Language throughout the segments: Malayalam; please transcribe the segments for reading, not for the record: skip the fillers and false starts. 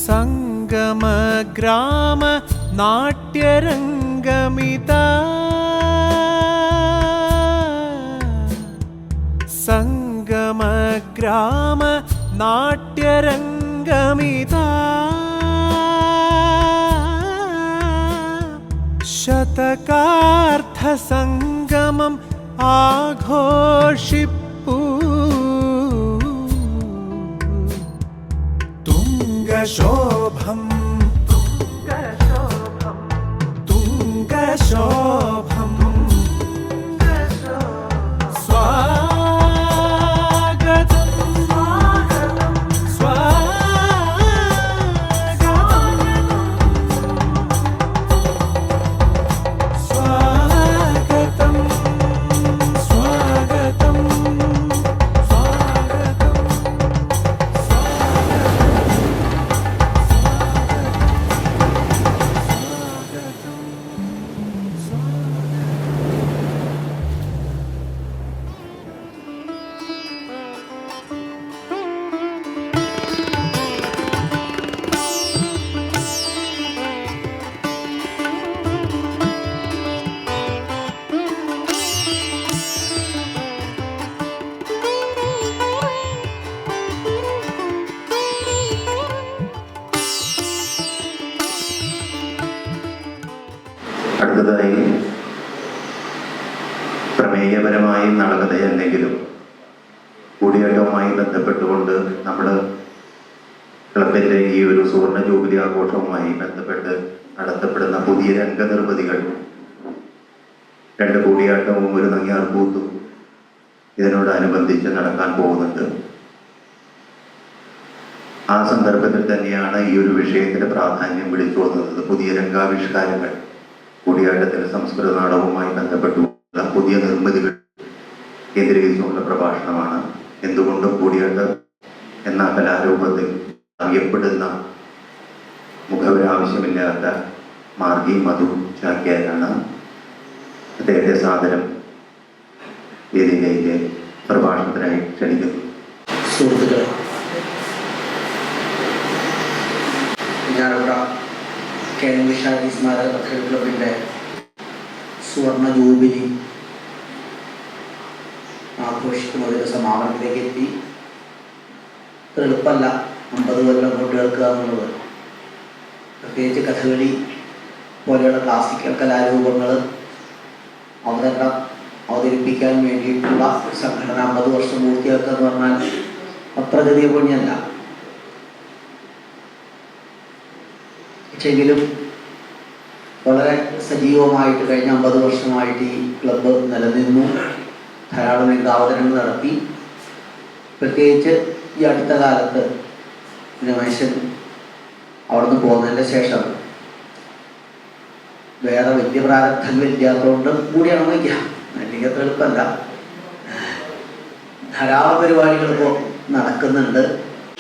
സംഗമ ഗ്രാമ നാട്യരംഗമിതാ സംഗമ ഗ്രാമ നാട്യരംഗമിതാ ശതകാർത്ഥ സംഗമം ആഘോഷിപ്പൂ തുംഗശോഭം തുംഗശോഭം സ്വാഗതം സ്വാഗതം സ്വാഗതം അടുത്തതായി പ്രമേയപരമായി നടക്കുന്നതല്ലെങ്കിലും കൂടിയാട്ടവുമായി ബന്ധപ്പെട്ടുകൊണ്ട് നമ്മൾ ക്ലബിൻ്റെ ഈ ഒരു സുവർണ ജൂബിലി ആഘോഷവുമായി ബന്ധപ്പെട്ട് നടത്തപ്പെടുന്ന പുതിയ രംഗനിർമ്മിതികൾ 2 കൂടിയാട്ടവും ഒരു നങ്ങിയാർകൂത്തും ഇതിനോടനുബന്ധിച്ച് നടക്കാൻ പോകുന്നുണ്ട്. ആ സന്ദർഭത്തിൽ തന്നെയാണ് ഈ ഒരു വിഷയത്തിന്റെ പ്രാധാന്യം വിളിച്ചു വന്നത്. പുതിയ രംഗാവിഷ്കാരങ്ങൾ, കൂടിയാട്ടത്തിന് സംസ്കൃത നാടകവുമായി ബന്ധപ്പെട്ടുള്ള പുതിയ നിർമ്മിതികൾ കേന്ദ്രീകരിച്ചുള്ള പ്രഭാഷണമാണ്. എന്തുകൊണ്ടും കൂടിയാട്ടം എന്ന കലാരൂപത്തിൽ അറിയപ്പെടുന്ന മുഖവരാവശ്യമില്ലാത്ത മാർഗി മധു ചാക്യാരാണ്. അദ്ദേഹത്തെ സാദരം വേദിയിലേക്ക് പ്രഭാഷണത്തിനായി ക്ഷണിക്കുന്നു. സുഹൃത്തുക്കളെ, ഞാനിവിടെ KN വിഷാദി സ്മാരക കഥകളി ക്ലബിൻ്റെ സുവർണ ജൂബിലി ആഘോഷിക്കുന്നതിൻ്റെ സമാപനത്തിലേക്ക് എത്തി. എളുപ്പമല്ല 50 കൊല്ലം കൊണ്ട് കേൾക്കുക എന്നുള്ളത്. പ്രത്യേകിച്ച് കഥകളി പോലെയുള്ള ക്ലാസിക്കൽ കലാരൂപങ്ങൾ അവതരിപ്പിക്കാൻ വേണ്ടിയിട്ടുള്ള സംഘടന 50 വർഷം പൂർത്തിയാക്കുക എന്ന് പറഞ്ഞാൽ അത്ര ചെറിയ പണിയല്ല. പക്ഷെങ്കിലും വളരെ സജീവമായിട്ട് കഴിഞ്ഞ 50 വർഷമായിട്ട് ഈ ക്ലബ്ബ് നിലനിന്നു. ധാരാളം രംഗാവതരണങ്ങൾ നടത്തി. പ്രത്യേകിച്ച് ഈ അടുത്ത കാലത്ത് രമേശൻ അവിടുന്ന് പോകുന്നതിൻ്റെ ശേഷം വേറെ വലിയ പ്രാരബ്ധങ്ങളില്ലാത്തതുകൊണ്ട് കൂടിയാണെന്ന് വയ്ക്കാം, അല്ലെങ്കിൽ അത്ര എളുപ്പമല്ല. ധാരാളം പരിപാടികൾ ഇപ്പോൾ നടക്കുന്നുണ്ട്.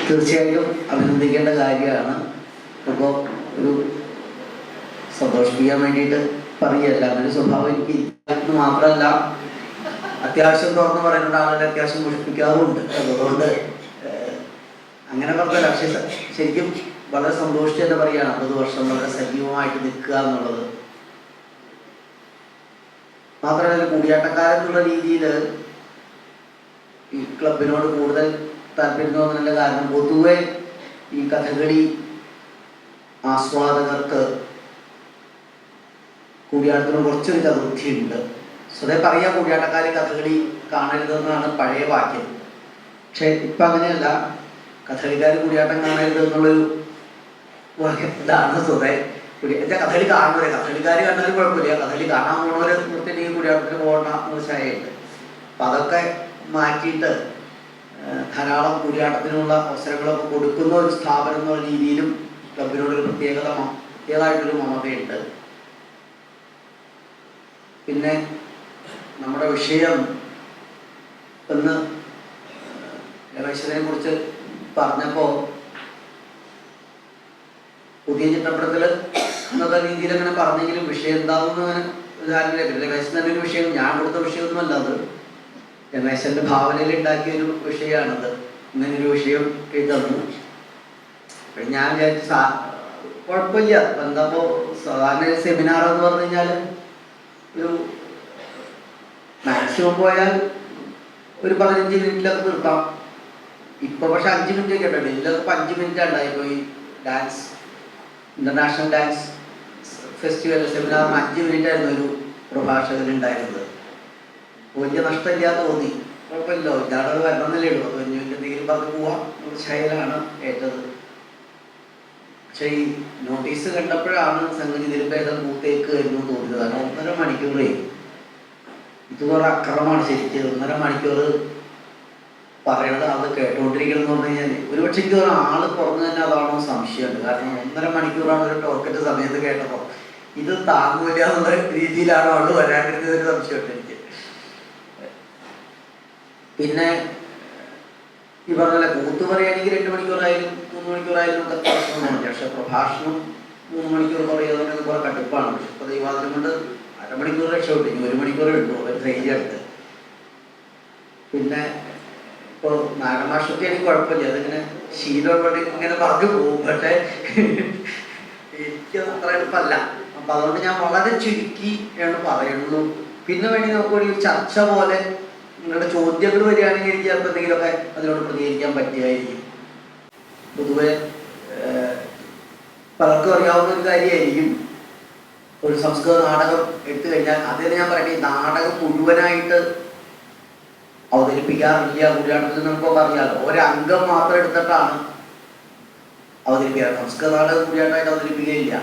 തീർച്ചയായിട്ടും അഭിനന്ദിക്കേണ്ട കാര്യമാണ്. അപ്പോൾ ഒരു സന്തോഷിപ്പിക്കാൻ വേണ്ടിയിട്ട് പറയുകയല്ല, അങ്ങനെ സ്വഭാവം എനിക്ക് എന്ന് മാത്രമല്ല, അത്യാവശ്യം തുറന്ന് പറയുന്ന ആളുടെ അത്യാവശ്യം മുഷിപ്പിക്കാറുമുണ്ട്. അതുകൊണ്ട് അങ്ങനെ പറഞ്ഞല്ല. പക്ഷേ ശരിക്കും വളരെ സന്തോഷിച്ച് തന്നെ പറയുകയാണ് 50 വർഷം വളരെ സജീവമായിട്ട് നിൽക്കുക എന്നുള്ളത്. മാത്രമല്ല, കൂടിയാട്ടക്കാരെന്നുള്ള രീതിയിൽ ഈ ക്ലബിനോട് കൂടുതൽ താല്പര്യം തോന്നുന്നതിൻ്റെ കാരണം പൊതുവെ ഈ കഥകളി ആസ്വാദകർക്ക് കൂടിയാട്ടത്തിന് കുറച്ചൊരു ചതുർത്ഥിയുണ്ട്. സ്വതേ പറയാ കൂടിയാട്ടക്കാരെ കഥകളി കാണരുതെന്നാണ് പഴയ വാക്യം. പക്ഷെ ഇപ്പം അങ്ങനെയല്ല. കഥകളിക്കാർ കൂടിയാട്ടം കാണരുത് എന്നുള്ളൊരു വാക്യം ഇതാണ് സ്വതേ. കഥകളി കാണുന്നവരെ, കഥകളിക്കാർ കണ്ടാലും കുഴപ്പമില്ല, കഥകളി കാണാൻ പോകുന്നവർ നിർത്തിയിട്ട് കൂടിയാട്ടത്തിന് പോകണ തീർച്ചയായുണ്ട്. അപ്പം അതൊക്കെ മാറ്റിയിട്ട് ധാരാളം കൂടിയാട്ടത്തിനുള്ള അവസരങ്ങളൊക്കെ കൊടുക്കുന്ന ഒരു സ്ഥാപനം എന്നുള്ള രീതിയിലും ക്ലബിനോടൊരു പ്രത്യേകമായിട്ടൊരു മമതയുണ്ട്. പിന്നെ നമ്മുടെ വിഷയം എന്ന് രമേശനെ കുറിച്ച് പറഞ്ഞപ്പോൾ പുതിയ ചിത്രപ്പടത്തിൽ എന്നൊക്കെ രീതിയിൽ അങ്ങനെ പറഞ്ഞെങ്കിലും വിഷയം എന്താണെന്ന് അങ്ങനെ ധാരണ. പിന്നെ രമേശൻ തന്നെ ഒരു വിഷയം, ഞാൻ കൊടുത്ത വിഷയമൊന്നുമല്ല അത്. രമേശന്റെ ഭാവനയിൽ ഉണ്ടാക്കിയൊരു വിഷയമാണത്. ഇങ്ങനൊരു വിഷയം എഴുതുന്നു. ഞാൻ വിചാരിച്ചു കുഴപ്പമില്ല. എന്താപ്പോ സാധാരണ സെമിനാർ എന്ന് പറഞ്ഞു കഴിഞ്ഞാൽ ഒരു മാക്സിമം പോയാൽ ഒരു 15 മിനിറ്റിലൊക്കെ നിർത്താം. ഇപ്പൊ പക്ഷെ 5 മിനിറ്റ് ഒക്കെ ഉണ്ടല്ലോ. ഇതിലൊക്കെ 5 മിനിറ്റ് ഉണ്ടായിപ്പോയി. ഡാൻസ് ഇന്റർനാഷണൽ ഡാൻസ് ഫെസ്റ്റിവൽ സെമിനാറിന് 5 മിനിറ്റ് ആയിരുന്നു ഒരു പ്രഭാഷകൻ ഉണ്ടായിരുന്നത്. വലിയ നഷ്ടമില്ലാതെ തോന്നി. കുഴപ്പമില്ലോ, ഇല്ലാതെ വരണമെന്നല്ലേ ഉള്ളൂ. 5 മിനിറ്റ് എന്തെങ്കിലും പറഞ്ഞു പോവാം ശൈലാണ് ഏറ്റത്. പക്ഷെ ഈ നോട്ടീസ് കണ്ടപ്പോഴാണ് സംഗതി ഇതിൽ ഭേദം പൂത്തേക്ക് എന്ന് തോന്നിയത്. കാരണം 1.5 മണിക്കൂറേ ഇത് കുറെ അക്രമമാണ് ശരിക്കും. 1.5 മണിക്കൂർ പറയണത് അത് കേട്ടോണ്ടിരിക്കണം എന്ന് പറഞ്ഞു കഴിഞ്ഞാൽ ഒരുപക്ഷെ എനിക്ക് ആള് പുറന്നു തന്നെ അതാണോ സംശയമുണ്ട്. കാരണം 1.5 മണിക്കൂറാണ് ഒരു ടോക്കറ്റ് സമയത്ത് കേട്ടപ്പോൾ. ഇത് താങ്ങൂല എന്നുള്ള രീതിയിലാണ് ആള് വരാണ്ടിരുന്നതൊരു സംശയമുണ്ട് എനിക്ക്. പിന്നെ ഈ പറഞ്ഞ കൂത്ത് പറയുകയാണെങ്കിൽ 2 മണിക്കൂറായാലും 3 മണിക്കൂറായാലും നമുക്ക് അത്ര പ്രശ്നമൊന്നുമില്ല. പക്ഷെ പ്രഭാഷണം 3 മണിക്കൂർ പറയുന്നത് കുറെ കടുപ്പാണ്. പക്ഷെ ഇപ്പൊ ദൈവാദിനം കൊണ്ട് 1/2 മണിക്കൂർ രക്ഷപ്പെട്ടു. ഇനി 1 മണിക്കൂർ കിട്ടുമോ ട്രെയിൻ അടുത്ത്. പിന്നെ ഇപ്പോൾ നാടൻ ഭാഷയൊക്കെ എനിക്ക് കുഴപ്പമില്ല, അതിങ്ങനെ ശീലമുള്ള ഇങ്ങനെ പറഞ്ഞു പോകും. പക്ഷെ എനിക്ക് അത്ര എളുപ്പമല്ല. അപ്പൊ അതുകൊണ്ട് ഞാൻ വളരെ ചുരുക്കി ആണ് പറയുള്ളൂ. പിന്നെ വേണ്ടി നമുക്ക് ഒരു ചർച്ച പോലെ നിങ്ങളുടെ ചോദ്യങ്ങൾ വരികയാണെങ്കിൽ എനിക്ക് ചിലപ്പോൾ എന്തെങ്കിലുമൊക്കെ അതിനോട് പ്രതികരിക്കാൻ പറ്റിയായിരിക്കും. പൊതുവെ പലർക്കും അറിയാവുന്ന ഒരു കാര്യമായിരിക്കും, ഒരു സംസ്കൃത നാടകം എടുത്തു കഴിഞ്ഞാൽ അതിന് ഞാൻ പറയട്ടെ, നാടകം മുഴുവനായിട്ട് അവതരിപ്പിക്കാറില്ല. കൂടിയാട്ടത്തിൽ നമുക്കൊക്കെ അറിയാമല്ലോ, ഒരംഗം മാത്രം എടുത്തിട്ടാണ് അവതരിപ്പിക്കാറ്. സംസ്കൃത നാടകം കൂടിയാട്ടമായിട്ട് അവതരിപ്പിക്കുകയില്ല.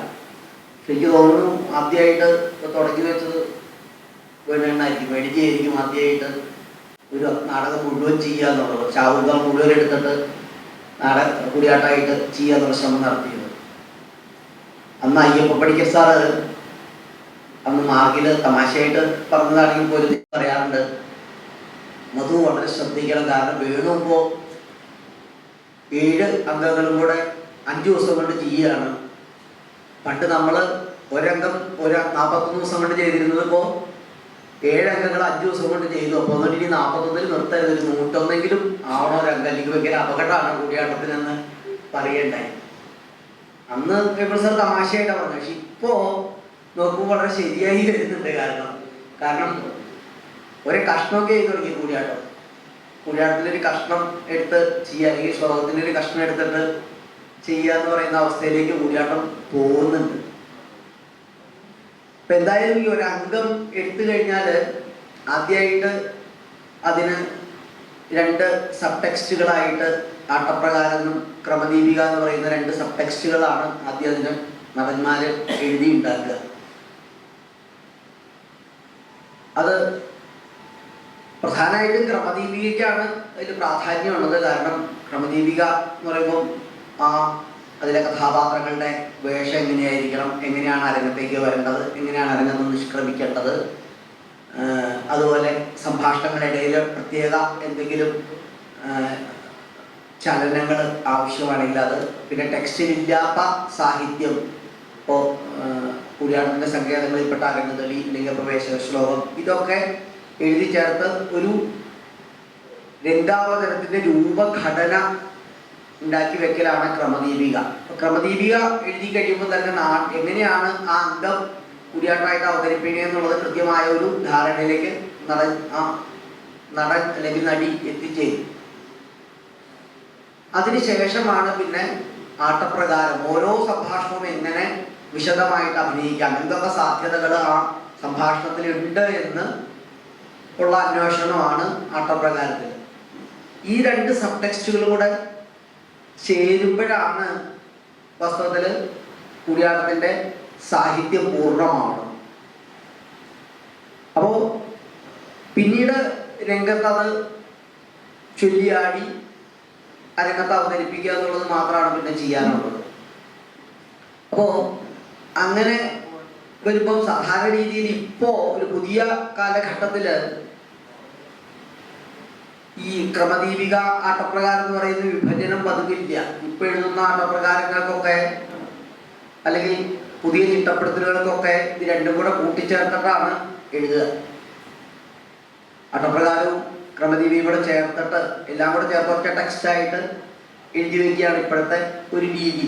എനിക്ക് തോന്നുന്നു ആദ്യമായിട്ട് തുടങ്ങി വെച്ചത് വേണമെന്നായിരിക്കും, മേടിക്കുകയായിരിക്കും ആദ്യമായിട്ട് ഒരു നാടകം മുഴുവൻ ചെയ്യുക എന്നുള്ളത്. ശാവുകൾ മുഴുവൻ എടുത്തിട്ട് കൂടിയാട്ടമായിട്ട് ചെയ്യുക എന്നുള്ള ശ്രമം നടത്തിയത്. അന്ന് അയ്യപ്പ പണിക്കർ സാറ് അന്ന് മാർഗില് തമാശയായിട്ട് പറഞ്ഞതാണെങ്കിൽ പോലും പറയാറുണ്ട്, മധു വളരെ ശ്രദ്ധിക്കണം. കാരണം വേണുമ്പോ 7 അംഗങ്ങളും കൂടെ 5 ദിവസം കൊണ്ട് ചെയ്യുകയാണ്. പണ്ട് നമ്മള് ഒരംഗം 41 ദിവസം കൊണ്ട് ചെയ്തിരുന്നത് ഇപ്പോൾ 7 അംഗങ്ങൾ 5 ദിവസം കൊണ്ട് ചെയ്തു. അപ്പോൾ എന്നിട്ട് ഇനി 41 നിർത്തരുത്, ഒരു 101 ആവണോ ഒരംഗം, അല്ലെങ്കിൽ ഭയങ്കര അപകടമാണ് കൂടിയാട്ടത്തിനെന്ന് പറയണ്ടായി. അന്ന് പേപ്പർ സാർ തമാശയായിട്ടാണ് പറഞ്ഞത്. പക്ഷെ ഇപ്പോ നോക്കുമ്പോൾ വളരെ ശരിയായി വരുന്നുണ്ട്. കാരണം ഒരേ കഷ്ണമൊക്കെ ചെയ്ത് തുടങ്ങി കൂടിയാട്ടം. കൂടിയാട്ടത്തിലൊരു കഷ്ണം എടുത്ത് ചെയ്യുക, അല്ലെങ്കിൽ ശ്ലോകത്തിൻ്റെ ഒരു കഷ്ണം എടുത്തിട്ട് ചെയ്യുക എന്ന് പറയുന്ന അവസ്ഥയിലേക്ക് കൂടിയാട്ടം പോകുന്നുണ്ട്. അപ്പൊ എന്തായാലും ഈ ഒരു അംഗം എടുത്തു കഴിഞ്ഞാൽ ആദ്യമായിട്ട് അതിന് 2 സബ് ടെക്സ്റ്റുകളായിട്ട് ആട്ടപ്രകാരം ക്രമദീപിക എന്ന് പറയുന്ന 2 സബ് ടെക്സ്റ്റുകളാണ് ആദ്യം അതിന് നടന്മാര് എഴുതി ഉണ്ടാക്കുക. അത് പ്രധാനമായിട്ടും ക്രമദീപികയ്ക്കാണ് അതിൽ പ്രാധാന്യമുള്ളത്. കാരണം ക്രമദീപിക എന്ന് പറയുമ്പോൾ അതിലെ കഥാപാത്രങ്ങളുടെ വേഷം എങ്ങനെയായിരിക്കണം, എങ്ങനെയാണ് അരങ്ങത്തേക്ക് വരേണ്ടത്, എങ്ങനെയാണ് അരങ്ങത്ത് നിഷ്ക്രമിക്കേണ്ടത്, അതുപോലെ സംഭാഷണങ്ങളിടയിൽ പ്രത്യേക എന്തെങ്കിലും ചലനങ്ങൾ ആവശ്യമാണെങ്കിൽ അത്, പിന്നെ ടെക്സ്റ്റിലില്ലാത്ത സാഹിത്യം, ഇപ്പോൾ കൂടിയാട്ടത്തിൻ്റെ സങ്കേതങ്ങളിൽപ്പെട്ട അരങ്ങുതളി, ലിംഗപ്രവേശന ശ്ലോകം, ഇതൊക്കെ എഴുതി ചേർത്ത് ഒരു രംഗാവതരണത്തിൻ്റെ രൂപഘടന ഉണ്ടാക്കി വെക്കലാണ് ക്രമദീപിക. ക്രമദീപിക എഴുതി കഴിയുമ്പോൾ തന്നെ എങ്ങനെയാണ് ആ അംഗം കൂടിയാട്ടമായിട്ട് അവതരിപ്പിക്കുക എന്നുള്ളത് കൃത്യമായ ഒരു ധാരണയിലേക്ക് നടൻ അല്ലെങ്കിൽ നടി എത്തിച്ചേരും. അതിനുശേഷമാണ് പിന്നെ ആട്ടപ്രകാരം ഓരോ സംഭാഷണവും എങ്ങനെ വിശദമായിട്ട് അഭിനയിക്കാം, എന്തൊക്കെ സാധ്യതകൾ ആ സംഭാഷണത്തിൽ ഉണ്ട് എന്ന് ഉള്ള അന്വേഷണമാണ് ആട്ടപ്രകാരത്തിൽ. ഈ 2 സബ് ടെക്സ്റ്റുകളും കൂടെ ചേരുമ്പോഴാണ് വാസ്തവത്തിൽ കൂടിയാട്ടത്തിൻ്റെ സാഹിത്യം പൂർണ്ണമാണ്. അപ്പോൾ പിന്നീട് രംഗത്തത് ചൊല്ലിയാടി അരങ്ങത്ത് അവതരിപ്പിക്കുക എന്നുള്ളത് മാത്രമാണ് പിന്നെ ചെയ്യാനുള്ളത്. അപ്പോൾ അങ്ങനെ വരുമ്പം സാധാരണ രീതിയിൽ ഇപ്പോൾ ഒരു പുതിയ കാലഘട്ടത്തിൽ ഈ ക്രമദീപിക ആട്ടപ്രകാരം എന്ന് പറയുന്ന വിഭജനം പതിവില്ല. ഇപ്പൊ എഴുതുന്ന ആട്ടപ്രകാരങ്ങൾക്കൊക്കെ അല്ലെങ്കിൽ പുതിയ ചിട്ടപ്പെടുത്തലുകൾക്കൊക്കെ ഇത് 2 കൂടെ കൂട്ടിച്ചേർത്തിട്ടാണ് എഴുതുക. ആട്ടപ്രകാരവും ക്രമദീപികയും കൂടെ ചേർത്തിട്ട് എല്ലാം കൂടെ ചേർത്ത് ഒറ്റ ടെക്സ്റ്റായിട്ട് എഴുതി വയ്ക്കുകയാണ് ഇപ്പോഴത്തെ ഒരു രീതി.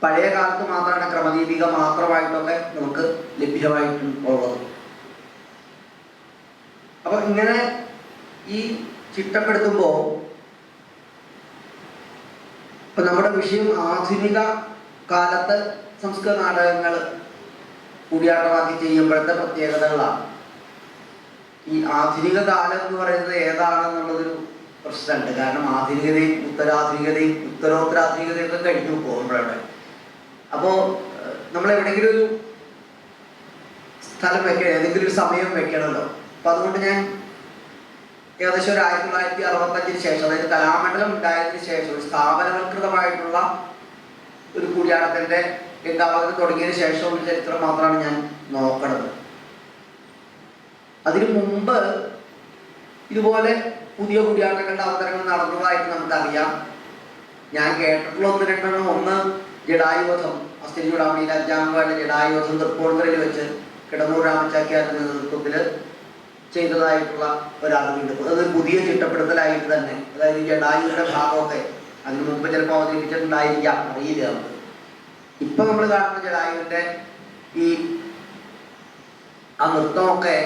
പഴയ കാലത്ത് മാത്രമാണ് ക്രമദീപിക മാത്രമായിട്ടൊക്കെ നമുക്ക് ലഭ്യമായിട്ടുള്ളത്. അപ്പൊ ഇങ്ങനെ ഈ ചിട്ടപ്പെടുത്തുമ്പോൾ ഇപ്പൊ നമ്മുടെ വിഷയം ആധുനിക കാലത്ത് സംസ്കൃത നാടകങ്ങൾ കൂടിയാട്ടമാക്കി ചെയ്യുമ്പോഴത്തെ പ്രത്യേകതകളാണ്. ഈ ആധുനിക കാലം എന്ന് പറയുന്നത് ഏതാണെന്നുള്ളതൊരു പ്രശ്നമുണ്ട്. കാരണം ആധുനികതയും ഉത്തരാധുനികതയും ഉത്തരോത്തരാധുനികതയും ഒക്കെ കഴിഞ്ഞു പോകുമ്പോഴവിടെ. അപ്പോൾ നമ്മൾ എവിടെയെങ്കിലും ഒരു സ്ഥലം വെക്കണം, ഏതെങ്കിലും ഒരു സമയം വെക്കണമല്ലോ. അപ്പം അതുകൊണ്ട് ഞാൻ ഏകദേശം ഒരു 1965 ശേഷം, അതായത് കലാമണ്ഡലം ഉണ്ടായതിനു ശേഷം ഒരു സ്ഥാപനവൽകൃതമായിട്ടുള്ള ഒരു കൂടിയാട്ടത്തിൻ്റെ ഉണ്ടാവുന്നത് തുടങ്ങിയതിന് ശേഷം ഒരു ചരിത്രം മാത്രമാണ് ഞാൻ നോക്കണത്. അതിനു മുമ്പ് ഇതുപോലെ പുതിയ കൂടിയാട്ടങ്ങളുടെ അവതരണങ്ങൾ നടന്നതായിട്ട് നമുക്കറിയാം. ഞാൻ കേട്ടിട്ടുള്ള ഒന്ന് രണ്ടെണ്ണം. ഒന്ന് ജഡായുവധം, അസ്ഥിരി ചൂടാമണിയിലെ 5-ാം വാർഡിലെ ജഡായുവധം തൃപ്പൂണിത്തുറയിൽ വെച്ച് കിടന്നൂർ രാമച്ചാക്യാരുടെ നേതൃത്വത്തിൽ ചെയ്തതായിട്ടുള്ള ഒരറിവുണ്ട്. അത് പുതിയ ചിട്ടപ്പെടുത്തലായിട്ട് തന്നെ, അതായത് ജഡായുവിന്റെ ഭാഗമൊക്കെ അതിന് മുമ്പ് ചിലപ്പോൾ അവതരിപ്പിച്ചിട്ടുണ്ടായിരിക്കാം, അറിയില്ല നമുക്ക്. ഇപ്പൊ നമ്മൾ കാണുന്ന ജഡായുവിന്റെ ഈ ആ നൃത്തമൊക്കെ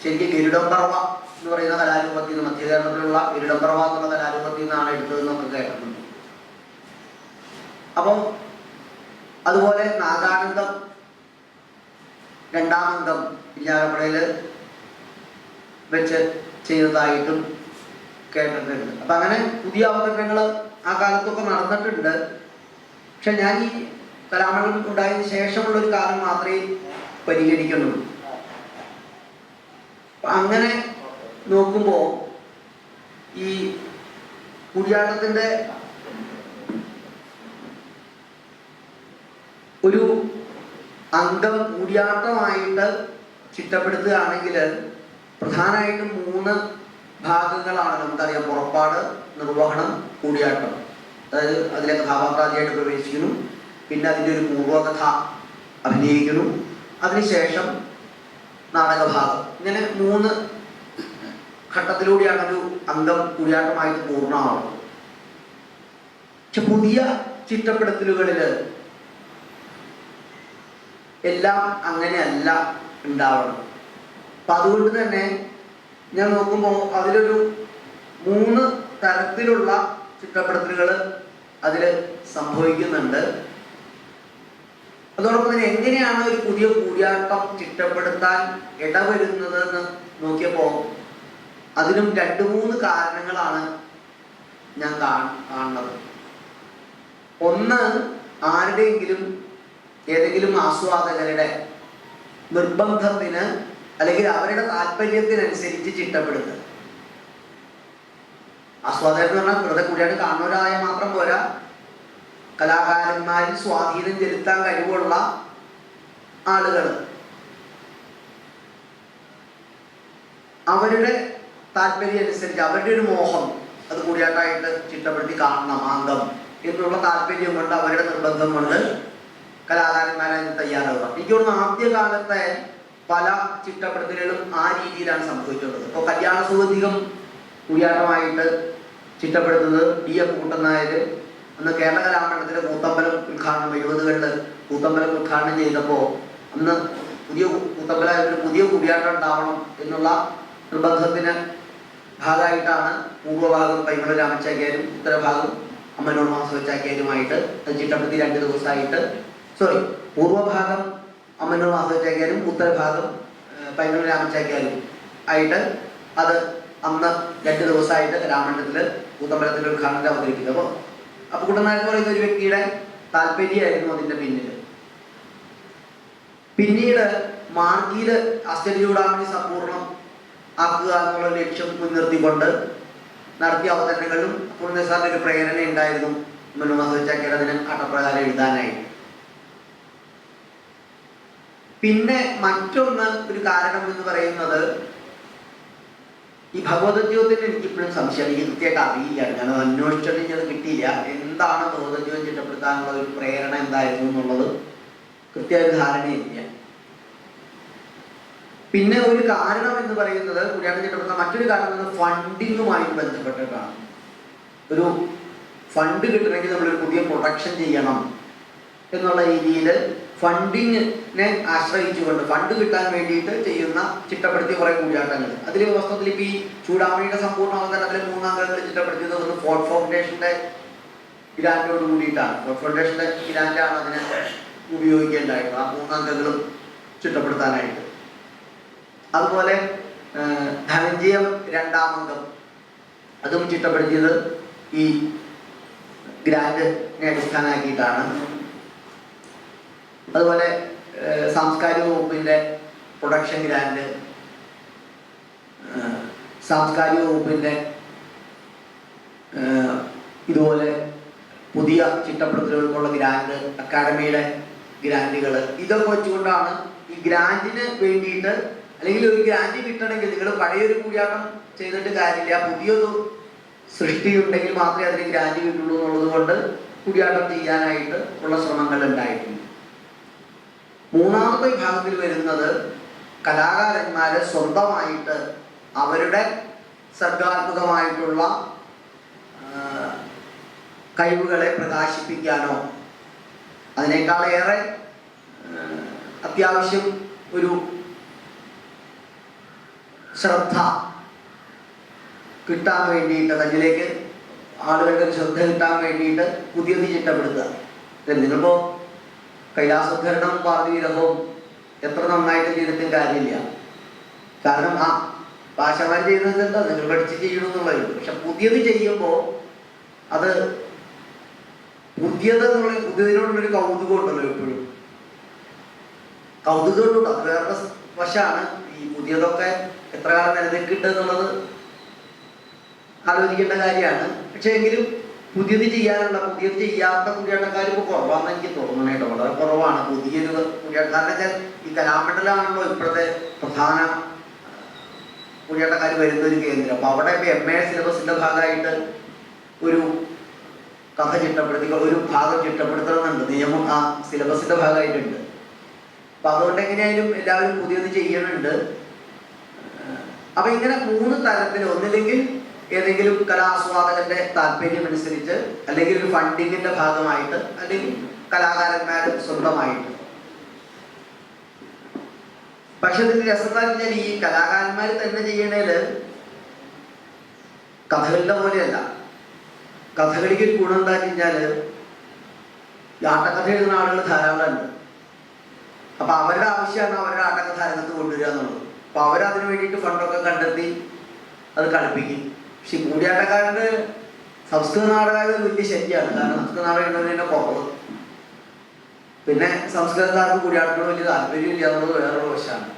ശരിക്കും ഗരുഡംപർവ എന്ന് പറയുന്ന കലാരൂപത്തിൽ നിന്ന്, മധ്യകേരളത്തിലുള്ള ഗരുഡംപർവ എന്നുള്ള കലാരൂപത്തിൽ നിന്നാണ് എടുത്തതെന്നൊക്കെ കേട്ടിട്ടുണ്ട്. അപ്പം അതുപോലെ നാഗാനന്ദം 2-ാം അംഗം ഇല്ലാപ്പുഴയിൽ വെച്ച് ചെയ്തതായിട്ടും കേട്ടിട്ടുണ്ട്. അപ്പം അങ്ങനെ പുതിയ അവതരണങ്ങൾ ആ കാലത്തൊക്കെ നടന്നിട്ടുണ്ട്. പക്ഷെ ഞാൻ ഈ കലാമണ്ഡലം ഉണ്ടായതിനു ശേഷമുള്ളൊരു കാലം മാത്രമേ പരിഗണിക്കുന്നുള്ളൂ. അങ്ങനെ നോക്കുമ്പോൾ ഈ കൂടിയാട്ടത്തിൻ്റെ ഒരു അംഗം കൂടിയാട്ടമായിട്ട് ചിട്ടപ്പെടുത്തുകയാണെങ്കിൽ പ്രധാനമായിട്ടും 3 ഭാഗങ്ങളാണ് നമുക്കറിയാം. പുറപ്പാട്, നിർവഹണം, കൂടിയാട്ടം. അതായത് അതിലെ കഥാപാത്രാദിയായിട്ട് പ്രവേശിക്കുന്നു, പിന്നെ അതിൻ്റെ ഒരു പൂർവകഥ അഭിനയിക്കുന്നു, അതിനുശേഷം നാടകഭാഗം. ഇങ്ങനെ 3 ഘട്ടത്തിലൂടെയാണ് ഒരു അംഗം കൂടിയാട്ടമായിട്ട് പൂർണ്ണമാവുന്നത്. പക്ഷെ പുതിയ ചിട്ടപ്പെടുത്തലുകളിൽ എല്ലാം അങ്ങനെയല്ല ഉണ്ടാവണം. അപ്പം അതുകൊണ്ട് തന്നെ ഞാൻ നോക്കുമ്പോൾ അതിലൊരു 3 തരത്തിലുള്ള ചിട്ടപ്പെടുത്തലുകൾ അതിൽ സംഭവിക്കുന്നുണ്ട്. അതോടൊപ്പം തന്നെ എങ്ങനെയാണ് ഒരു പുതിയ കൂടിയാട്ടം ചിട്ടപ്പെടുത്താൻ ഇടവരുന്നതെന്ന് നോക്കിയപ്പോൾ അതിനും 2-3 കാരണങ്ങളാണ് ഞാൻ കാണുന്നത്. ഒന്ന്, ആരുടെയെങ്കിലും ഏതെങ്കിലും ആസ്വാദകരുടെ നിർബന്ധത്തിന് അല്ലെങ്കിൽ അവരുടെ താല്പര്യത്തിനനുസരിച്ച് ചിട്ടപ്പെടുത്തുക. ആസ്വാദകർ എന്ന് പറഞ്ഞാൽ വെറുതെ കൂടിയായിട്ട് കാണുന്നവരായ മാത്രം പോരാ, കലാകാരന്മാരിൽ സ്വാധീനം ചെലുത്താൻ കഴിവുള്ള ആളുകൾ, അവരുടെ താല്പര്യം അനുസരിച്ച് അവരുടെ ഒരു മോഹം അത് കൂടിയാട്ടായിട്ട് ചിട്ടപ്പെടുത്തി കാണണം അംഗം എന്നുള്ള താല്പര്യം കൊണ്ട്, അവരുടെ നിർബന്ധം കൊണ്ട് കലാകാരന്മാരായി തയ്യാറാവുക. എനിക്ക് തോന്നുന്നു ആദ്യകാലത്തെ പല ചിട്ടപ്പെടുത്തലുകളും ആ രീതിയിലാണ് സംഭവിച്ചിട്ടുള്ളത്. ഇപ്പോൾ കല്യാണ സുഗന്ധികം കൂടിയാട്ടമായിട്ട് ചിട്ടപ്പെടുത്തുന്നത് D.F. കുട്ടനായർ അന്ന് കേരള കലാമണ്ഡലത്തിലെ കൂത്തമ്പലം ഉദ്ഘാടനം 70കളിൽ കൂത്തമ്പലം ഉദ്ഘാടനം ചെയ്തപ്പോൾ അന്ന് പുതിയ കൂത്തമ്പലമായിട്ട് പുതിയ കൂടിയാട്ടം ഉണ്ടാവണം എന്നുള്ള നിർബന്ധത്തിന് ഭാഗമായിട്ടാണ് പൂർവ്വഭാഗം പൈമള രാമച്ചാക്യാരും ഉത്തരഭാഗം അമ്മനോട് മാധവച്ചാക്യാരുമായിട്ട് ചിട്ടപ്പെടുത്തി 2 ദിവസമായിട്ട്, പൂർവ്വഭാഗം അമ്മനോട് മാധവച്ചാക്യാരും ഉത്തരഭാഗം പൈമള രാമച്ചാക്യാരും ആയിട്ട് അത് അന്ന് 2 ദിവസമായിട്ട് കലാമണ്ഡലത്തിൽ കൂത്തമ്പലത്തിൻ്റെ ഉദ്ഘാടനത്തിൽ അവതരിപ്പിക്കും. അപ്പോൾ അപ്പുകുട്ടനായർ എന്ന് പറയുന്ന ഒരു വ്യക്തിയുടെ താല്പര്യമായിരുന്നു അതിൻ്റെ പിന്നിൽ. പിന്നീട് മാർഗിയിൽ അസ്ഥിരി ചൂടാമണി സമ്പൂർണ്ണം ആക്കുക എന്നുള്ള ലക്ഷ്യം മുൻനിർത്തിക്കൊണ്ട് നടത്തിയ അവതരണങ്ങളിലും പൂർണ്ണ സാറിൻ്റെ ഒരു പ്രേരണ ഉണ്ടായിരുന്നു അമ്മനോട് മാധവച്ചാക്യാർ അതിന് അട്ടപ്രകാരം എഴുതാനായി. പിന്നെ മറ്റൊന്ന് ഒരു കാരണം എന്ന് പറയുന്നത്, ഈ ഭഗവതജ്യോതിന് എനിക്കിപ്പോഴും സംശയം, എനിക്ക് കൃത്യമായിട്ട് അറിയില്ല, ഞാനത് അന്വേഷിച്ചിട്ട് എനിക്കത് കിട്ടിയില്ല. എന്താണ് ഭഗവതജ്യോതി ചിട്ടപ്പെടുത്താനുള്ള ഒരു പ്രേരണ എന്തായിരുന്നു എന്നുള്ളത് കൃത്യമായ ധാരണയില്ല. പിന്നെ ഒരു കാരണം എന്ന് പറയുന്നത് കൂടിയാട്ടം ചിട്ടപ്പെടുത്താൻ മറ്റൊരു കാരണം എന്ന് ഫണ്ടിങ്ങുമായിട്ട് ബന്ധപ്പെട്ടിട്ടാണ്. ഒരു ഫണ്ട് കിട്ടണമെങ്കിൽ നമ്മളൊരു പുതിയ പ്രൊഡക്ഷൻ ചെയ്യണം എന്നുള്ള രീതിയിൽ ഫണ്ടിങ്ങിനെ ആശ്രയിച്ചുകൊണ്ട് ഫണ്ട് കിട്ടാൻ വേണ്ടിയിട്ട് ചെയ്യുന്ന ചിട്ടപ്പെടുത്തിയ കുറേ കൂടിയാട്ടങ്ങൾ. അതിൽ വാസ്തവത്തിൽ ഇപ്പോൾ ഈ ചൂടാമണിയുടെ സമ്പൂർണ്ണ അവതരണത്തിലെ 3 അംഗങ്ങൾ ചിട്ടപ്പെടുത്തിയത് ഒന്ന് ഫോർട്ട് ഫൗണ്ടേഷൻ്റെ ഗ്രാൻഡോട് കൂടിയിട്ടാണ്. ഫോർട്ട് ഫൗണ്ടേഷൻ്റെ ഗ്രാൻഡാണ് അതിനെ ഉപയോഗിക്കേണ്ടതായിട്ട് ആ 3 അംഗങ്ങളും ചിട്ടപ്പെടുത്താനായിട്ട്. അതുപോലെ ധനഞ്ജയം 2-ാം അംഗം അതും ചിട്ടപ്പെടുത്തിയത് ഈ ഗ്രാൻഡിനെ അടിസ്ഥാനമാക്കിയിട്ടാണ്. അതുപോലെ സാംസ്കാരിക വകുപ്പിൻ്റെ പ്രൊഡക്ഷൻ ഗ്രാൻഡ്, സാംസ്കാരിക വകുപ്പിൻ്റെ ഇതുപോലെ പുതിയ ചിട്ടപ്പെടുത്തലുകൾക്കുള്ള ഗ്രാൻഡ്, അക്കാഡമിയുടെ ഗ്രാൻഡുകൾ, ഇതൊക്കെ വെച്ചുകൊണ്ടാണ് ഈ ഗ്രാൻഡിന് വേണ്ടിയിട്ട്, അല്ലെങ്കിൽ ഒരു ഗ്രാൻഡ് കിട്ടണമെങ്കിൽ നിങ്ങൾ പഴയൊരു കൂടിയാട്ടം ചെയ്തിട്ട് കാര്യമില്ല, പുതിയൊരു സൃഷ്ടി ഉണ്ടെങ്കിൽ മാത്രമേ അതിന് ഗ്രാൻഡ് കിട്ടുള്ളൂ എന്നുള്ളത് കൊണ്ട് കൂടിയാട്ടം ചെയ്യാനായിട്ട് ഉള്ള ശ്രമങ്ങൾ ഉണ്ടായിട്ടുണ്ട്. 3-ാമത്തെ വിഭാഗത്തിൽ വരുന്നത് കലാകാരന്മാരെ സ്വന്തമായിട്ട് അവരുടെ സർഗാത്മകമായിട്ടുള്ള കഴിവുകളെ പ്രകാശിപ്പിക്കാനോ അതിനേക്കാളേറെ അത്യാവശ്യം ഒരു ശ്രദ്ധ കിട്ടാൻ വേണ്ടിയിട്ട്, തന്നിലേക്ക് ആളുകളുടെ ഒരു ശ്രദ്ധ കിട്ടാൻ വേണ്ടിയിട്ട് പുതിയത് ചിട്ടപ്പെടുത്തുക. നിങ്ങളിപ്പോൾ കൈലാസോദ്ധരണവും പാർവതീരഹവും എത്ര നന്നായിട്ട് ചെയ്തിട്ടും കാര്യമില്ല. കാരണം ആ ഭാഷമാർ ചെയ്യുന്നത് എന്താ, നിങ്ങൾ പഠിച്ച് ചെയ്യണമെന്നുള്ളത്. പക്ഷെ പുതിയത് ചെയ്യുമ്പോൾ അത് പുതിയതിനോടുള്ളൊരു കൗതുകം ഉണ്ടല്ലോ, എപ്പോഴും കൗതുകമുണ്ട്. അത് വേറെ വശമാണ്. ഈ പുതിയതൊക്കെ എത്ര കാലം നിലനിൽക്കുന്നുണ്ട് എന്നുള്ളത് ആലോചിക്കേണ്ട കാര്യമാണ്. പക്ഷെ എങ്കിലും പുതിയത് ചെയ്യാത്ത കൂടിയാട്ടക്കാർ ഇപ്പോൾ കുറവാണെന്ന് എനിക്ക് തോന്നണം കേട്ടോ. വളരെ കുറവാണ് പുതിയൊരു കൂടിയാട്ടം. കാരണം വെച്ചാൽ ഈ കലാമണ്ഡലമാണല്ലോ ഇപ്പോഴത്തെ പ്രധാന കൂടിയാട്ടക്കാർ വരുന്ന ഒരു കേന്ദ്രം. അപ്പോൾ അവിടെ ഇപ്പോൾ MA സിലബസിൻ്റെ ഭാഗമായിട്ട് ഒരു കഥ ചിട്ടപ്പെടുത്തി ഒരു ഭാഗം ചിട്ടപ്പെടുത്തണമെന്നുണ്ട്, നിയമം ആ സിലബസിൻ്റെ ഭാഗമായിട്ടുണ്ട്. അപ്പം അതുകൊണ്ട് എങ്ങനെയായാലും എല്ലാവരും പുതിയത് ചെയ്യണുണ്ട്. അപ്പം ഇങ്ങനെ 3 തരത്തിൽ, ഒന്നില്ലെങ്കിൽ ഏതെങ്കിലും കലാസ്വാദകന്റെ താല്പര്യമനുസരിച്ച്, അല്ലെങ്കിൽ ഒരു ഫണ്ടിങ്ങിന്റെ ഭാഗമായിട്ട്, അല്ലെങ്കിൽ കലാകാരന്മാർ സ്വന്തമായിട്ട്. പക്ഷെ ഇതിന്റെ രസത്താൽ കഴിഞ്ഞാൽ ഈ കലാകാരന്മാർ തന്നെ ചെയ്യണേല് കഥകളിയുടെ പോലെയല്ല. കഥകളിക്ക് ഒരു ഗുണം എന്താ കഴിഞ്ഞാല് ഈ ആട്ടക്കഥ എഴുതുന്ന ആളുകൾ ധാരാളം ഉണ്ട്. അപ്പൊ അവരുടെ ആവശ്യമാണ് അവരുടെ ആട്ടക്കഥ രംഗത്ത് കൊണ്ടുവരിക എന്നുള്ളത്. അപ്പൊ അവരതിനു വേണ്ടിയിട്ട് ഫണ്ടൊക്കെ കണ്ടെത്തി അത് കളിപ്പിക്കും. പക്ഷെ ഈ കൂടിയാട്ടക്കാരൻ്റെ സംസ്കൃത നാടകമായത് വലിയ ശല്യമാണ്. കാരണം സംസ്കൃത നാടകം എഴുതുന്നതിൻ്റെ കുറവ്. പിന്നെ സംസ്കൃതക്കാർക്ക് കൂടിയാട്ടത്തോട് വലിയ താല്പര്യമില്ല എന്നുള്ളത് വേറൊരു വശമാണ്.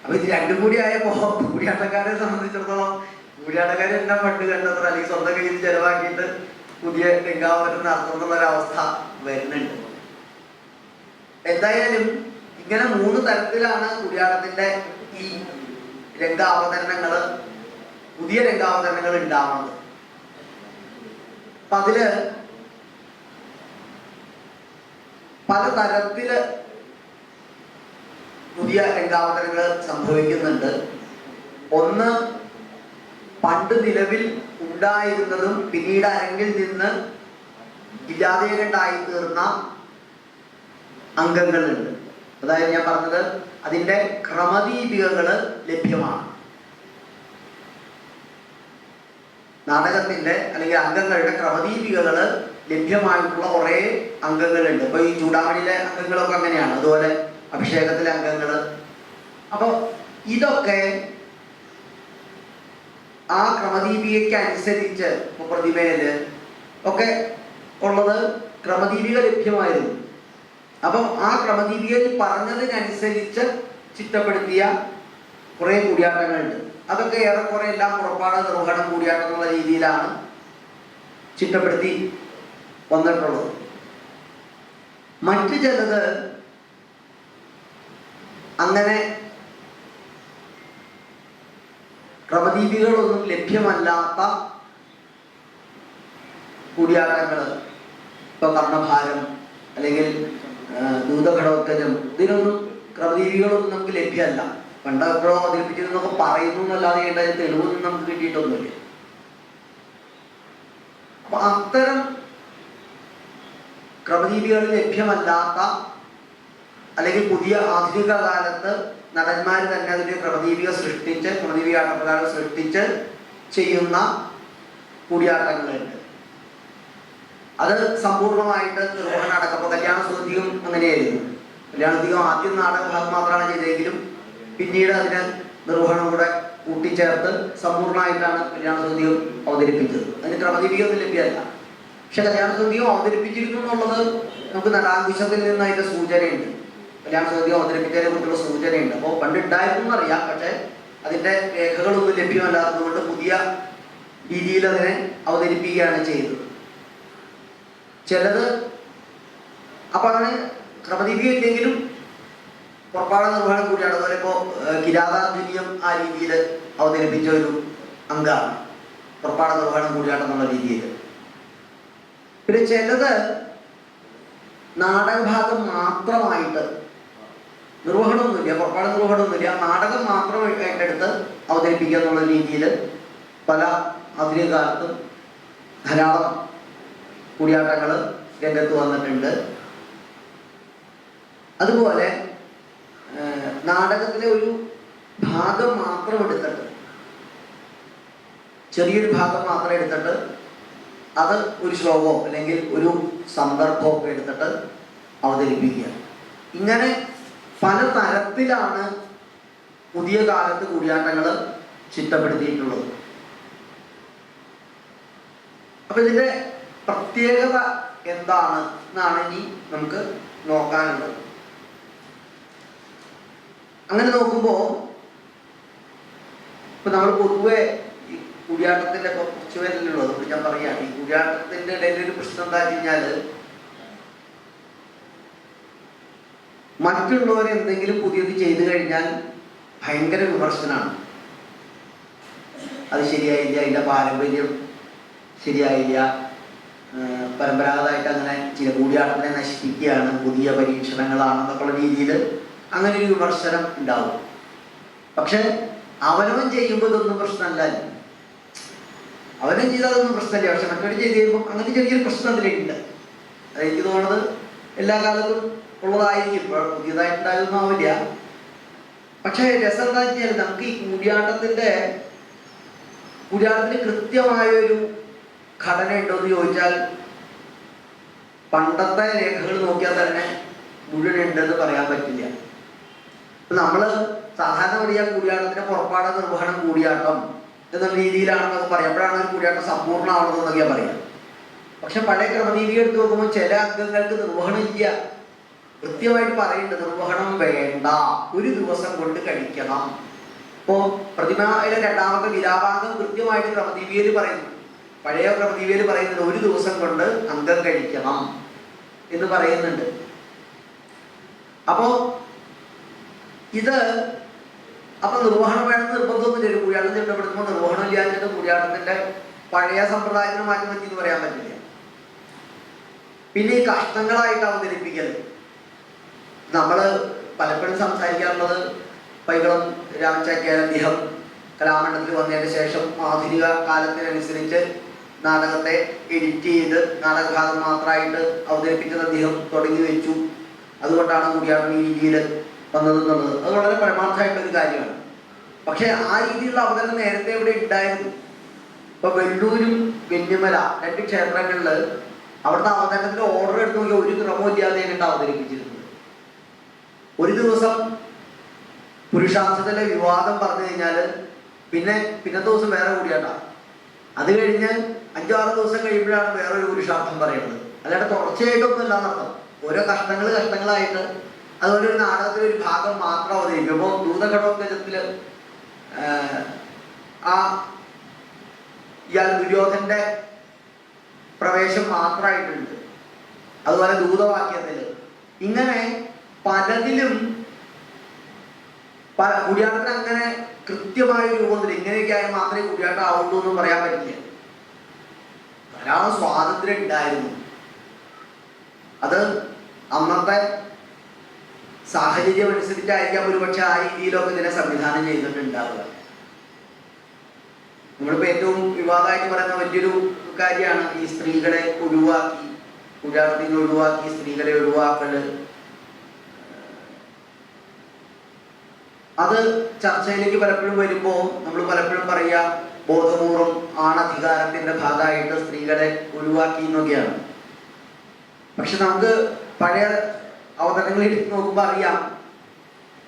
അപ്പൊ ഇത് രണ്ടും കൂടി ആയപ്പോൾ കൂടിയാട്ടക്കാരെ സംബന്ധിച്ചിടത്തോളം കൂടിയാട്ടക്കാർ എന്നെ ഫണ്ട് കണ്ടെത്തണം, അല്ലെങ്കിൽ സ്വന്തം കയ്യിൽ ചെലവാക്കിയിട്ട് പുതിയ രംഗാവതരണം നടത്തുന്നൊരവസ്ഥ വരുന്നുണ്ട്. എന്തായാലും ഇങ്ങനെ 3 തരത്തിലാണ് കൂടിയാട്ടത്തിന്റെ ഈ രംഗാവതരണങ്ങൾ, പുതിയ രംഗാവതരണങ്ങൾ ഉണ്ടാവുന്നത്. അപ്പൊ അതില് പല തരത്തില് പുതിയ രംഗാവതരണങ്ങൾ സംഭവിക്കുന്നുണ്ട്. ഒന്ന്, പണ്ട് നിലവിൽ ഉണ്ടായിരുന്നതും പിന്നീട് അരങ്ങിൽ നിന്ന് ഇല്ലാതെയായി തീർന്ന അംഗങ്ങളുണ്ട്. അതായത് ഞാൻ പറഞ്ഞത് അതിൻ്റെ ക്രമദീപികകൾ ലഭ്യമാണ്. നാടകത്തിന്റെ അല്ലെങ്കിൽ അംഗങ്ങളുടെ ക്രമദീപികകൾ ലഭ്യമായിട്ടുള്ള കുറേ അംഗങ്ങളുണ്ട്. ഇപ്പൊ ഈ ചൂടാമണിയിലെ അംഗങ്ങളൊക്കെ അങ്ങനെയാണ്. അതുപോലെ അഭിഷേകത്തിലെ അംഗങ്ങൾ. അപ്പോൾ ഇതൊക്കെ ആ ക്രമദീപികയ്ക്ക് അനുസരിച്ച് ഇപ്പോൾ പ്രതിമയില് ഒക്കെ ഉള്ളത് ക്രമദീപിക ലഭ്യമായിരുന്നു. അപ്പം ആ ക്രമദീപികയിൽ പറഞ്ഞതിനനുസരിച്ച് ചിട്ടപ്പെടുത്തിയ കുറേ കൂടിയാട്ടങ്ങളുണ്ട്. അതൊക്കെ ഏറെക്കുറെ എല്ലാം പുറപ്പാട്, നിർവഹണം, കൂടിയാട്ടം എന്നുള്ള രീതിയിലാണ് ചിട്ടപ്പെടുത്തി വന്നിട്ടുള്ളത്. മറ്റു ചിലത് അങ്ങനെ ക്രമദീപികളൊന്നും ലഭ്യമല്ലാത്ത കൂടിയാട്ടങ്ങൾ, ഇപ്പൊ കർണഭാരം അല്ലെങ്കിൽ ദൂതഘടോത്കജം, ഇതിനൊന്നും ക്രമദീപികളൊന്നും നമുക്ക് ലഭ്യമല്ല. പണ്ടെപ്പോഴോ അവതരിപ്പിച്ചിരുന്നൊക്കെ പറയുന്നു എന്നല്ലാതെ അതിൻ്റെ തെളിവൊന്നും നമുക്ക് കിട്ടിയിട്ടൊന്നുമില്ല. അപ്പൊ അത്തരം ക്രമരീതികളിൽ ലഭ്യമല്ലാത്ത അല്ലെങ്കിൽ പുതിയ ആധുനിക കാലത്ത് നടന്മാർ തന്നെ അതിൻ്റെ ക്രമദീപിക സൃഷ്ടിച്ച് ക്രമദീപിക ആട്ടപ്രകാരം സൃഷ്ടിച്ച് ചെയ്യുന്ന കൂടിയാട്ടങ്ങളുണ്ട്. അത് സമ്പൂർണ്ണമായിട്ട് നിർവഹണം അടക്കപ്പോൾ കല്യാണ സുഗന്ധിയും അങ്ങനെയായിരുന്നു. കല്യാണസുഗന്ധിയും ആദ്യം നാടകഭാഗം മാത്രമാണ് ചെയ്തതെങ്കിലും പിന്നീട് അതിന് നിർവഹണം കൂടെ കൂട്ടിച്ചേർത്ത് സമ്പൂർണ്ണമായിട്ടാണ് കല്യാണ സുഗന്ധിയും അവതരിപ്പിച്ചത്. അതിന് ക്രമദീപികയൊന്നും ലഭ്യമല്ല. പക്ഷെ കല്യാണ സുഗന്ധിയും അവതരിപ്പിച്ചിരുന്നു എന്നുള്ളത് നമുക്ക് നടാങ്കുശത്തിൽ നിന്ന് അതിൻ്റെ സൂചനയുണ്ട്. കല്യാണ സുഗന്ധിയും അവതരിപ്പിച്ചതിനെ കുറിച്ചുള്ള സൂചനയുണ്ട്. അപ്പോൾ പണ്ട് ഉണ്ടായിരുന്നു എന്നറിയാം, പക്ഷെ അതിൻ്റെ രേഖകളൊന്നും ലഭ്യമല്ലാത്തതുകൊണ്ട് പുതിയ രീതിയിൽ അതിനെ അവതരിപ്പിക്കുകയാണ് ചെയ്തത്. ചിലത് അപ്പം അങ്ങനെ ക്രമദീപിക ഇല്ലെങ്കിലും പുറപ്പാട് നിർവഹണം കൂടിയാണ്. അതുപോലെ ഇപ്പോൾ കിരാതാഞ്ജലിയം ആ രീതിയിൽ അവതരിപ്പിച്ച ഒരു അംഗമാണ് പുറപ്പാട് നിർവഹണം കൂടിയാട്ടം എന്നുള്ള രീതിയിൽ. പിന്നെ ചിലത് നാടകഭാഗം മാത്രമായിട്ട് നിർവഹണമൊന്നുമില്ല, പുറപ്പാട് നിർവഹണമൊന്നുമില്ല, നാടകം മാത്രമായിട്ടെടുത്ത് അവതരിപ്പിക്കുക എന്നുള്ള രീതിയിൽ പല ആധുനിക കാലത്തും ധാരാളം കൂടിയാട്ടങ്ങൾ രംഗത്ത് വന്നിട്ടുണ്ട്. അതുപോലെ നാടകത്തിലെ ഒരു ഭാഗം മാത്രം എടുത്തിട്ട്, ചെറിയൊരു ഭാഗം മാത്രം എടുത്തിട്ട് അത് ഒരു ശ്ലോകമോ അല്ലെങ്കിൽ ഒരു സന്ദർഭമോ എടുത്തിട്ട് അവതരിപ്പിക്കുക. ഇങ്ങനെ പല തരത്തിലാണ് പുതിയ കാലത്ത് കൂടിയാട്ടങ്ങൾ ചിട്ടപ്പെടുത്തിയിട്ടുള്ളത്. അപ്പൊ ഇതിന്റെ പ്രത്യേകത എന്താണ് എന്നാണ് ഇനി നമുക്ക് നോക്കാനുള്ളത്. അങ്ങനെ നോക്കുമ്പോൾ ഇപ്പൊ നമ്മൾ പൊതുവെ ഈ കൂടിയാട്ടത്തിന്റെ കുറച്ച് പേരിലുള്ളത് ഞാൻ പറയുകയാണ്. ഈ കൂടിയാട്ടത്തിന്റെ ഇടയിൽ ഒരു പ്രശ്നം എന്താ വെച്ച് കഴിഞ്ഞാല് മറ്റുള്ളവരെ എന്തെങ്കിലും പുതിയത് ചെയ്തു കഴിഞ്ഞാൽ ഭയങ്കര വിമർശനമാണ്. അത് ശരിയായില്ല, അതിൻ്റെ പാരമ്പര്യം ശരിയായില്ല, പരമ്പരാഗതമായിട്ട് അങ്ങനെ ചില കൂടിയാട്ടത്തിനെ നശിപ്പിക്കുകയാണ്, പുതിയ പരീക്ഷണങ്ങളാണെന്നൊക്കെയുള്ള രീതിയിൽ അങ്ങനെ ഒരു വിമർശനം ഉണ്ടാവും. പക്ഷെ അവനവൻ ചെയ്യുമ്പോൾ ഇതൊന്നും പ്രശ്നമല്ല, അവനും ചെയ്താൽ അതൊന്നും പ്രശ്നമില്ല. പക്ഷെ മറ്റൊരു ചെയ്ത് കഴിയുമ്പോൾ അങ്ങനത്തെ ചെറിയൊരു പ്രശ്നം അതിലുണ്ട്. അതെനിക്ക് തോന്നുന്നത് എല്ലാ കാലത്തും ഉള്ളതായിരിക്കും, ഇപ്പോൾ പുതിയതായിട്ടുണ്ടാകുന്ന ആവില്ല. പക്ഷെ രസം എന്താ വെച്ചാൽ നമുക്ക് ഈ കൂടിയാട്ടത്തിന് കൃത്യമായൊരു ഘടന ഉണ്ടോ എന്ന് ചോദിച്ചാൽ പണ്ടത്തെ രേഖകൾ നോക്കിയാൽ തന്നെ മുഴുവൻ ഉണ്ടെന്ന് പറയാൻ പറ്റില്ല. നമ്മള് സാധാരണ പറയാ കൂടിയാട്ടത്തിന്റെ പുറപ്പാട് നിർവഹണം കൂടിയാട്ടം എന്നുള്ള രീതിയിലാണെന്നൊക്കെ പറയാം. അപ്പോഴാണ് ഒരു കൂടിയാട്ടം സമ്പൂർണ്ണമാവണമെന്നൊക്കെയാ പറയാം. പക്ഷെ പഴയ ക്രമരീതി എടുത്ത് നോക്കുമ്പോൾ ചില അംഗങ്ങൾക്ക് നിർവഹണം ഇല്ല. കൃത്യമായിട്ട് പറയുന്നുണ്ട് നിർവഹണം വേണ്ട, ഒരു ദിവസം കൊണ്ട് കഴിക്കണം. ഇപ്പോ പ്രതിമയിലെ രണ്ടാമത്തെ വിരാഭാഗം കൃത്യമായിട്ട് ക്രമദീപികയിൽ പറയുന്നു. പഴയ ക്രമദീപികയിൽ പറയുന്നത് ഒരു ദിവസം കൊണ്ട് അംഗം കഴിക്കണം എന്ന് പറയുന്നുണ്ട്. അപ്പോ ഇത് നിർവഹണം വേണമെന്ന് നിർബന്ധമൊന്നുമില്ല. ഒരു കൂടിയാട്ടം ചിട്ടപ്പെടുത്തുമ്പോൾ നിർവഹണം ഇല്ലാഞ്ഞിട്ട് കൂടിയാട്ടത്തിന്റെ പഴയ സമ്പ്രദായത്തിന് മാറ്റി പറ്റി എന്ന് പറയാൻ പറ്റില്ല. പിന്നെ ഈ കഷ്ടങ്ങളായിട്ട് അവതരിപ്പിക്കൽ നമ്മള് പലപ്പോഴും സംസാരിക്കാറുള്ളത് പൈകളം രാമചാക്യാർ അദ്ദേഹം കലാമണ്ഡലത്തിൽ വന്നതിന് ശേഷം ആധുനിക കാലത്തിനനുസരിച്ച് നാടകത്തെ എഡിറ്റ് ചെയ്ത് നാടകഭാഗം മാത്രമായിട്ട് അവതരിപ്പിക്കുന്ന അദ്ദേഹം തുടങ്ങി വെച്ചു. അതുകൊണ്ടാണ് കൂടിയാട്ടം ഈ രീതിയിൽ വന്നതെന്നുള്ളത് അത് വളരെ പരമാർത്ഥമായിട്ടൊരു കാര്യമാണ്. പക്ഷെ ആ രീതിയിലുള്ള അവതരണം നേരത്തെ ഇവിടെ ഉണ്ടായിരുന്നു. ഇപ്പൊ വെള്ളൂരും വെഞ്ഞിമല രണ്ട് ക്ഷേത്രങ്ങളിൽ അവിടുത്തെ അവതരണത്തിന്റെ ഓർഡർ എടുത്ത് നോക്കിയാൽ ഒരു ക്രമവും ഇല്ലാതെയാണ് അവതരിപ്പിച്ചിരുന്നത്. ഒരു ദിവസം പുരുഷാർത്ഥത്തിലെ വിവാദം പറഞ്ഞു കഴിഞ്ഞാൽ പിന്നത്തെ ദിവസം വേറെ കൂടിയാട്ടാ. അത് കഴിഞ്ഞ് 5-6 ദിവസം കഴിയുമ്പോഴാണ് വേറൊരു പുരുഷാർത്ഥം പറയുന്നത്. അല്ലാണ്ട് തുടർച്ചയായിട്ടൊന്നും ഇല്ലാന്നർത്ഥം. ഓരോ കഷ്ടങ്ങളായിട്ട് അതുപോലെ ഒരു നാടകത്തിലെ ഒരു ഭാഗം മാത്രം അവതരിക്കും. അപ്പോൾ ദൂതഘടോത്കജത്തില് ഇയാൾ ദുര്യോധന്റെ പ്രവേശം മാത്രമായിട്ടുണ്ട്. അതുപോലെ ദൂതവാക്യത്തില് ഇങ്ങനെ പലതിലും കൂടിയാട്ടത്തിന് അങ്ങനെ കൃത്യമായ രൂപത്തിൽ ഇങ്ങനെയൊക്കെ ആയാൽ മാത്രമേ കൂടിയാട്ടം ആവുള്ളൂ എന്നും പറയാൻ പറ്റില്ല. ധാരാളം സ്വാതന്ത്ര്യം ഉണ്ടായിരുന്നു. അത് അന്നത്തെ സാഹചര്യം അനുസരിച്ചായിരിക്കാം ഒരുപക്ഷെ ആ രീതിയിലൊക്കെ ഇതിനെ സംവിധാനം ചെയ്തിട്ടുണ്ടാവുക. നമ്മളിപ്പോൾ ഏറ്റവും വിവാദമായിട്ട് പറയുന്ന വലിയൊരു കാര്യമാണ് ഈ സ്ത്രീകളെ ഒഴിവാക്കി, കൂടിയാട്ടത്തിൽ നിന്ന് ഒഴിവാക്കി സ്ത്രീകളെ ഒഴിവാക്കൽ. അത് ചർച്ചയിലേക്ക് പലപ്പോഴും വരുമ്പോൾ നമ്മൾ പലപ്പോഴും പറയുക ബോധപൂർവം ആണധികാരത്തിന്റെ ഭാഗമായിട്ട് സ്ത്രീകളെ ഒഴിവാക്കി എന്നൊക്കെയാണ്. പക്ഷെ നമുക്ക് പഴയ അവതരണങ്ങളിൽ നോക്കുമ്പോൾ അറിയാം,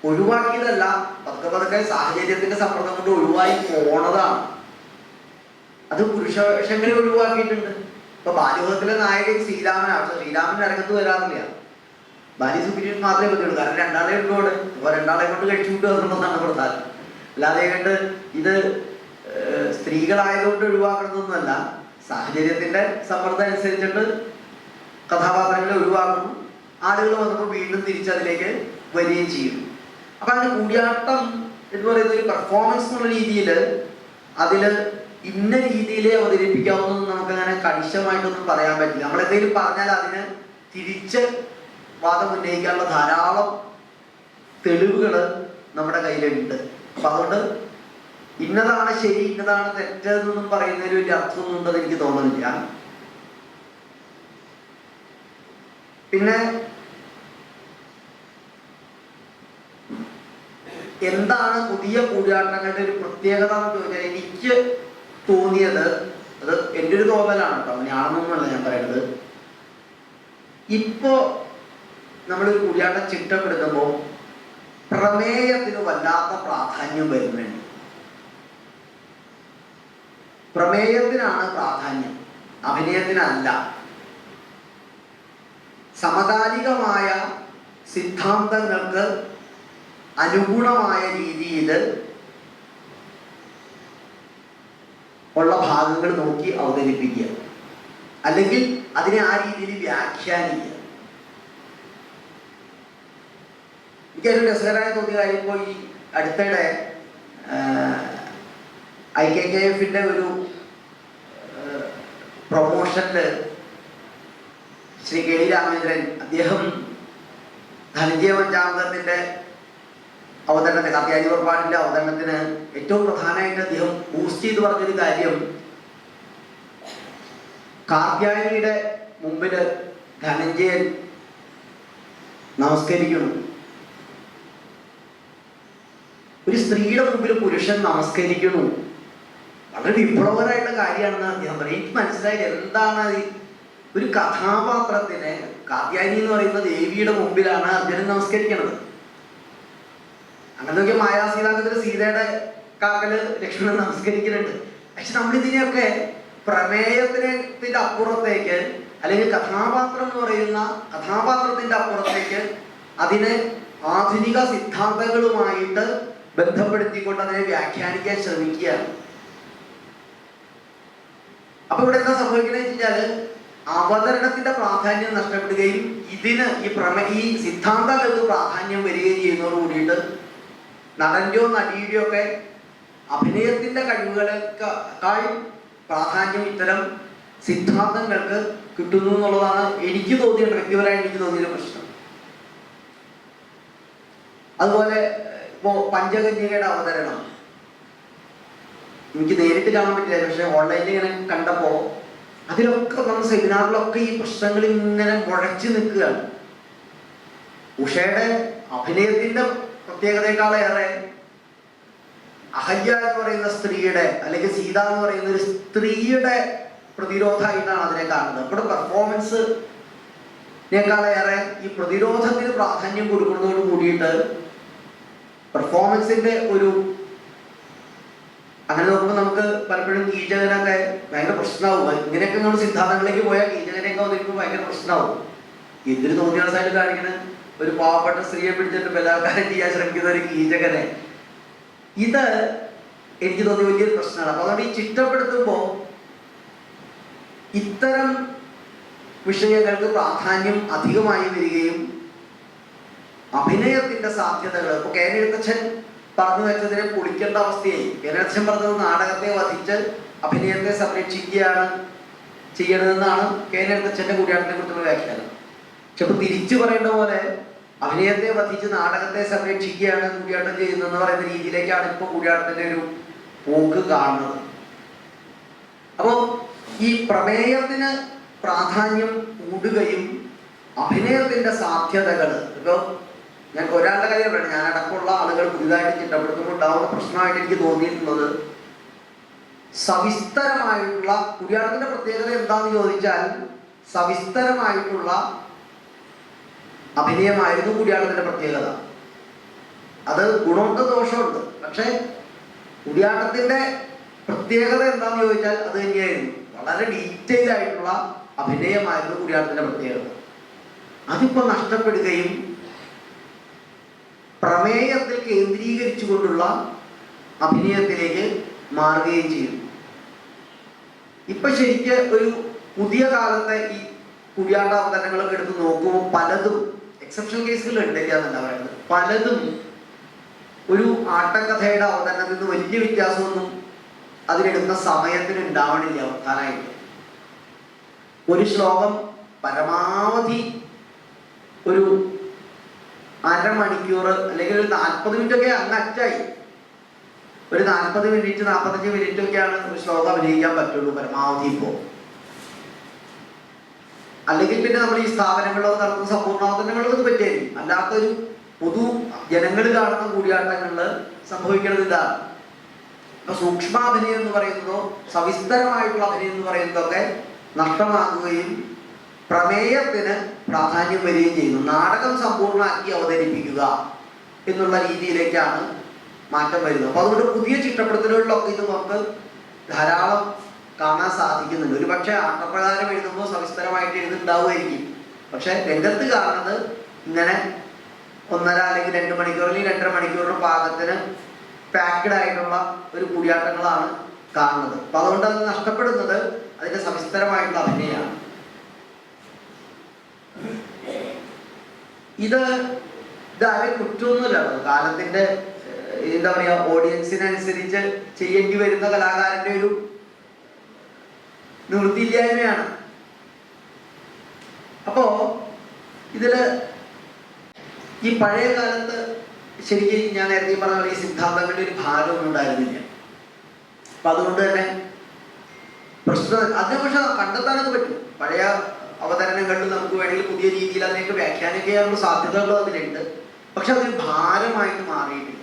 ഒഴിവാക്കിയതല്ല, പതുക്കെ പതുക്കെ സാഹചര്യത്തിന്റെ സമ്മർദ്ദം കൊണ്ട് ഒഴിവായി പോണതാണ്. അത് പുരുഷ വേഷങ്ങളെ ഒഴിവാക്കിയിട്ടുണ്ട്. ഇപ്പൊ ബാല്യബോധത്തിലെ നായകൻ ശ്രീരാമനാണ്. പക്ഷെ ശ്രീരാമൻ രംഗത്ത് വരാറില്ല. ബാലി സുഗ്രീവൻ മാത്രമേ പറ്റുള്ളൂ. കാരണം രണ്ടാളെ ഉള്ളോട് ഇപ്പൊ രണ്ടാളെ കൊണ്ട് കഴിച്ചു വിട്ടു എന്നുള്ളതാണ് പ്രധാനം. അല്ലാതെ കണ്ട് ഇത് സ്ത്രീകളായതുകൊണ്ട് ഒഴിവാക്കണമെന്നല്ല, സാഹചര്യത്തിന്റെ സമ്മർദ്ദം അനുസരിച്ചിട്ട് കഥാപാത്രങ്ങളെ ഒഴിവാക്കുന്നു. ആളുകൾ വന്നപ്പോൾ വീണ്ടും തിരിച്ചതിലേക്ക് വരികയും ചെയ്യും. അപ്പൊ അതിന് കൂടിയാട്ടം എന്ന് പറയുന്ന ഒരു പെർഫോമൻസ് എന്നുള്ള രീതിയിൽ അതില് ഇന്ന രീതിയിലേ അവതരിപ്പിക്കാവുന്നതെന്ന് നമുക്കങ്ങനെ കണിശമായിട്ടൊന്നും പറയാൻ പറ്റില്ല. നമ്മളെന്തെങ്കിലും പറഞ്ഞാൽ അതിന് തിരിച്ച് വാദം ഉന്നയിക്കാനുള്ള ധാരാളം തെളിവുകൾ നമ്മുടെ കയ്യിലുണ്ട്. അപ്പൊ അതുകൊണ്ട് ഇന്നതാണ് ശരി ഇന്നതാണ് തെറ്റെന്നൊന്നും പറയുന്നതിൽ വലിയ അർത്ഥമൊന്നും ഉണ്ടെന്ന് എനിക്ക് തോന്നുന്നില്ല. പിന്നെ എന്താണ് പുതിയ കൂടിയാട്ടങ്ങളുടെ ഒരു പ്രത്യേകത എന്ന് ചോദിച്ചാൽ എനിക്ക് തോന്നിയത്, അത് എൻ്റെ ഒരു തോന്നലാണ് കേട്ടോ, അങ്ങനെയാണെന്നൊന്നുമല്ല ഞാൻ പറയുന്നത്. ഇപ്പോ നമ്മളൊരു കൂടിയാട്ടം ചിട്ടപ്പെടുത്തുമ്പോൾ പ്രമേയത്തിന് വല്ലാത്ത പ്രാധാന്യം വരുന്നുണ്ട്. പ്രമേയത്തിനാണ് പ്രാധാന്യം, അഭിനയത്തിനല്ല. സമകാലികമായ സിദ്ധാന്തങ്ങൾക്ക് അനുഗുണമായ രീതിയിൽ ഉള്ള ഭാഗങ്ങൾ നോക്കി അവതരിപ്പിക്കുക, അല്ലെങ്കിൽ അതിനെ ആ രീതിയിൽ വ്യാഖ്യാനിക്കുക. എനിക്കൊരു രസകരമായി തോന്നിയ കാര്യം, ഇപ്പോൾ ഈ അടുത്തിടെ IKKF-ന്റെ ഒരു പ്രൊമോഷനില് ശ്രീ KD രാമേന്ദ്രൻ അദ്ദേഹം ധനഞ്ജയ പഞ്ചാമൃതത്തിന്റെ അവതരണത്തിന്, കാർത്യായനി പുറപ്പാടിന്റെ അവതരണത്തിന് ഏറ്റവും പ്രധാനമായിട്ട് അദ്ദേഹം ബൂസ്റ്റ് ചെയ്ത് പറഞ്ഞൊരു കാര്യം, കാർത്യായനിയുടെ മുമ്പില് ധനഞ്ജയൻ നമസ്കരിക്കുന്നു, ഒരു സ്ത്രീയുടെ മുമ്പിൽ പുരുഷൻ നമസ്കരിക്കുന്നു. വളരെ വിപ്ലവകരമായിട്ടുള്ള കാര്യമാണെന്ന് അദ്ദേഹം പറയും. എനിക്ക് മനസ്സിലായില്ല എന്താണ് ഒരു കഥാപാത്രത്തിന്, കാർത്യായനി എന്ന് പറയുന്ന ദേവിയുടെ മുമ്പിലാണ് അർജുനൻ നമസ്കരിക്കുന്നത്. അങ്ങനെ നോക്കിയാൽ മായാസീതാങ്കത്തിൽ സീതയുടെ കാക്കല് ലക്ഷ്മണൻ നമസ്കരിക്കുന്നുണ്ട്. പക്ഷെ നമ്മളിതിനെയൊക്കെ പ്രമേയത്തിന്റെ അപ്പുറത്തേക്ക്, അല്ലെങ്കിൽ കഥാപാത്രം എന്ന് പറയുന്ന കഥാപാത്രത്തിന്റെ അപ്പുറത്തേക്ക് അതിനെ ആധുനിക സിദ്ധാന്തങ്ങളുമായിട്ട് ബന്ധപ്പെടുത്തിക്കൊണ്ട് അതിനെ വ്യാഖ്യാനിക്കാൻ ശ്രമിക്കുകയാണ്. അപ്പൊ ഇവിടെ എന്താ സംഭവിക്കുന്നത് വെച്ചാല് അവതരണത്തിന്റെ പ്രാധാന്യം നഷ്ടപ്പെടുകയും ഇതിന് ഈ സിദ്ധാന്തങ്ങൾക്ക് പ്രാധാന്യം വരികയും ചെയ്യുന്നതോട് കൂടിയിട്ട് നടന്റെയോ നടിയുടെയോ ഒക്കെ അഭിനയത്തിന്റെ കഴിവുകളെക്കാൾ പ്രാധാന്യം ഇത്തരം സിദ്ധാന്തങ്ങൾക്ക് കിട്ടുന്നു എന്നുള്ളതാണ് എനിക്ക് തോന്നിയ, വ്യക്തിപരമായി എനിക്ക് തോന്നിയൊരു പ്രശ്നം. അതുപോലെ ഇപ്പോ പഞ്ചകന്യകയുടെ അവതരണം എനിക്ക് നേരിട്ട് കാണാൻ പറ്റില്ല, പക്ഷെ ഓൺലൈനിൽ ഇങ്ങനെ കണ്ടപ്പോ അതിലൊക്കെ നമ്മുടെ സെമിനാറിലൊക്കെ ഈ പ്രശ്നങ്ങൾ ഇങ്ങനെ മുഴച്ചു നിൽക്കുകയാണ്. ഉഷയുടെ അഭിനയത്തിന്റെ പ്രത്യേകതയെക്കാളേറെ അഹല്യ എന്ന് പറയുന്ന സ്ത്രീയുടെ, അല്ലെങ്കിൽ സീത എന്ന് പറയുന്ന ഒരു സ്ത്രീയുടെ പ്രതിരോധമായിട്ടാണ് അതിനെ കാണുന്നത്. അപ്പോൾ പെർഫോമൻസിനേക്കാളേറെ ഈ പ്രതിരോധത്തിന് പ്രാധാന്യം കൊടുക്കുന്നതോട് കൂടിയിട്ട് പെർഫോമൻസിന്റെ ഒരു, അങ്ങനെ നോക്കുമ്പോൾ നമുക്ക് പലപ്പോഴും കീചകനൊക്കെ ഭയങ്കര പ്രശ്നമാവും. ഇങ്ങനെയൊക്കെ നമ്മൾ സിദ്ധാന്തങ്ങളിലേക്ക് പോയാൽ കീചകനെയൊക്കെ അവതരിക്കുമ്പോൾ ഭയങ്കര പ്രശ്നമാവും. എന്തൊരു തോന്നിയാസായിട്ട് കാണിക്കുന്നത്, ഒരു പാവപ്പെട്ട സ്ത്രീയെ പിടിച്ചിട്ട് ബലാത്കാരം ചെയ്യാൻ ശ്രമിക്കുന്ന ഒരു കീചകനെ, ഇത് എനിക്ക് തോന്നിയ വലിയൊരു പ്രശ്നമാണ്. അപ്പൊ അതുകൊണ്ട് ഈ ചിട്ടപ്പെടുത്തുമ്പോൾ ഇത്തരം വിഷയങ്ങൾക്ക് പ്രാധാന്യം അധികമായി വരികയും അഭിനയത്തിന്റെ സാധ്യതകൾ, ഇപ്പൊ കേരളത്തച്ഛൻ പറഞ്ഞു വെച്ചതിനെ പൊളിക്കേണ്ട അവസ്ഥയായി. കേരളത്തച്ഛൻ പറഞ്ഞത് നാടകത്തെ വധിച്ച് അഭിനയത്തെ സംരക്ഷിക്കുകയാണ് ചെയ്യണമെന്നാണ് കേരളത്തച്ഛന്റെ കൂടിയാട്ടത്തെ കുറിച്ചുള്ള വ്യാഖ്യാനം. പക്ഷെ ഇപ്പൊ തിരിച്ചു പറയേണ്ട പോലെ അഭിനയത്തെ വധിച്ച് നാടകത്തെ സംരക്ഷിക്കുകയാണ് കൂടിയാട്ടം ചെയ്യുന്നതെന്ന് പറയുന്ന രീതിയിലേക്കാണ് ഇപ്പൊ കൂടിയാട്ടത്തിന്റെ ഒരു പോക്ക് കാണുന്നത്. ഈ പ്രമേയത്തിന് പ്രാധാന്യം കൂടുകയും അഭിനയത്തിൻ്റെ സാധ്യതകൾ, ഇപ്പോൾ ഞാൻ ഒരാളുടെ കാര്യം പറയണം, ഞാൻ അടക്കമുള്ള ആളുകൾ പുതിയതായിട്ട് ചിട്ടപ്പെടുത്തുമ്പോൾ ഉണ്ടാവുന്ന പ്രശ്നമായിട്ട് എനിക്ക് തോന്നിയിട്ടുള്ളത് സവിസ്തരമായിട്ടുള്ള കൂടിയാട്ടത്തിൻ്റെ പ്രത്യേകത എന്താണെന്ന് ചോദിച്ചാൽ സവിസ്തരമായിട്ടുള്ള അഭിനയമായിരുന്നു കൂടിയാട്ടത്തിൻ്റെ പ്രത്യേകത. അത് ഗുണമുണ്ട് ദോഷമുണ്ട്. പക്ഷേ കൂടിയാട്ടത്തിൻ്റെ പ്രത്യേകത എന്താണെന്ന് ചോദിച്ചാൽ അത് തന്നെയായിരുന്നു, വളരെ ഡീറ്റെയിൽ ആയിട്ടുള്ള അഭിനയമായിരുന്നു കൂടിയാട്ടത്തിൻ്റെ പ്രത്യേകത. അതിപ്പോൾ നഷ്ടപ്പെടുകയും പ്രമേയത്തിൽ കേന്ദ്രീകരിച്ചുകൊണ്ടുള്ള അഭിനയത്തിലേക്ക് മാറുകയും ചെയ്യും. ഇപ്പൊ ശരിക്ക് ഒരു പുതിയ കാലത്തെ ഈ കൂടിയാട്ട അവതരണങ്ങളൊക്കെ എടുത്ത് നോക്കുമ്പോൾ പലതും എക്സെപ്ഷണൽ കേസുകൾ ഉണ്ടില്ല എന്നല്ല പറയുന്നത്, പലതും ഒരു ആട്ടക്കഥയുടെ അവതരണത്തിൽ നിന്ന് വലിയ വ്യത്യാസമൊന്നും അതിനെടുക്കുന്ന സമയത്തിന് ഉണ്ടാവണില്ല. അവസാനമായിട്ട് ഒരു ശ്ലോകം പരമാവധി ഒരു അരമണിക്കൂർ അല്ലെങ്കിൽ ഒരു 40 മിനിറ്റൊക്കെ അങ്ങ് അറ്റായി. ഒരു 40 മിനിറ്റ് 45 മിനിറ്റൊക്കെയാണ് ഒരു ശ്ലോകം അഭിനയിക്കാൻ പറ്റുള്ളൂ പരമാവധി ഇപ്പോൾ. അല്ലെങ്കിൽ പിന്നെ നമ്മൾ ഈ സ്ഥാപനങ്ങളിലൊക്കെ നടത്തുന്ന സമ്പൂർണ്ണാവതരണങ്ങളൊക്കെ പറ്റിയായിരിക്കും. അല്ലാത്തൊരു പൊതു ജനങ്ങൾ കാണുന്ന കൂടിയാട്ടങ്ങളിൽ സംഭവിക്കുന്നത് ഇതാണ്. ഇപ്പൊ സൂക്ഷ്മാഭിനയം എന്ന് പറയുന്നതോ സവിസ്തരമായിട്ടുള്ള അഭിനയം എന്ന് പറയുന്നതൊക്കെ നഷ്ടമാകുകയും പ്രമേയത്തിന് പ്രാധാന്യം വരികയും ചെയ്യുന്നു. നാടകം സമ്പൂർണ്ണമാക്കി അവതരിപ്പിക്കുക എന്നുള്ള രീതിയിലേക്കാണ് മാറ്റം വരുന്നത്. അപ്പോൾ അതുകൊണ്ട് പുതിയ ചിട്ടപ്പെടുത്തലുകളിലൊക്കെ ഇത് നമുക്ക് ധാരാളം കാണാൻ സാധിക്കുന്നുണ്ട്. ഒരു പക്ഷേ ആട്ടപ്രകാരം എഴുതുമ്പോൾ സവിസ്തരമായിട്ട് എഴുതുന്നുണ്ടാവുമായിരിക്കും. പക്ഷെ രംഗത്ത് കാണുന്നത് ഇങ്ങനെ 1.5 അല്ലെങ്കിൽ 2 മണിക്കൂർ അല്ലെങ്കിൽ 2.5 മണിക്കൂറിന് പാകത്തിന് പാക്ഡ് ആയിട്ടുള്ള ഒരു കൂടിയാട്ടങ്ങളാണ് കാണുന്നത്. അപ്പൊ അതുകൊണ്ട് അത് നഷ്ടപ്പെടുന്നത് അതിന്റെ സവിസ്തരമായിട്ടുള്ള അഭിനയമാണ്. ഇതാരും കുറ്റമൊന്നുമില്ല. കാലത്തിന്റെ എന്താ പറയാ ഓഡിയൻസിനനുസരിച്ച് ചെയ്യേണ്ടി വരുന്ന കലാകാരന്റെ ഒരു നിവൃത്തിയില്ലായ്മയാണ്. അപ്പോ ഇതില് ഈ പഴയ കാലത്ത് ശരിക്കും ഞാൻ നേരത്തെ പറഞ്ഞ ഈ സിദ്ധാന്തങ്ങളുടെ ഒരു ഭാരമൊന്നും ഉണ്ടായിരുന്നില്ല. അപ്പൊ അതുകൊണ്ട് തന്നെ പ്രശ്നം അതിനെ പക്ഷെ കണ്ടെത്താനൊക്കെ പറ്റും. പഴയ അവതരണങ്ങളിൽ നമുക്ക് വേണമെങ്കിൽ പുതിയ രീതിയിൽ അതിനെയൊക്കെ വ്യാഖ്യാനിക്കാനുള്ള സാധ്യതകളും അതിലുണ്ട്. പക്ഷെ അതൊരു ഭാരമായിട്ട് മാറിയിട്ടില്ല.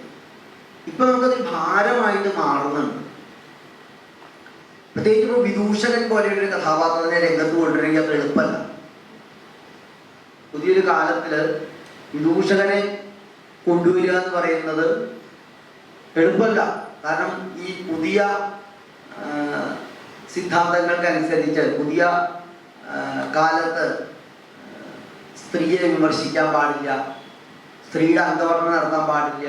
ഇപ്പൊ നമുക്കതൊരു ഭാരമായിട്ട് മാറുന്നുണ്ട്. പ്രത്യേകിച്ച് ഇപ്പോൾ വിദൂഷകൻ പോലെയൊരു കഥാപാത്രത്തിനെ രംഗത്ത് കൊണ്ടുവരിക അത്ര എളുപ്പമല്ല. പുതിയൊരു കാലത്തില് വിദൂഷകനെ കൊണ്ടുവരിക എന്ന് പറയുന്നത് എളുപ്പമല്ല. കാരണം ഈ പുതിയ സിദ്ധാന്തങ്ങൾക്കനുസരിച്ച് പുതിയ കാലത്ത് സ്ത്രീയെ വിമർശിക്കാൻ പാടില്ല, സ്ത്രീയുടെ അംഗവർണ്ണം നടത്താൻ പാടില്ല,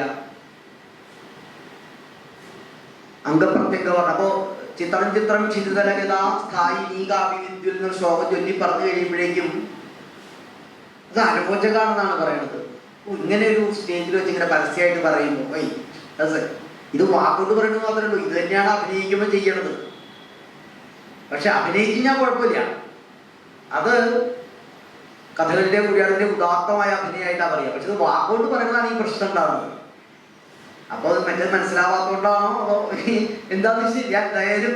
അംഗപ്രത്യംഗവർണ്ണം. അപ്പോൾ ചിത്രം ചിത്രം ചിരിതലഗത സ്ഥായി നീകാവിദ്യുൽ എന്ന ശ്ലോകം ചൊല്ലി പറഞ്ഞു കഴിയുമ്പോഴേക്കും അത് അനുഭോജകാണെന്നാണ് പറയുന്നത്. ഇങ്ങനെ ഒരു സ്റ്റേജിൽ വെച്ച് ഇങ്ങനെ പരസ്യമായിട്ട് പറയുമ്പോൾ ഇത് വാക്കോട്ട് പറയുന്നത് മാത്രമേ ഉള്ളൂ. ഇത് തന്നെയാണ് അഭിനയിക്കുമ്പോൾ ചെയ്യണത്. പക്ഷെ അഭിനയിച്ച് ഞാൻ കുഴപ്പമില്ല. അത് കഥകളിന്റെ കൂടിയാടിന്റെ ഉദാത്തമായ അഭിനയമായിട്ടാണ് പറയുക. പക്ഷെ ഇത് വാക്കോട്ട് പറയുന്നതാണ് ഈ പ്രശ്നം ഉണ്ടാകുന്നത്. അപ്പോൾ അത് മറ്റേ മനസ്സിലാവാത്തോണ്ടാണോ അതോ എന്താന്ന് വെച്ചാൽ എന്തായാലും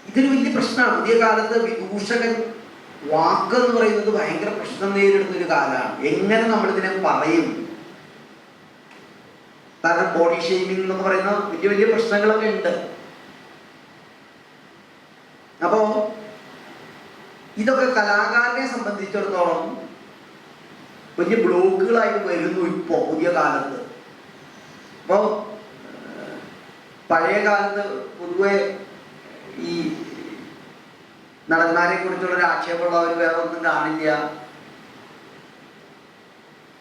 ഇതൊരു വലിയ പ്രശ്നമാണ്. പുതിയ കാലത്ത് വിദൂഷകൻ വാക്കെന്ന് പറയുന്നത് ഭയങ്കര പ്രശ്നം നേരിടുന്ന ഒരു കാലമാണ്. എങ്ങനെ നമ്മളിതിനെ പറയും? കാരണം ബോഡി ഷെയ്മിങ് എന്ന് പറയുന്ന വലിയ വലിയ പ്രശ്നങ്ങളൊക്കെ ഉണ്ട്. അപ്പോ ഇതൊക്കെ കലാകാരനെ സംബന്ധിച്ചിടത്തോളം വലിയ ബ്ലോക്കുകളായിട്ട് വരുന്നു ഇപ്പോ പുതിയ കാലത്ത്. അപ്പോൾ പഴയ കാലത്ത് പൊതുവെ ഈ നടന്മാരെ കുറിച്ചുള്ളൊരു ആക്ഷേപമുള്ളവർ വേറെ ഒന്നും കാണില്ല,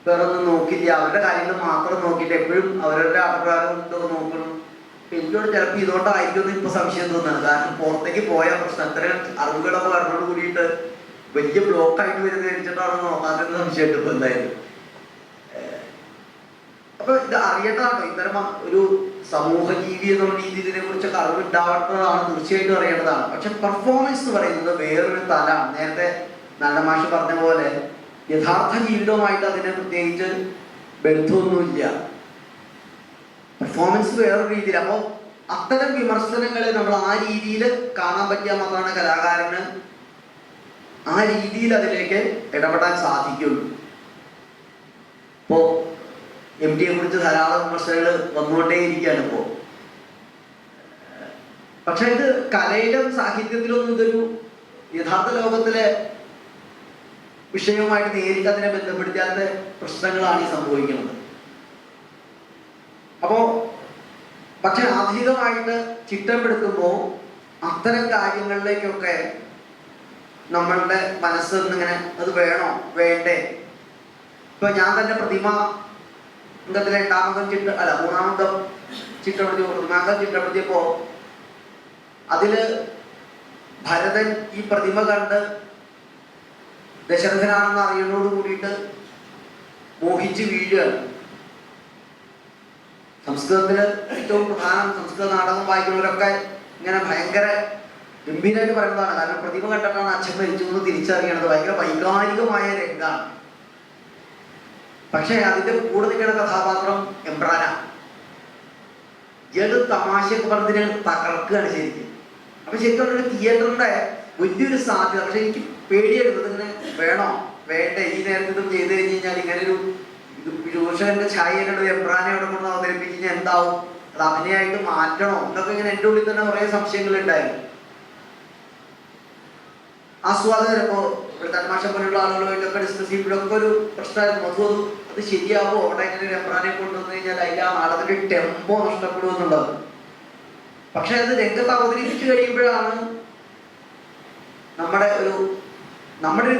വേറെ ഒന്നും നോക്കില്ല. അവരുടെ കാര്യങ്ങൾ മാത്രം നോക്കിയിട്ട് എപ്പോഴും അവരുടെ ആട്ടപ്രകാരം ഇതൊക്കെ നോക്കണം. എനിക്കോട് ചിലപ്പോൾ ഇതുകൊണ്ടായിരിക്കും ഇപ്പൊ സംശയം തോന്നുന്നത്. കാരണം പുറത്തേക്ക് പോയ പ്രശ്നം അത്രയും അറിവുകളൊക്കെ വരണോട് കൂടിയിട്ട് വലിയ ബ്ലോക്കായിട്ട് വരുന്നത് കഴിച്ചിട്ടാണെന്ന് നോക്കാത്ത സംശയമായിട്ട് ഇപ്പൊ എന്തായാലും. അപ്പൊ ഇത് അറിയേണ്ടതാണോ? ഇത്തരം ഒരു സമൂഹ ജീവി എന്നുള്ള രീതി ഇതിനെ കുറിച്ചൊക്കെ അറിവുണ്ടാവേണ്ടതാണ്, തീർച്ചയായിട്ടും അറിയേണ്ടതാണ്. പക്ഷെ പെർഫോമൻസ് എന്ന് പറയുന്നത് വേറൊരു തലമാണ്. നേരത്തെ നടമാഷ് പറഞ്ഞ പോലെ യഥാർത്ഥ ജീവിതവുമായിട്ട് അതിന് പ്രത്യേകിച്ച് ബന്ധമൊന്നുമില്ല. പെർഫോമൻസ് വേറൊരു രീതിയിൽ. അപ്പോൾ അത്തരം വിമർശനങ്ങളെ നമ്മൾ ആ രീതിയിൽ കാണാൻ പറ്റിയാൽ മാത്രമാണ് കലാകാരന് ആ രീതിയിൽ അതിലേക്ക് ഇടപെടാൻ സാധിക്കുള്ളൂ. ഇപ്പോ MT കുറിച്ച് ധാരാളം വിമർശനങ്ങൾ വന്നുകൊണ്ടേയിരിക്കുകയാണ് ഇപ്പോൾ. പക്ഷെ ഇത് കലയിലും സാഹിത്യത്തിലൊന്നും ഇതൊരു യഥാർത്ഥ ലോകത്തിലെ വിഷയവുമായിട്ട് നേരിട്ട് അതിനെ ബന്ധപ്പെടുത്താത്ത പ്രശ്നങ്ങളാണ് ഈ സംഭവിക്കുന്നത്. അപ്പോ പക്ഷെ ആധുനികമായിട്ട് ചിട്ടപ്പെടുത്തുമ്പോൾ അത്തരം കാര്യങ്ങളിലേക്കൊക്കെ നമ്മളുടെ മനസ്സിങ്ങനെ അത് വേണോ വേണ്ടേ. ഇപ്പൊ ഞാൻ തന്നെ പ്രതിമ അംഗത്തിലെ മൂന്നാമത്തെ ചിട്ടപ്പെടുത്തിയപ്പോ അതില് ഭരതൻ ഈ പ്രതിമ കണ്ട് ദശരഥനാണെന്ന് അറിയുന്നതോട് കൂടിയിട്ട് മോഹിച്ച് വീഴുകയാണ്. സംസ്കൃതത്തില് ഏറ്റവും പ്രധാനം സംസ്കൃത നാടകം വായിക്കുന്നവരൊക്കെ ഇങ്ങനെ ഭയങ്കര ഗംഭീരമായിട്ട് പറയുന്നതാണ്. കാരണം പ്രതിമ കണ്ടിട്ടാണ് അച്ഛൻ മരിച്ചു എന്ന് തിരിച്ചറിയണത്. ഭയങ്കര വൈകാരികമായ രംഗമാണ്. പക്ഷെ അതിന്റെ കൂടെ നിൽക്കുന്ന കഥാപാത്രം എംബ്രാന. ഏത് തമാശയൊക്കെ പറഞ്ഞതിന് തകർക്കുകയാണ് ശരിക്കും. അപ്പൊ ശരിക്കും ഒരു തിയേറ്ററിന്റെ വലിയൊരു സാധ്യത. പക്ഷെ എനിക്ക് പേടിയായിരുന്നു ഇതിങ്ങനെ വേണോ വേണ്ടേ, ഈ നേരത്തെ ഇതും ചെയ്ത് കഴിഞ്ഞ് കഴിഞ്ഞാൽ ഇങ്ങനെ ഒരു വിദൂഷകന്റെ ഛായയുടെ എംബ്രാനയോടെ കൊണ്ട് അവതരിപ്പിച്ച് കഴിഞ്ഞാൽ എന്താവും, അത് അഭിനയമായിട്ട് മാറ്റണോ എന്നൊക്കെ ഇങ്ങനെ എൻ്റെ ഉള്ളിൽ തന്നെ കുറെ സംശയങ്ങൾ ഉണ്ടായിരുന്നു. ആസ്വാദകരപ്പോ ഇവിടെ തന്മാഷ പോലുള്ള ആളുകളുമായിട്ടൊക്കെ ഡിസ്കസ് ചെയ്യുമ്പോഴൊക്കെ ഒരു പ്രശ്നമായിരുന്നു. അത് ശരിയാവോ, അവിടെ എങ്ങനെ ഒരു എംബ്രാനെ കൊണ്ടുവന്നു കഴിഞ്ഞാൽ അതിന്റെ ആ നാടകത്തിന്റെ ടെമ്പോ നഷ്ടപ്പെടുമെന്നുള്ളത്. പക്ഷെ അത് രംഗത്ത് അവതരിപ്പിച്ചു കഴിയുമ്പോഴാണ് നമ്മുടെ ഒരു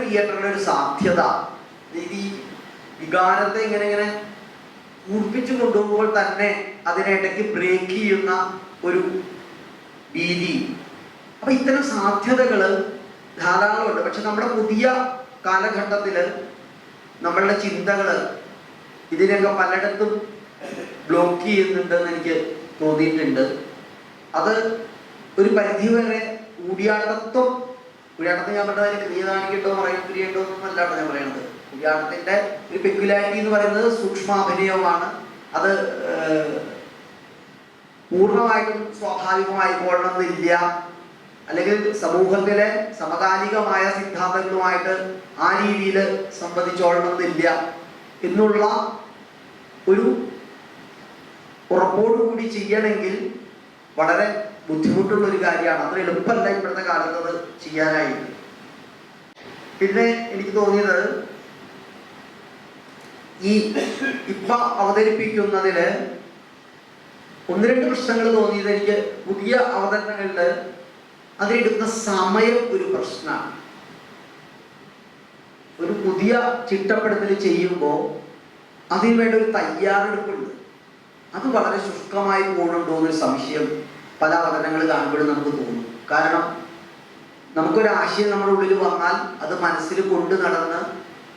തിയേറ്ററിന്റെ ഒരു സാധ്യത. ഈ വികാരത്തെ ഇങ്ങനെ കൂർപ്പിച്ചു കൊണ്ടുപോകുമ്പോൾ തന്നെ അതിനിടയ്ക്ക് ബ്രേക്ക് ചെയ്യുന്ന ഒരു രീതി. അപ്പൊ ഇത്തരം സാധ്യതകള് ധാരാളമുണ്ട്. പക്ഷെ നമ്മുടെ പുതിയ കാലഘട്ടത്തില് നമ്മളുടെ ചിന്തകള് ഇതിനൊക്കെ പലയിടത്തും ബ്ലോക്ക് ചെയ്യുന്നുണ്ടെന്ന് എനിക്ക് തോന്നിയിട്ടുണ്ട്. അത് ഒരു പരിധിവരെ കൂടിയാട്ടത്തെ ഞാൻ പറഞ്ഞത് ക്രിയ കാണിക്കട്ടോ ക്രിയട്ടോ എന്നല്ലാട്ടോ ഞാൻ പറയുന്നത്. കൂടിയാട്ടത്തിന്റെ ഒരു പെക്യുലാരിറ്റി എന്ന് പറയുന്നത് സൂക്ഷ്മാഭിനയമാണ്. അത് പൂർണ്ണമായിട്ടും സ്വാഭാവികമായിക്കൊള്ളണമെന്നില്ല, അല്ലെങ്കിൽ സമൂഹത്തിലെ സമകാലികമായ സിദ്ധാന്തങ്ങളുമായിട്ട് ആ രീതിയിൽ സംബന്ധിച്ചോളണമെന്നില്ല എന്നുള്ള ഒരു ഉറപ്പോടുകൂടി ചെയ്യണമെങ്കിൽ വളരെ ബുദ്ധിമുട്ടുള്ള ഒരു കാര്യമാണ്. അത്ര എളുപ്പമല്ല ഇപ്പോഴത്തെ കാലത്ത് അത് ചെയ്യാനായിട്ട്. പിന്നെ എനിക്ക് തോന്നിയത് ഈ ഇപ്പൊ അവതരിപ്പിക്കുന്നതില് ഒന്ന് രണ്ട് പ്രശ്നങ്ങൾ തോന്നിയത് എനിക്ക് പുതിയ അവതരണങ്ങളില് അതിലെടുക്കുന്ന സമയം ഒരു പ്രശ്നമാണ്. ഒരു പുതിയ ചിട്ടപ്പെടുത്തൽ ചെയ്യുമ്പോൾ അതിന് വേണ്ട ഒരു തയ്യാറെടുപ്പുണ്ട്. അത് വളരെ ശുഷ്കമായി പോകുന്നുണ്ടോ എന്നൊരു സംശയം പല അവതരണങ്ങൾ കാണുമ്പോഴും നമുക്ക് തോന്നും. കാരണം നമുക്കൊരു ആശയം നമ്മുടെ ഉള്ളിൽ വന്നാൽ അത് മനസ്സിൽ കൊണ്ടു നടന്ന്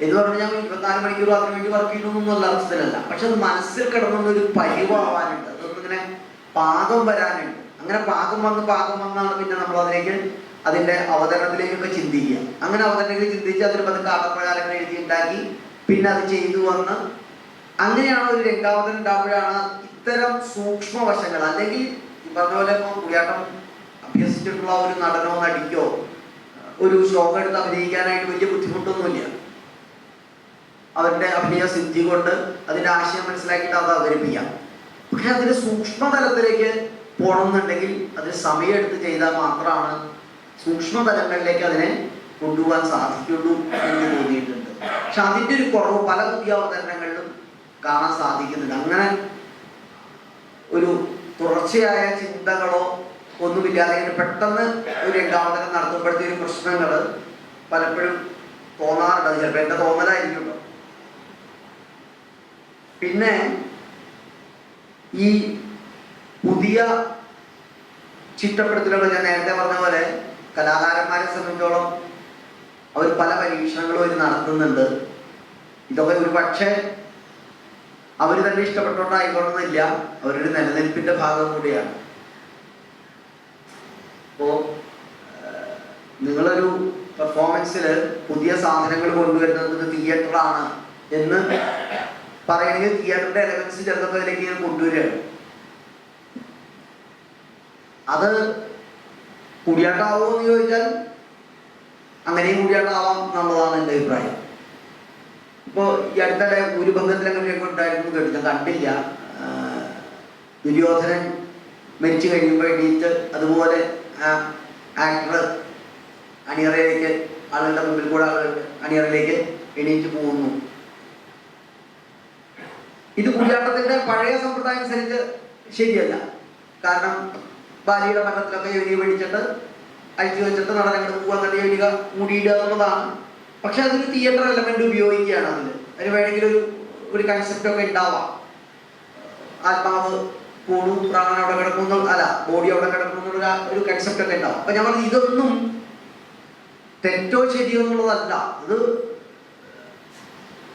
എന്ന് പറഞ്ഞാൽ ഞാൻ 24 മണിക്കൂർ അതിനു വേണ്ടി വർക്ക് ചെയ്യണമെന്നുള്ള അവസ്ഥയിലല്ല. പക്ഷെ അത് മനസ്സിൽ കിടന്നൊരു പരിവാവാനുണ്ട്, അതൊന്നിങ്ങനെ പാകം വരാനുണ്ട്. അങ്ങനെ പാകം വന്നാണ് പിന്നെ നമ്മൾ അതിന്റെ അവതരണത്തിലേക്കൊക്കെ ചിന്തിക്കുക. അങ്ങനെ അവതരണത്തിൽ ചിന്തിച്ച് അതിന് പതുക്കെ ആട്ടപ്രകാരങ്ങൾ എഴുതി ഉണ്ടാക്കി പിന്നെ അത് ചെയ്തു വന്ന് അങ്ങനെയാണ് ഒരു രംഗാവതരണം ഉണ്ടാകുമ്പോഴാണ് ഇത്തരം സൂക്ഷ്മവശങ്ങൾ. അല്ലെങ്കിൽ ഈ പറഞ്ഞ പോലെ ഇപ്പോൾ കൂടിയാട്ടം അഭ്യസിച്ചിട്ടുള്ള ഒരു നടനോ നടിക്കോ ഒരു ശ്ലോകം എടുത്ത് അഭിനയിക്കാനായിട്ട് വലിയ ബുദ്ധിമുട്ടൊന്നുമില്ല. അവരുടെ അഭിനയ സിദ്ധി കൊണ്ട് അതിന്റെ ആശയം മനസ്സിലാക്കിയിട്ട് അത് അവതരിപ്പിക്കാം. പക്ഷെ അതിന്റെ സൂക്ഷ്മതലത്തിലേക്ക് പോകണമെന്നുണ്ടെങ്കിൽ അതിന് സമയമെടുത്ത് ചെയ്താൽ മാത്രമാണ് സൂക്ഷ്മതലങ്ങളിലേക്ക് അതിനെ കൊണ്ടുപോകാൻ സാധിക്കുള്ളൂ എന്ന് തോന്നിയിട്ടുണ്ട്. പക്ഷെ അതിൻ്റെ ഒരു കുറവ് പല പുതിയ അവതരണങ്ങളിലും കാണാൻ സാധിക്കുന്നുണ്ട്. അങ്ങനെ ഒരു തുടർച്ചയായ ചിന്തകളോ ഒന്നുമില്ലാതെ പെട്ടെന്ന് ഒരു രംഗാവതരണം നടത്തുമ്പോഴത്തേക്ക് പ്രശ്നങ്ങൾ പലപ്പോഴും തോന്നാറുണ്ട്. ചിലപ്പോൾ എൻ്റെ തോന്നലായിരിക്കുമല്ലോ. പിന്നെ ഈ പുതിയ ചിട്ടപ്പെടുത്തലുകൾ ഞാൻ നേരത്തെ പറഞ്ഞ പോലെ കലാകാരന്മാരെ സംബന്ധിച്ചോളം അവർ പല പരീക്ഷണങ്ങളും അവർ നടത്തുന്നുണ്ട്. ഇതൊക്കെ ഒരു പക്ഷേ അവർ തന്നെ ഇഷ്ടപ്പെട്ടുകൊണ്ടായിക്കൊള്ളുന്നില്ല, അവരുടെ നിലനിൽപ്പിന്റെ ഭാഗം കൂടിയാണ്. അപ്പോ നിങ്ങളൊരു പെർഫോമൻസിൽ പുതിയ സാധനങ്ങൾ കൊണ്ടുവരുന്നത് തിയേറ്ററാണ് എന്ന് പറയണമെങ്കിൽ തിയേറ്ററിന്റെ എലമെന്റ്സ് ചിലതൊക്കെ അതിലേക്ക് കൊണ്ടുവരികയാണ്. അത് കൂടിയാട്ടാവോ എന്ന് ചോദിച്ചാൽ അങ്ങനെയും കൂടിയാട്ടാവാം എന്നുള്ളതാണ് എൻ്റെ അഭിപ്രായം. ഇപ്പോൾ ഈ അടുത്തിടെ ഭൂരിഭംഗത്തിലങ്ങനെയൊക്കെ ഉണ്ടായിരുന്നു കേട്ടു, ഞാൻ കണ്ടില്ല. ദുര്യോധനൻ മരിച്ചു കഴിയുമ്പോൾ എണീറ്റ് അതുപോലെ ആക്ടർ അണിയറയിലേക്ക്, ആളുകളുടെ മുമ്പിൽ കൂടെ അണിയറയിലേക്ക് എണീറ്റ് പോകുന്നു. ഇത് കൂടിയാട്ടത്തിന്റെ പഴയ സമ്പ്രദായം അനുസരിച്ച് ശരിയല്ല. കാരണം ബാലിയുടെ മരണത്തിലൊക്കെ യോനിയെ പിടിച്ചിട്ട് അഴിച്ചു വെച്ചിട്ട് നടനങ്ങൾ പോകാൻ നല്ല യോനിക മൂടിയിടുക എന്നുള്ളതാണ്. പക്ഷെ അതൊരു തിയേറ്റർ എലമെന്റ് ഉപയോഗിക്കുകയാണ്. അതിന് വേണമെങ്കിൽ ഒരു കൺസെപ്റ്റൊക്കെ ഉണ്ടാവാം. ആത്മാവ് പോണു, പ്രാണൻ അവിടെ കിടക്കുന്നു, അല്ല ബോഡി അവിടെ കിടക്കുന്നു എന്നുള്ള ഒരു കൺസെപ്റ്റ് ഒക്കെ ഉണ്ടാവും. അപ്പൊ ഞാൻ പറഞ്ഞു ഇതൊന്നും തെറ്റോ ശരിയോ എന്നുള്ളതല്ല. ഇത്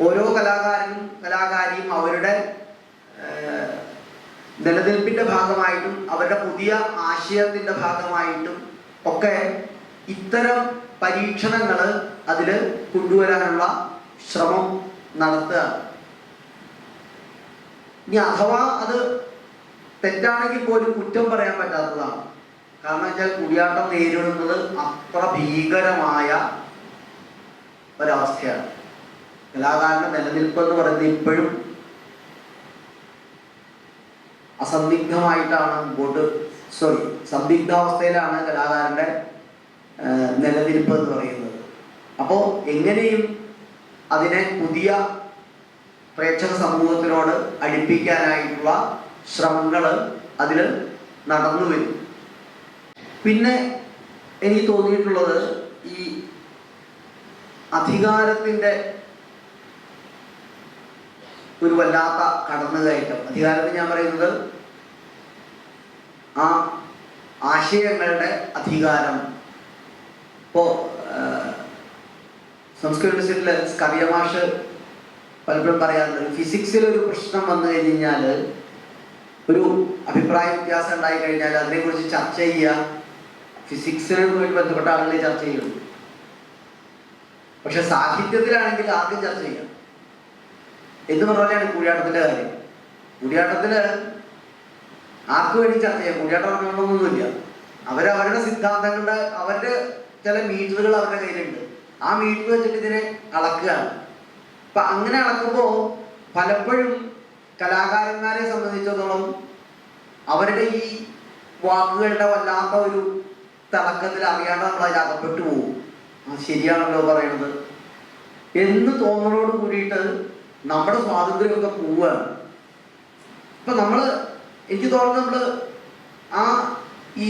ഓരോ കലാകാരനും കലാകാരിയും അവരുടെ നിലനിൽപ്പിന്റെ ഭാഗമായിട്ടും അവരുടെ പുതിയ ആശയത്തിന്റെ ഭാഗമായിട്ടും ഒക്കെ ഇത്തരം പരീക്ഷണങ്ങൾ അതിൽ കൊണ്ടുവരാനുള്ള ശ്രമം നടത്തുകയാണ്. ഇനി അഥവാ അത് തെറ്റാണെങ്കിൽ പോലും കുറ്റം പറയാൻ പറ്റാത്തതാണ്. കാരണം വെച്ചാൽ കൂടിയാട്ടം നേരിടുന്നത് അത്ര ഭീകരമായ ഒരവസ്ഥയാണ്. കലാകാരന്റെ നിലനിൽപ്പ് എന്ന് പറയുന്നത് ഇപ്പോഴും സന്ദിഗ്ധാവസ്ഥയിലാണ് കലാകാരന്റെ നിലനിൽപ്പ് എന്ന് പറയുന്നത്. അപ്പോൾ എങ്ങനെയും അതിനെ പുതിയ പ്രേക്ഷക സമൂഹത്തിനോട് അടുപ്പിക്കാനായിട്ടുള്ള ശ്രമങ്ങൾ അതിൽ നടന്നു വരും. പിന്നെ എനിക്ക് തോന്നിയിട്ടുള്ളത് ഈ അധികാരത്തിൻ്റെ ഒരു വല്ലാത്ത കടന്നുകയറ്റം. അധികാരത്തിൽ ഞാൻ പറയുന്നത് ആ ആശയങ്ങളുടെ അധികാരം. ഇപ്പോൾ സംസ്കൃത യൂണിവേഴ്സിറ്റിയിൽ സ്കറിയ മാഷ് പലപ്പോഴും പറയാറുണ്ട്, ഫിസിക്സിലൊരു പ്രശ്നം വന്നു കഴിഞ്ഞാൽ, ഒരു അഭിപ്രായ വ്യത്യാസം ഉണ്ടായി കഴിഞ്ഞാൽ അതിനെക്കുറിച്ച് ചർച്ച ചെയ്യുക ഫിസിക്സിനുമായിട്ട് ബന്ധപ്പെട്ട ആളുകളെ ചർച്ച ചെയ്യുള്ളൂ. പക്ഷെ സാഹിത്യത്തിലാണെങ്കിൽ ആദ്യം ചർച്ച ചെയ്യാം എന്ന് പറഞ്ഞാലാണ് കൂടിയാട്ടത്തിൻ്റെ കാര്യം. കൂടിയാട്ടത്തിൽ ആർക്ക് വേണ്ടി ചർച്ച ചെയ്യാം? കൂടിയാട്ടം പറഞ്ഞൊന്നുമില്ല. അവരവരുടെ സിദ്ധാന്തങ്ങളുടെ അവരുടെ ചില മീറ്ററുകൾ അവരുടെ കയ്യിലുണ്ട്. ആ മീറ്റർ വെച്ചിട്ട് ഇതിനെ അളക്കുകയാണ്. അപ്പൊ അങ്ങനെ അളക്കുമ്പോൾ പലപ്പോഴും കലാകാരന്മാരെ സംബന്ധിച്ചിടത്തോളം അവരുടെ ഈ വാക്കുകളുടെ വല്ലാത്ത ഒരു തിളക്കത്തിൽ അറിയാണ്ട് നമ്മൾ അതിൽ അകപ്പെട്ടു പോകും. അത് ശരിയാണല്ലോ പറയണത് എന്ന് തോന്നലോട് കൂടിയിട്ട് നമ്മുടെ സ്വാതന്ത്ര്യമൊക്കെ പോവുകയാണ്. ഇപ്പൊ എനിക്ക് തോന്നുന്നു നമ്മള് ആ ഈ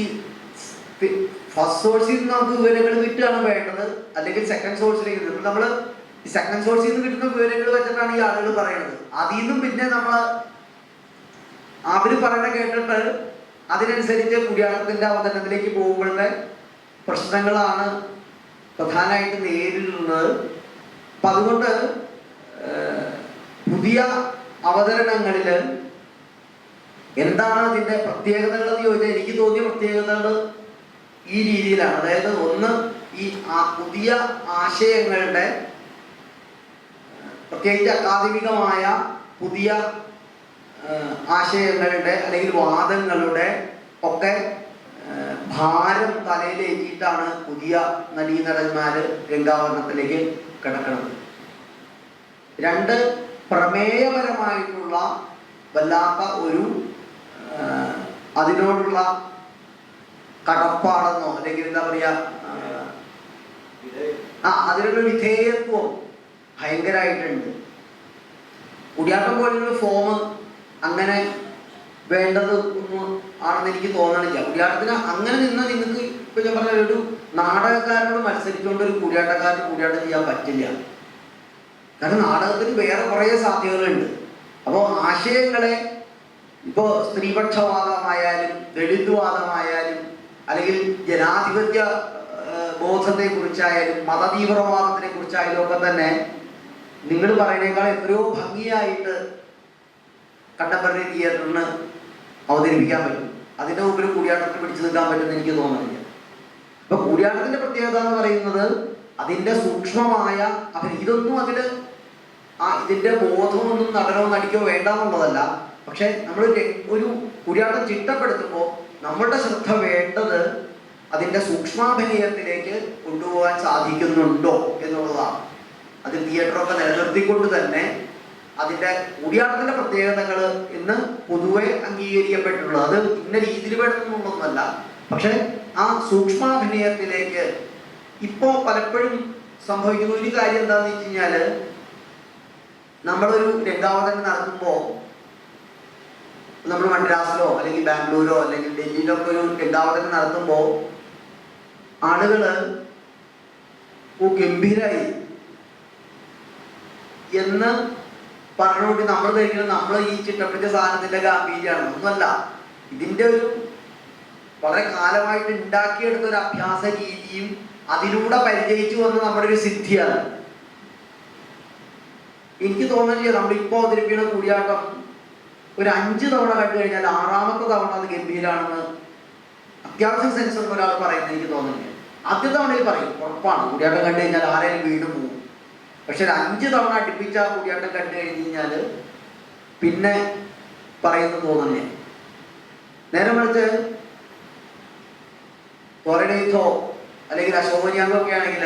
ഫസ്റ്റ് സോഴ്സിൽ നിന്ന് നമുക്ക് വിവരങ്ങൾ കിട്ടുകയാണ് വേണ്ടത്, അല്ലെങ്കിൽ സെക്കൻഡ് സോഴ്സിലേക്ക് കിട്ടും. നമ്മള് ഈ സെക്കൻഡ് സോഴ്സിൽ നിന്ന് കിട്ടുന്ന വിവരങ്ങൾ വെച്ചിട്ടാണ് ഈ ആളുകൾ പറയുന്നത്. അതിൽ നിന്നും പിന്നെ അവര് പറയണ കേട്ടിട്ട് അതിനനുസരിച്ച് കൂടിയാട്ടത്തിന്റെ അവതരണത്തിലേക്ക് പോകുമ്പോഴത്തെ പ്രശ്നങ്ങളാണ് പ്രധാനമായിട്ട് നേരിടുന്നത്. അപ്പൊ അതുകൊണ്ട് പുതിയ അവതരണങ്ങളിൽ എന്താണ് അതിൻ്റെ പ്രത്യേകതകൾ എന്ന് ചോദിച്ചാൽ എനിക്ക് തോന്നിയ പ്രത്യേകതകൾ ഈ രീതിയിലാണ്. അതായത് ഒന്ന്, ഈ പുതിയ ആശയങ്ങളുടെ, പ്രത്യേകിച്ച് അക്കാദമികമായ പുതിയ ആശയങ്ങളുടെ അല്ലെങ്കിൽ വാദങ്ങളുടെ ഒക്കെ ഭാരം തലയിലേറ്റിയിട്ടാണ് പുതിയ നടീനടന്മാര് രംഗാവതരണത്തിലേക്ക് കിടക്കുന്നത്. രണ്ട്, പ്രമേയപരമായിട്ടുള്ള വല്ലാത്ത ഒരു അതിനോടുള്ള കടപ്പാടെന്നോ അല്ലെങ്കിൽ എന്താ പറയുക, അതിനുള്ള വിധേയത്വം ഭയങ്കരമായിട്ടുണ്ട്. കൂടിയാട്ടം പോലുള്ള ഫോം അങ്ങനെ വേണ്ടത് ഒന്നും ആണെന്ന് എനിക്ക് തോന്നണില്ല. കൂടിയാട്ടത്തിന് അങ്ങനെ നിന്നാൽ നിങ്ങൾക്ക് ഇപ്പൊ ഞാൻ പറഞ്ഞ ഒരു നാടകക്കാരനോട് മത്സരിച്ചുകൊണ്ട് ഒരു കൂടിയാട്ടം ചെയ്യാൻ പറ്റില്ല. കാരണം നാടകത്തിന് വേറെ കുറേ സാധ്യതകളുണ്ട്. അപ്പോൾ ആശയങ്ങളെ ഇപ്പോൾ സ്ത്രീപക്ഷവാദമായാലും ദളിത്വാദമായാലും അല്ലെങ്കിൽ ജനാധിപത്യ ബോധത്തെ കുറിച്ചായാലും മതതീവ്രവാദത്തിനെ കുറിച്ചായാലും ഒക്കെ തന്നെ നിങ്ങൾ പറയുന്നേക്കാൾ എത്രയോ ഭംഗിയായിട്ട് കണ്ടംപററി തിയേറ്ററിന് അവതരിപ്പിക്കാൻ പറ്റും. അതിൻ്റെ മുമ്പിൽ കൂടിയാട്ടത്തിൽ പിടിച്ചു നിൽക്കാൻ പറ്റുമെന്ന് എനിക്ക് തോന്നുന്നില്ല. അപ്പൊ കൂടിയാട്ടത്തിന്റെ പ്രത്യേകത എന്ന് പറയുന്നത് അതിൻ്റെ സൂക്ഷ്മമായ ഇതൊന്നും ഇതിൻ്റെ ബോധമൊന്നും നടനോ നടിക്കോ വേണ്ട എന്നുള്ളതല്ല. പക്ഷെ നമ്മൾ ഒരു കൂടിയാട്ടം ചിട്ടപ്പെടുത്തുമ്പോൾ നമ്മളുടെ ശ്രദ്ധ വേണ്ടത് അതിൻ്റെ സൂക്ഷ്മാഭിനയത്തിലേക്ക് കൊണ്ടുപോകാൻ സാധിക്കുന്നുണ്ടോ എന്നുള്ളതാണ്. അത് തിയേറ്ററൊക്കെ നിലനിർത്തിക്കൊണ്ട് തന്നെ അതിൻ്റെ കൂടിയാട്ടത്തിൻ്റെ പ്രത്യേകതകൾ ഇന്ന് പൊതുവെ അംഗീകരിക്കപ്പെട്ടിട്ടുള്ളത് അത് ഇന്ന രീതിയിൽ വേണമെന്നുള്ളതൊന്നല്ല. പക്ഷെ ആ സൂക്ഷ്മാഭിനയത്തിലേക്ക് ഇപ്പോൾ പലപ്പോഴും സംഭവിക്കുന്ന ഒരു കാര്യം എന്താണെന്ന് വെച്ച് കഴിഞ്ഞാൽ, നമ്മളൊരു രംഗാവതരണം നടത്തുമ്പോൾ നമ്മൾ മദ്രാസിലോ അല്ലെങ്കിൽ ബാംഗ്ലൂരോ അല്ലെങ്കിൽ ഡൽഹിയിലോ ഒക്കെ ഒരു രംഗാവതരണം നടത്തുമ്പോൾ ആളുകൾ ഗംഭീരായി എന്ന് പറഞ്ഞുകൊണ്ട് നമ്മൾ ധരിക്കുന്നത് നമ്മൾ ഈ ചിട്ടപ്പിച്ച സാധനത്തിന്റെ ഗാംഭീര്യമാണ്. ഒന്നുമല്ല, ഇതിൻ്റെ ഒരു വളരെ കാലമായിട്ട് ഉണ്ടാക്കിയെടുത്ത ഒരു അഭ്യാസ രീതിയും അതിലൂടെ പരിചയിച്ചു വന്ന നമ്മുടെ ഒരു സിദ്ധിയാണ്. എനിക്ക് തോന്നുന്നില്ല നമ്മളിപ്പോൾ അവതരിപ്പിക്കുന്ന കൂടിയാട്ടം ഒരു 5 തവണ കണ്ടു കഴിഞ്ഞാൽ 6ാമത്തെ തവണ അത് ഗംഭീരാണെന്ന് അത്യാവശ്യം സെൻസ് ഉള്ള ഒരാൾ പറയുന്നത് എനിക്ക് തോന്നുന്നില്ല. ആദ്യ തവണയിൽ പറയും ഉറപ്പാണ്, കൂടിയാട്ടം കണ്ടു കഴിഞ്ഞാൽ ആരെയും വീണ്ടും പോകും. പക്ഷെ ഒരു 5 തവണ അടുപ്പിച്ച കൂടിയാട്ടം കണ്ടു കഴിഞ്ഞ് കഴിഞ്ഞാൽ പിന്നെ പറയുന്നത് തോന്നുന്നില്ല. നേരെ മറിച്ച് ത്വരടയിത്തോ അല്ലെങ്കിൽ അശോകന്യാഗമൊക്കെ ആണെങ്കിൽ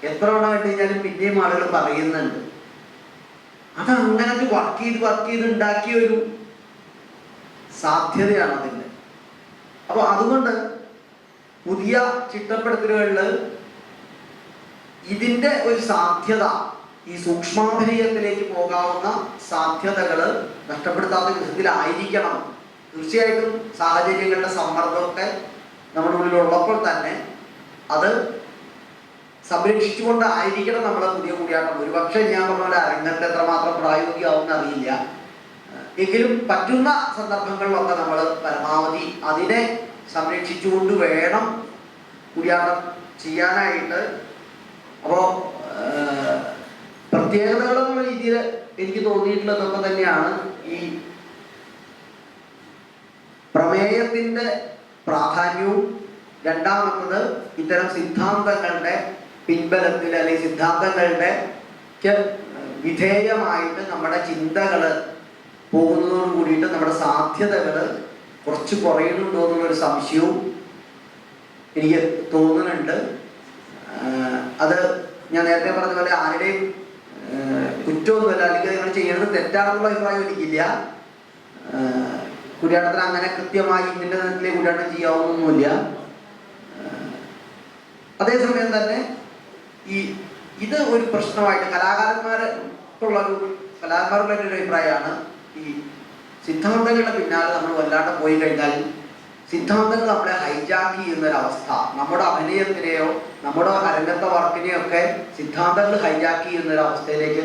എത്ര തവണ കണ്ടു കഴിഞ്ഞാലും പിന്നെയും ആളുകൾ പറയുന്നുണ്ട്. അത് അങ്ങനെ വർക്ക് ചെയ്ത് ഉണ്ടാക്കിയ ഒരു സാധ്യതയാണ് അതിൻ്റെ. അപ്പോൾ അതുകൊണ്ട് പുതിയ ചിട്ടപ്പെടുത്തലുകളിൽ ഇതിൻ്റെ ഒരു സാധ്യത, ഈ സൂക്ഷ്മാഭിനയത്തിലേക്ക് പോകാവുന്ന സാധ്യതകൾ നഷ്ടപ്പെടുത്താത്ത വിധത്തിലായിരിക്കണം. തീർച്ചയായിട്ടും സാഹചര്യങ്ങളുടെ സമ്മർദ്ദമൊക്കെ നമ്മുടെ ഉള്ളിലുള്ളപ്പോൾ തന്നെ അത് സംരക്ഷിച്ചുകൊണ്ടായിരിക്കണം നമ്മളെ പുതിയ കൂടിയാട്ടം. ഒരുപക്ഷെ ഞാൻ പറഞ്ഞ പോലെ അരങ്ങത്ത് എത്രമാത്രം പ്രായോഗികമാവുമെന്ന് അറിയില്ല. എങ്കിലും പറ്റുന്ന സന്ദർഭങ്ങളിലൊക്കെ നമ്മൾ പരമാവധി അതിനെ സംരക്ഷിച്ചുകൊണ്ട് വേണം കൂടിയാട്ടം ചെയ്യാനായിട്ട്. അപ്പോൾ പ്രത്യേകതകളെന്നുള്ള രീതിയിൽ എനിക്ക് തോന്നിയിട്ടുള്ളതൊക്കെ തന്നെയാണ് ഈ പ്രമേയത്തിൻ്റെ പ്രാധാന്യവും, രണ്ടാമത്തത് ഇത്തരം സിദ്ധാന്തങ്ങളുടെ പിൻബലത്തിൽ അല്ലെങ്കിൽ സിദ്ധാന്തങ്ങളുടെ വിധേയമായിട്ട് നമ്മുടെ ചിന്തകൾ പോകുന്നതോട് കൂടിയിട്ട് നമ്മുടെ സാധ്യതകൾ കുറച്ച് കുറയുന്നുണ്ടോ എന്നുള്ളൊരു സംശയവും എനിക്ക് തോന്നുന്നുണ്ട്. അത് ഞാൻ നേരത്തെ പറഞ്ഞ പോലെ ആരുടെയും കുറ്റമൊന്നുമല്ല, അല്ലെങ്കിൽ നിങ്ങൾ ചെയ്യുന്നത് തെറ്റാണെന്നുള്ള അഭിപ്രായം എനിക്കില്ല. കൂടിയാട്ടത്തിന് അങ്ങനെ കൃത്യമായി ഇന്നിൻ്റെ തരത്തിലെ കൂടിയാട്ടം ചെയ്യാവുന്നൊന്നുമില്ല. അതേസമയം തന്നെ ഇത് ഒരു പ്രശ്നമായിട്ട് കലാകാരന്മാരുടെ ഒരു അഭിപ്രായമാണ്. ഈ സിദ്ധാന്തങ്ങളുടെ പിന്നാലെ നമ്മൾ വല്ലാണ്ട് പോയി കഴിഞ്ഞാൽ സിദ്ധാന്തങ്ങൾ നമ്മളെ ഹൈജാക്ക് ചെയ്യുന്നൊരവസ്ഥ, നമ്മുടെ അഭിനയത്തിനെയോ നമ്മുടെ അരങ്ങത്തെ വർക്കിനെയോ ഒക്കെ സിദ്ധാന്തങ്ങൾ ഹൈജാക്ക് ചെയ്യുന്നൊരവസ്ഥയിലേക്ക്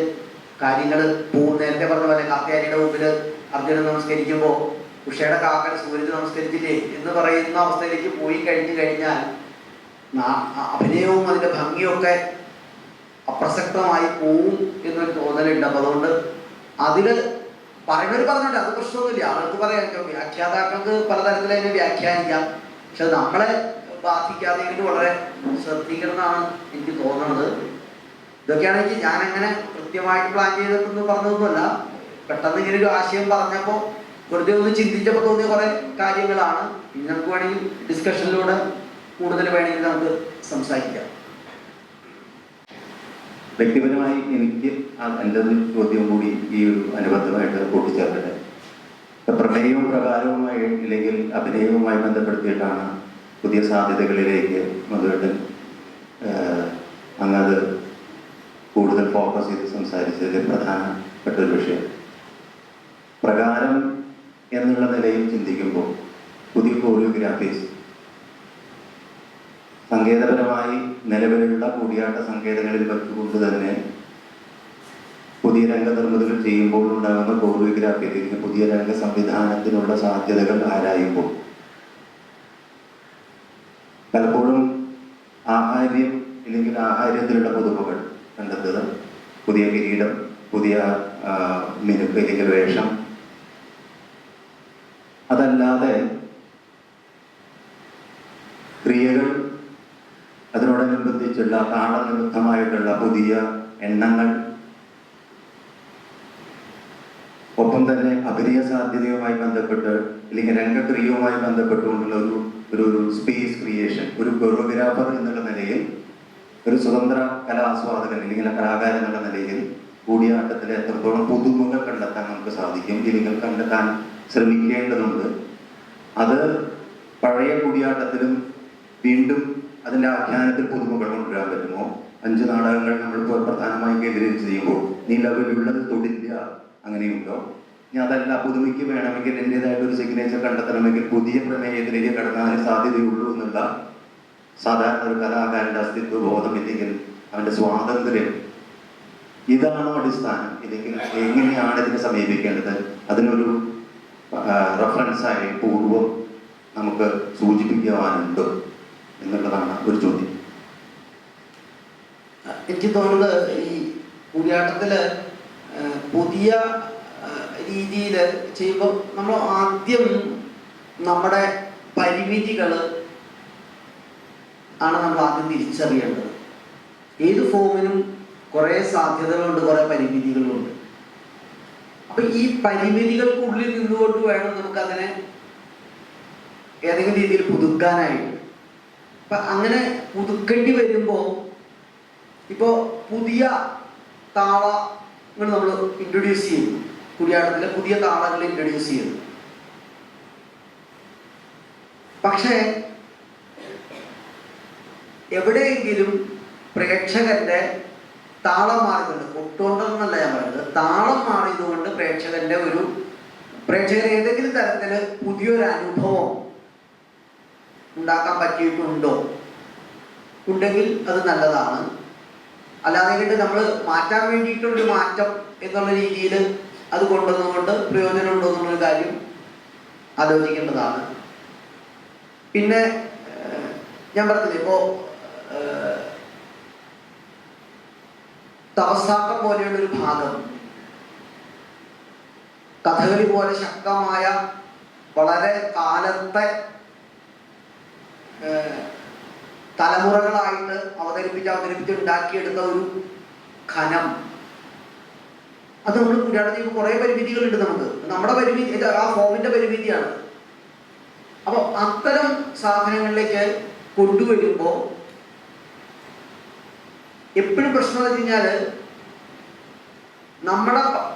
കാര്യങ്ങൾ പോകും. നേരത്തെ പറഞ്ഞ പോലെ കാർത്തിയാനിയുടെ മുമ്പിൽ അർജുനൻ നമസ്കരിക്കുമ്പോൾ ഉഷയുടെ കാക്കൻ സൂര്യന് നമസ്കരിച്ചില്ലേ എന്ന് പറയുന്ന അവസ്ഥയിലേക്ക് പോയി കഴിഞ്ഞാൽ അഭിനയവും അതിൻ്റെ ഭംഗിയൊക്കെ അപ്രസക്തമായി പോവും എന്നൊരു തോന്നലുണ്ട്. അപ്പം അതുകൊണ്ട് അതിൽ പറയുന്നവർ പറഞ്ഞിട്ട് അത് പ്രശ്നമൊന്നുമില്ല, ആൾക്ക് പറയാം, വ്യാഖ്യാതാക്കൾക്ക് പലതരത്തിൽ അതിനെ വ്യാഖ്യാനിക്കാം. പക്ഷെ നമ്മളെ ബാധിക്കാതെ ഇത് വളരെ ശ്രദ്ധിക്കണമെന്നാണ് എനിക്ക് തോന്നുന്നത്. ഇതൊക്കെയാണെങ്കിൽ ഞാൻ അങ്ങനെ കൃത്യമായിട്ട് പ്ലാൻ ചെയ്തിട്ടൊന്നും പറഞ്ഞതൊന്നുമല്ല, പെട്ടെന്ന് ഇങ്ങനെ ഒരു ആശയം പറഞ്ഞപ്പോൾ വെറുതെ ഒന്ന് ചിന്തിച്ചപ്പോൾ തോന്നിയ കുറേ കാര്യങ്ങളാണ്. ഇനി നമുക്ക് വേണമെങ്കിൽ ഡിസ്കഷനിലൂടെ കൂടുതൽ വേണമെങ്കിൽ നമുക്ക് സംസാരിക്കാം. വ്യക്തിപരമായി എനിക്ക് എൻ്റെ ചോദ്യം കൂടി ഈ ഒരു അനുബന്ധമായിട്ട് കൂട്ടിച്ചേർക്കട്ടെ. പ്രമേയവും പ്രകാരവുമായി ഇല്ലെങ്കിൽ അഭിനയവുമായി ബന്ധപ്പെടുത്തിയിട്ടാണ് പുതിയ സാധ്യതകളിലേക്ക് മധുവേട്ടൻ അങ്ങത് കൂടുതൽ ഫോക്കസ് ചെയ്ത് സംസാരിച്ചതിൽ പ്രധാനപ്പെട്ട ഒരു വിഷയം. പ്രകാരം എന്നുള്ള നിലയിൽ ചിന്തിക്കുമ്പോൾ പുതിയ കോറിയോഗ്രാഫീസ് സങ്കേതപരമായി നിലവിലുള്ള കൂടിയാട്ട സങ്കേതങ്ങളിൽ വെച്ചുകൊണ്ട് തന്നെ പുതിയ രംഗനിർമ്മിതികൾ ചെയ്യുമ്പോൾ ഉണ്ടാകുന്ന കോറിയോഗ്രാഫി അല്ലെങ്കിൽ പുതിയ രംഗ സംവിധാനത്തിനുള്ള സാധ്യതകൾ ആരായുമ്പോൾ പലപ്പോഴും ആഹാര്യം അല്ലെങ്കിൽ ആഹാര്യത്തിലുള്ള പുതുമകൾ കണ്ടെത്തുക, പുതിയ കിരീടം, പുതിയ മിനുക്ക് അല്ലെങ്കിൽ വേഷം, അതല്ലാതെ ക്രിയകൾ അതിനോടനുബന്ധിച്ചുള്ള താളനിബദ്ധമായിട്ടുള്ള പുതിയ എണ്ണങ്ങൾ, ഒപ്പം തന്നെ അഭിനയ സാധ്യതയുമായി ബന്ധപ്പെട്ട് അല്ലെങ്കിൽ രംഗക്രിയയുമായി ബന്ധപ്പെട്ടുകൊണ്ടുള്ള ഒരു സ്പേസ് ക്രിയേഷൻ, ഒരു കൊറിയോഗ്രാഫർ എന്നുള്ള നിലയിൽ, ഒരു സ്വതന്ത്ര കലാസ്വാദകൻ അല്ലെങ്കിൽ കലാകാരൻ എന്നുള്ള നിലയിൽ കൂടിയാട്ടത്തിൽ എത്രത്തോളം പുതുമകൾ കണ്ടെത്താൻ നമുക്ക് സാധിക്കും, ഇല്ലെങ്കിൽ കണ്ടെത്താൻ ശ്രമിക്കേണ്ടതുണ്ട്. അത് പഴയ കൂടിയാട്ടത്തിലും വീണ്ടും അതിൻ്റെ ആഖ്യാനത്തിൽ പുതുമകൾ കൊണ്ടുവരാൻ പറ്റുമോ? 5 നാടകങ്ങൾ നമ്മളിപ്പോൾ പ്രധാനമായും കേന്ദ്രീകരിച്ച് ചെയ്യുമ്പോൾ നിലവിലുള്ളത് തൊടില്ല, അങ്ങനെയുണ്ടോ? ഇനി അതല്ല, പുതുമയ്ക്ക് വേണമെങ്കിൽ എൻ്റെതായിട്ടൊരു സിഗ്നേച്ചർ കണ്ടെത്തണമെങ്കിൽ പുതിയ പ്രമേയത്തിലേക്ക് കടന്നാലേ സാധ്യതയുള്ളൂ എന്നുള്ള സാധാരണ ഒരു കലാകാരൻ്റെ അസ്തിത്വ ബോധമില്ലെങ്കിൽ അവൻ്റെ സ്വാതന്ത്ര്യം, ഇതാണോ അടിസ്ഥാനം? ഇല്ലെങ്കിൽ എങ്ങനെയാണ് ഇതിനെ സമീപിക്കേണ്ടത്? അതിനൊരു റെഫറൻസായി പൂർവ്വം നമുക്ക് സൂചിപ്പിക്കുവാനുണ്ടോ എന്നുള്ളതാണ് ഒരു ചോദ്യം. എനിക്ക് തോന്നുന്നത് ഈ കൂടിയാട്ടത്തില് പുതിയ രീതിയിൽ ചെയ്യുമ്പോൾ നമ്മൾ ആദ്യം നമ്മുടെ പരിമിതികൾ ആണ് നമ്മൾ ആദ്യം തിരിച്ചറിയേണ്ടത്. ഏത് ഫോമിനും കുറേ സാധ്യതകളുണ്ട്, കുറേ പരിമിതികളുണ്ട്. അപ്പൊ ഈ പരിമിതികൾക്കുള്ളിൽ നിന്നുകൊണ്ട് വേണം നമുക്കതിനെ ഏതെങ്കിലും രീതിയിൽ പുതുക്കാനായിട്ട്. അപ്പൊ അങ്ങനെ പുതുക്കേണ്ടി വരുമ്പോൾ ഇപ്പോൾ പുതിയ താളങ്ങൾ നമ്മൾ ഇൻട്രൊഡ്യൂസ് ചെയ്യുന്നു, കൂടിയാട്ടത്തിലെ പുതിയ താളങ്ങൾ ഇൻട്രൊഡ്യൂസ് ചെയ്യുന്നു. പക്ഷേ എവിടെയെങ്കിലും പ്രേക്ഷകന്റെ താളം മാറിയതുകൊണ്ട്, കൊട്ടുകൊണ്ടെന്നല്ല ഞാൻ പറയുന്നത്, താളം മാറിയതുകൊണ്ട് പ്രേക്ഷകർ ഏതെങ്കിലും തരത്തിൽ പുതിയൊരു അനുഭവം ഉണ്ടാക്കാൻ പറ്റിയിട്ടുണ്ടോ? ഉണ്ടെങ്കിൽ അത് നല്ലതാണ്. അല്ലാതെ കണ്ട് നമ്മൾ മാറ്റാൻ വേണ്ടിയിട്ടുള്ളൊരു മാറ്റം എന്നുള്ള രീതിയിൽ അത് കൊണ്ടുവന്നുകൊണ്ട് പ്രയോജനമുണ്ടോ എന്നുള്ളൊരു കാര്യം ആലോചിക്കേണ്ടതാണ്. പിന്നെ ഞാൻ പറഞ്ഞില്ലേ, ഇപ്പോൾ തപസ്സാട്ടം പോലെയുള്ളൊരു ഭാഗം കഥകളി പോലെ ശക്തമായ വളരെ കാലത്തെ തലമുറകളായിട്ട് അവതരിപ്പിച്ച് ഉണ്ടാക്കിയെടുത്ത ഒരു ഖനം, അത് നമ്മൾ കൂടിയാട്ടം ചെയ്യുമ്പോൾ കുറേ പരിമിതികളുണ്ട്. നമ്മുടെ പരിമിതി ആ ഫോമിന്റെ പരിമിതിയാണ്. അപ്പോൾ അത്തരം സാധനങ്ങളിലേക്ക് കൊണ്ടുവരുമ്പോൾ എപ്പോഴും പ്രശ്നം എന്ന് വെച്ച് കഴിഞ്ഞാൽ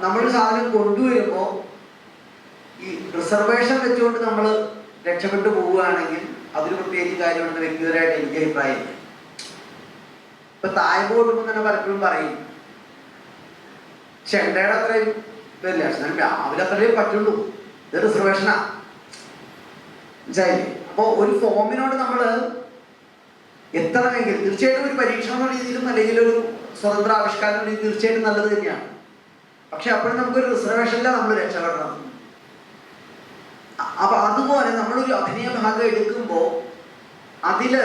നമ്മളൊരു സാധനം കൊണ്ടുവരുമ്പോൾ ഈ റിസർവേഷൻ വെച്ചുകൊണ്ട് നമ്മൾ രക്ഷപ്പെട്ടു പോവുകയാണെങ്കിൽ അതൊരു പ്രത്യേകിച്ച് കാര്യമുണ്ടെന്ന് വ്യക്തിപരമായിട്ട് എനിക്ക് അഭിപ്രായമില്ല. ഇപ്പൊ തായ്പ കൊണ്ടുമ്പോൾ തന്നെ പലപ്പോഴും പറയും ചെണ്ടയുടെ അത്രയും വരില്ല, രാവിലെ അത്രയും പറ്റുള്ളൂ, ഇത് റിസർവേഷനാ, മനസ്സിലായില്ലേ? അപ്പോൾ ഒരു ഫോമിനോട് നമ്മൾ എത്തണമെങ്കിൽ തീർച്ചയായിട്ടും ഒരു പരീക്ഷണം എന്ന രീതിയിലും അല്ലെങ്കിൽ ഒരു സ്വതന്ത്ര ആവിഷ്കാരം എന്ന രീതിയിൽ തീർച്ചയായിട്ടും നല്ലത് തന്നെയാണ്. പക്ഷെ അപ്പോഴും നമുക്കൊരു റിസർവേഷനിലാണ് നമ്മൾ രക്ഷപ്പെടണം. അപ്പൊ അതുപോലെ നമ്മളൊരു അഭിനയ ഭാഗം എടുക്കുമ്പോൾ അതില്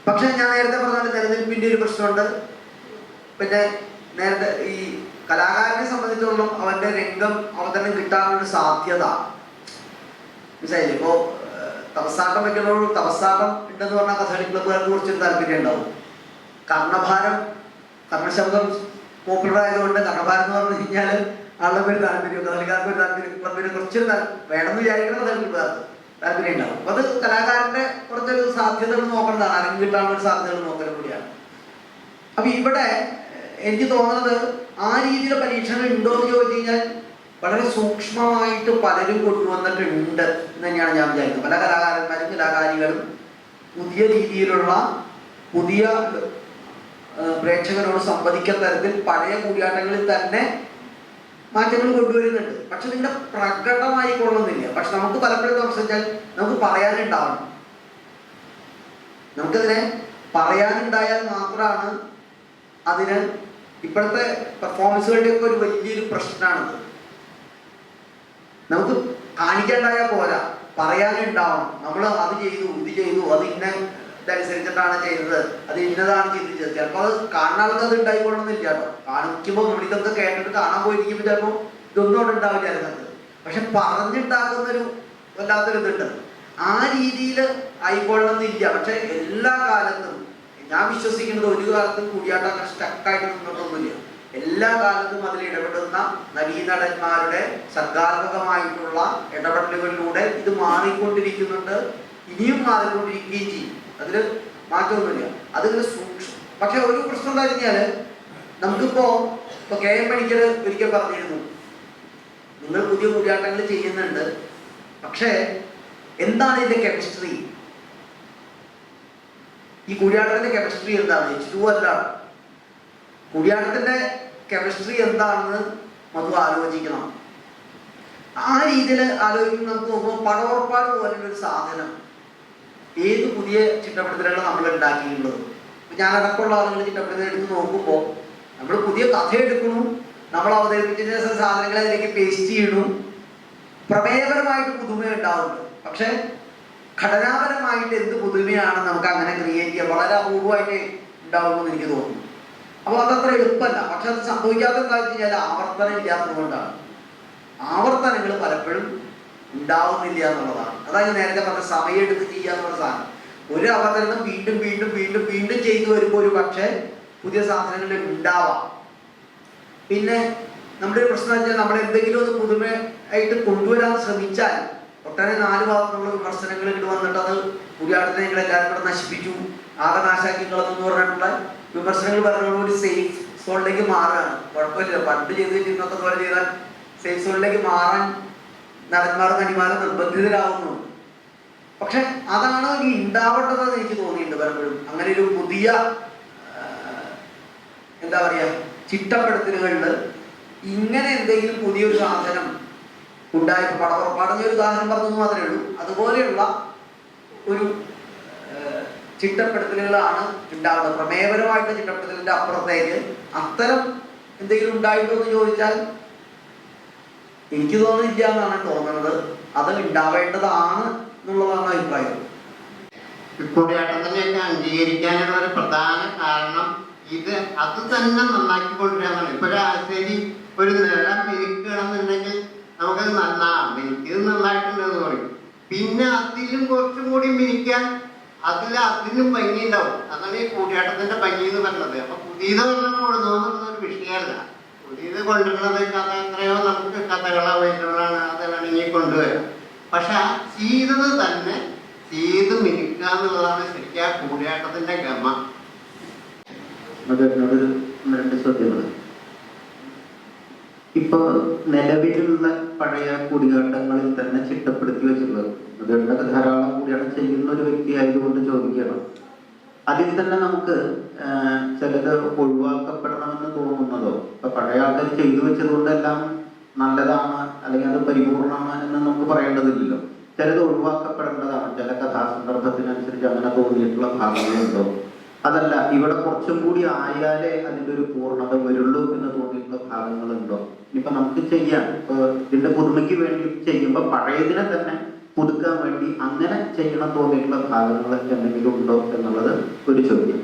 പക്ഷെ ഞാൻ നേരത്തെ പറഞ്ഞ നിലനിൽപ്പിന്റെ ഒരു പ്രശ്നമുണ്ട്. പിന്നെ നേരത്തെ ഈ കലാകാരനെ സംബന്ധിച്ചിടത്തോളം അവന്റെ രംഗം അവതരണം കിട്ടാനൊരു സാധ്യത, മനസ്സിലായില്ലേ? ഇപ്പോ തപസ്സാട്ടം വെക്കുന്നതോട് തപസ്സാട്ടം ഉണ്ടെന്ന് പറഞ്ഞാൽ കഥകളി ക്ലബ്ബുകാർക്ക് കുറച്ചൊരു താല്പര്യം ഉണ്ടാവും. കർണശബ്ദം പോപ്പുലർ ആയതുകൊണ്ട് കർണഭാരം എന്ന് പറഞ്ഞു കഴിഞ്ഞാൽ ആളുടെ പേര് താല്പര്യം, കഥകളിക്കാർക്ക് ഒരു താല്പര്യം, ക്ലബിന് കുറച്ചൊരു വേണമെന്ന് വിചാരിക്കുന്ന കഥകളി ക്ലബ്ബുകാർക്ക് താല്പര്യം ഉണ്ടാവും. അപ്പൊ അത് കലാകാരന്റെ കുറച്ചൊരു സാധ്യതകൾ നോക്കേണ്ടതാണ്, അരങ്ങ് കിട്ടാനുള്ള ഒരു സാധ്യതകൾ നോക്കലും കൂടിയാണ്. അപ്പൊ ഇവിടെ എനിക്ക് തോന്നുന്നത് ആ രീതിയിലെ പരീക്ഷണം ഉണ്ടോ എന്ന് ചോദിച്ചു കഴിഞ്ഞാൽ വളരെ സൂക്ഷ്മമായിട്ട് പലരും കൊണ്ടുവന്നിട്ടുണ്ട് എന്ന് തന്നെയാണ് ഞാൻ വിചാരിക്കുന്നത്. പല കലാകാരന്മാരും കലാകാരികളും പുതിയ രീതിയിലുള്ള പുതിയ പ്രേക്ഷകരോട് സംവദിക്കുന്ന തരത്തിൽ പഴയ കൂടിയാട്ടങ്ങളിൽ തന്നെ മാറ്റങ്ങൾ കൊണ്ടുവരുന്നുണ്ട്. പക്ഷെ ഇതിന്റെ പ്രകടമായി കൊള്ളുന്നില്ല. പക്ഷെ നമുക്ക് പലപ്പോഴും സംസാരിച്ചാൽ നമുക്ക് പറയാനുണ്ടാവണം. നമുക്കതിനെ പറയാനുണ്ടായാൽ മാത്രമാണ് അതിന് ഇപ്പോഴത്തെ പെർഫോമൻസുകളുടെയൊക്കെ ഒരു വലിയൊരു പ്രശ്നമാണത്. നമുക്ക് കാണിക്കാണ്ടായാൽ പോരാ, പറയാനുണ്ടാവണം. നമ്മൾ അത് ചെയ്തു, ഇത് ചെയ്തു, അത് ഇതനുസരിച്ചിട്ടാണ് ചെയ്തത്, അത് ഇന്നതാണ് ചെയ്തത്. ചിലപ്പോൾ അത് കാണാനൊക്കെ അത് ഉണ്ടായിക്കൊള്ളുന്നില്ല കേട്ടോ. കാണിക്കുമ്പോൾ നമ്മളിതൊക്കെ കേട്ടിട്ട് കാണാൻ പോയിരിക്കുമ്പോൾ ചിലപ്പോൾ ഇതൊന്നും അവിടെ ഉണ്ടാവില്ല അതിനകത്ത്. പക്ഷെ പറഞ്ഞുണ്ടാക്കുന്നൊരു വല്ലാത്തൊരു ഇതുണ്ട്. ആ രീതിയിൽ ആയിക്കൊള്ളണമെന്നില്ല. പക്ഷെ എല്ലാ കാലത്തും ഞാൻ വിശ്വസിക്കുന്നത് ഒരു കാലത്തും കൂടിയാട്ടം അങ്ങനെ സ്റ്റക്കായിട്ട് നിന്നിട്ടൊന്നുമില്ല. എല്ലാ കാലത്തും അതിൽ ഇടപെടുന്ന നടീനടന്മാരുടെ സർഗാത്മകമായിട്ടുള്ള ഇടപെടലുകളിലൂടെ ഇത് മാറിക്കൊണ്ടിരിക്കുന്നുണ്ട്, ഇനിയും മാറിക്കൊണ്ടിരിക്കുകയും ചെയ്യും. അതിൽ മാറ്റമൊന്നുമില്ല. അതിങ്ങനെ സൂക്ഷ്മം. പക്ഷെ ഒരു പ്രശ്നം എന്താ കഴിഞ്ഞാൽ, നമുക്കിപ്പോ KM പണിക്കർ ഒരിക്കൽ പറഞ്ഞിരുന്നു, നിങ്ങൾ പുതിയ കൂടിയാട്ടങ്ങൾ ചെയ്യുന്നുണ്ട്, പക്ഷേ എന്താണ് ഇതിന്റെ കെമിസ്ട്രി? ഈ കൂടിയാട്ടത്തിന്റെ കെമിസ്ട്രി എന്താണ്? H2O എന്താണ്? കൂടിയാട്ടത്തിന്റെ കെമിസ്ട്രി എന്താണെന്ന് നമുക്ക് ആലോചിക്കണം. ആ രീതിയിൽ ആലോചിക്കുമ്പോൾ നമുക്ക് നോക്കുമ്പോൾ പടവർപ്പാട് പോലുള്ളൊരു സാധനം ഏത് പുതിയ ചിട്ടപ്പെടുത്തലാണ് നമ്മൾ ഉണ്ടാക്കിയിട്ടുള്ളത്. ഞാനടക്കമുള്ള ആളുകൾ ചിട്ടപ്പെടുത്തൽ എടുത്ത് നോക്കുമ്പോൾ നമ്മൾ പുതിയ കഥ എടുക്കണു, നമ്മൾ അവതരിപ്പിച്ച സാധനങ്ങളെ അതിലേക്ക് പേസ്റ്റ് ചെയ്യണു, പ്രമേയപരമായിട്ട് പുതുമ ഉണ്ടാവുന്നുണ്ട്. പക്ഷെ ഘടനാപരമായിട്ട് എന്ത് പുതുമയാണ് നമുക്ക് അങ്ങനെ ക്രിയേറ്റ് ചെയ്യാൻ വളരെ അപൂർവമായിട്ട് ഉണ്ടാവുമെന്ന് എനിക്ക് തോന്നുന്നു. അപ്പോൾ അതത്ര എളുപ്പമല്ല. പക്ഷെ അത് സംഭവിക്കാത്ത എന്താണെന്ന് വെച്ച് കഴിഞ്ഞാൽ ആവർത്തനം ഇല്ലാത്തത് കൊണ്ടാണ്. ആവർത്തനങ്ങൾ പലപ്പോഴും ഉണ്ടാവുന്നില്ല എന്നുള്ളതാണ്. അതായത് നേരത്തെ പറഞ്ഞ സമയം എടുത്ത് ചെയ്യാന്നുള്ള സാധനം. ഒരു അവതരണം വീണ്ടും വീണ്ടും വീണ്ടും വീണ്ടും ചെയ്തു വരുമ്പോൾ ഒരു പക്ഷേ പുതിയ സാധനങ്ങൾ ഉണ്ടാവാം. പിന്നെ നമ്മുടെ ഒരു പ്രശ്നം വെച്ചാൽ നമ്മൾ എന്തെങ്കിലും ഒന്ന് പുതുമയായിട്ട് കൊണ്ടുവരാൻ ശ്രമിച്ചാൽ ഒട്ടനെ 4 ഭാഗത്തുള്ള വിമർശനങ്ങൾ ഇട്ട് വന്നിട്ട് അത് കൂടിയാട്ടത്തെ നിങ്ങൾ എല്ലാവരും കൂടെ നശിപ്പിച്ചു, ആകെ നാശാക്കിക്കളെന്ന് പറഞ്ഞിട്ടുള്ള വിമർശനങ്ങൾ പറഞ്ഞുകൊണ്ട് ഒരു സേഫ് സോണിലേക്ക് മാറുകയാണ്. കുഴപ്പമില്ല, പണ്ട് ചെയ്ത് ഇന്നത്തെ പോലെ ചെയ്താൽ സേഫ് സോണിലേക്ക് മാറാൻ നടന്മാരും നടിമാരും നിർബന്ധിതരാകുന്നു. പക്ഷെ അതാണ് ഈ ഉണ്ടാവേണ്ടതെന്ന് എനിക്ക് തോന്നിയിട്ടുണ്ട് പലപ്പോഴും. അങ്ങനെ ഒരു പുതിയ എന്താ പറയുക ചിട്ടപ്പെടുത്തലുകളിൽ ഇങ്ങനെ എന്തെങ്കിലും പുതിയൊരു സാധനം ഉണ്ടായപ്പോൾ പടപുറപ്പാടുന്ന ഒരു ഉദാഹരണം പറഞ്ഞത് മാത്രമേ ഉള്ളൂ. അതുപോലെയുള്ള ഒരു ചിട്ടപ്പെടുത്തലുകളാണ് ഉണ്ടാവുന്നത്. പ്രമേയപരമായിട്ട് ചിട്ടപ്പെടുത്തലിന്റെ അപ്പുറത്തേക്ക് അത്തരം എന്തെങ്കിലും ഉണ്ടായിട്ടോ എന്ന് ചോദിച്ചാൽ എനിക്ക് തോന്നുന്നില്ല എന്നാണ് തോന്നുന്നത്. അത് ഉണ്ടാവേണ്ടതാണ് എന്നുള്ളതാണ് അഭിപ്രായം. കൂടിയാട്ടത്തിനെയൊക്കെ അംഗീകരിക്കാനുള്ള ഒരു പ്രധാന കാരണം അത് തന്നെ നന്നാക്കിക്കൊണ്ടിരിക്കുകയാണ്. ഇപ്പോഴാശേരി ഒരു നിലം മിനുക്കുകയാണെന്നുണ്ടെങ്കിൽ നമുക്കത് മിനുക്കിയത് നന്നായിട്ടുണ്ടെന്ന് പറയും. പിന്നെ അതിലും കുറച്ചും കൂടി മിനുക്കാൻ അതിനും ഭംഗി ഉണ്ടാവും. അതാണ് ഈ കൂടിയാട്ടത്തിന്റെ ഭംഗി എന്ന് പറയുന്നത്. അപ്പൊ പുതിയത് കൊണ്ടുവന്നൊരു വിഷയമല്ല. പുതിയത് കൊണ്ടുവരുന്നത് കഥ എത്രയോ നമുക്ക് കഥകൾ അവൈലബിളാണ്, അത് വേണമെങ്കിൽ കൊണ്ടുവരാം. പക്ഷെ ആ ചെയ്തത് തന്നെ ചെയ്ത് മിനുക്കുക എന്നുള്ളതാണ് ശരിക്കും ആ കൂടിയാട്ടത്തിന്റെ ഗമ. അതെന്നോട് 2 ചോദ്യങ്ങൾ. ഇപ്പൊ നിലവിലുള്ള പഴയ കൂടിയാട്ടങ്ങളിൽ തന്നെ ചിട്ടപ്പെടുത്തി വെച്ചിട്ടുള്ളത്, അതുകൊണ്ടൊക്കെ ധാരാളം കൂടിയാട്ടം ചെയ്യുന്ന ഒരു വ്യക്തി ആയതുകൊണ്ട് ചോദിക്കണം, അതിൽ തന്നെ നമുക്ക് ചിലത് ഒഴിവാക്കപ്പെടണമെന്ന് തോന്നുന്നതോ? ഇപ്പൊ പഴയ ആൾക്കാർ ചെയ്തു വെച്ചത് കൊണ്ടെല്ലാം നല്ലതാണ് അല്ലെങ്കിൽ അത് പരിപൂർണമാണ് എന്ന് നമുക്ക് പറയേണ്ടതില്ലല്ലോ. ചിലത് ഒഴിവാക്കപ്പെടേണ്ടതാണ്, ചില കഥാസന്ദർഭത്തിനനുസരിച്ച് അങ്ങനെ തോന്നിയിട്ടുള്ള ഭാഗങ്ങളുണ്ടോ? അതല്ല, ഇവിടെ കുറച്ചും കൂടി ആയാലേ അതിൻ്റെ ഒരു പൂർണ്ണത വരുള്ളൂ എന്ന് തോന്നിയിട്ടുള്ള ഭാഗങ്ങളുണ്ടോ? ഇനിയിപ്പൊ നമുക്ക് ചെയ്യാം, ഇപ്പൊ ഇതിന്റെ പുതുമയ്ക്ക് വേണ്ടി ചെയ്യുമ്പോൾ പഴയതിനെ തന്നെ പുതുക്കാൻ വേണ്ടി അങ്ങനെ ചെയ്യണം തോന്നിയിട്ടുള്ള ഭാഗങ്ങൾ എന്തെങ്കിലും ഉണ്ടോ എന്നുള്ളത് ഒരു ചോദ്യം.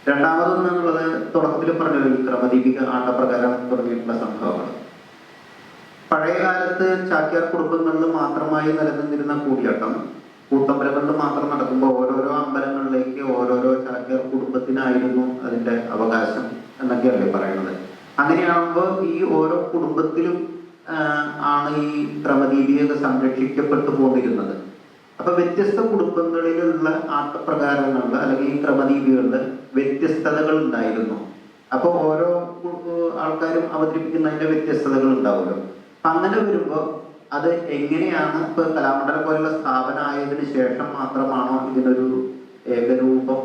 രണ്ടാമതെന്നുള്ളത് തുടക്കത്തിൽ പറഞ്ഞ ക്രമദീപിക ആട്ടപ്രകാരം തുടങ്ങിയിട്ടുള്ള സംഭവങ്ങൾ. പഴയ കാലത്ത് ചാക്യാർ കുടുംബങ്ങളിൽ മാത്രമായി നിലനിന്നിരുന്ന കൂടിയാട്ടം കൂത്തമ്പലങ്ങളിൽ മാത്രം നടക്കുമ്പോൾ ഓരോരോ അമ്പലങ്ങളിലേക്ക് ഓരോരോ ചാക്യാർ കുടുംബത്തിനായിരുന്നു അതിന്റെ അവകാശം എന്നൊക്കെയല്ലേ പറയുന്നത്. അങ്ങനെയാകുമ്പോൾ ഈ ഓരോ കുടുംബത്തിലും ആണ് ഈ ക്രമദീപികയൊക്കെ സംരക്ഷിക്കപ്പെട്ടു പോന്നിരുന്നത്. അപ്പൊ വ്യത്യസ്ത കുടുംബങ്ങളിലുള്ള ആട്ടപ്രകാരങ്ങളിൽ അല്ലെങ്കിൽ ഈ ക്രമദീപികളിൽ വ്യത്യസ്തതകൾ ഉണ്ടായിരുന്നു. അപ്പൊ ഓരോ ആൾക്കാരും അവതരിപ്പിക്കുന്നതിന്റെ വ്യത്യസ്തതകൾ ഉണ്ടാവുമല്ലോ. അങ്ങനെ വരുമ്പോൾ അത് എങ്ങനെയാണ് ഇപ്പൊ കലാമണ്ഡലം പോലുള്ള സ്ഥാപനം ആയതിനു ശേഷം മാത്രമാണോ ഇതിനൊരു ഏകരൂപം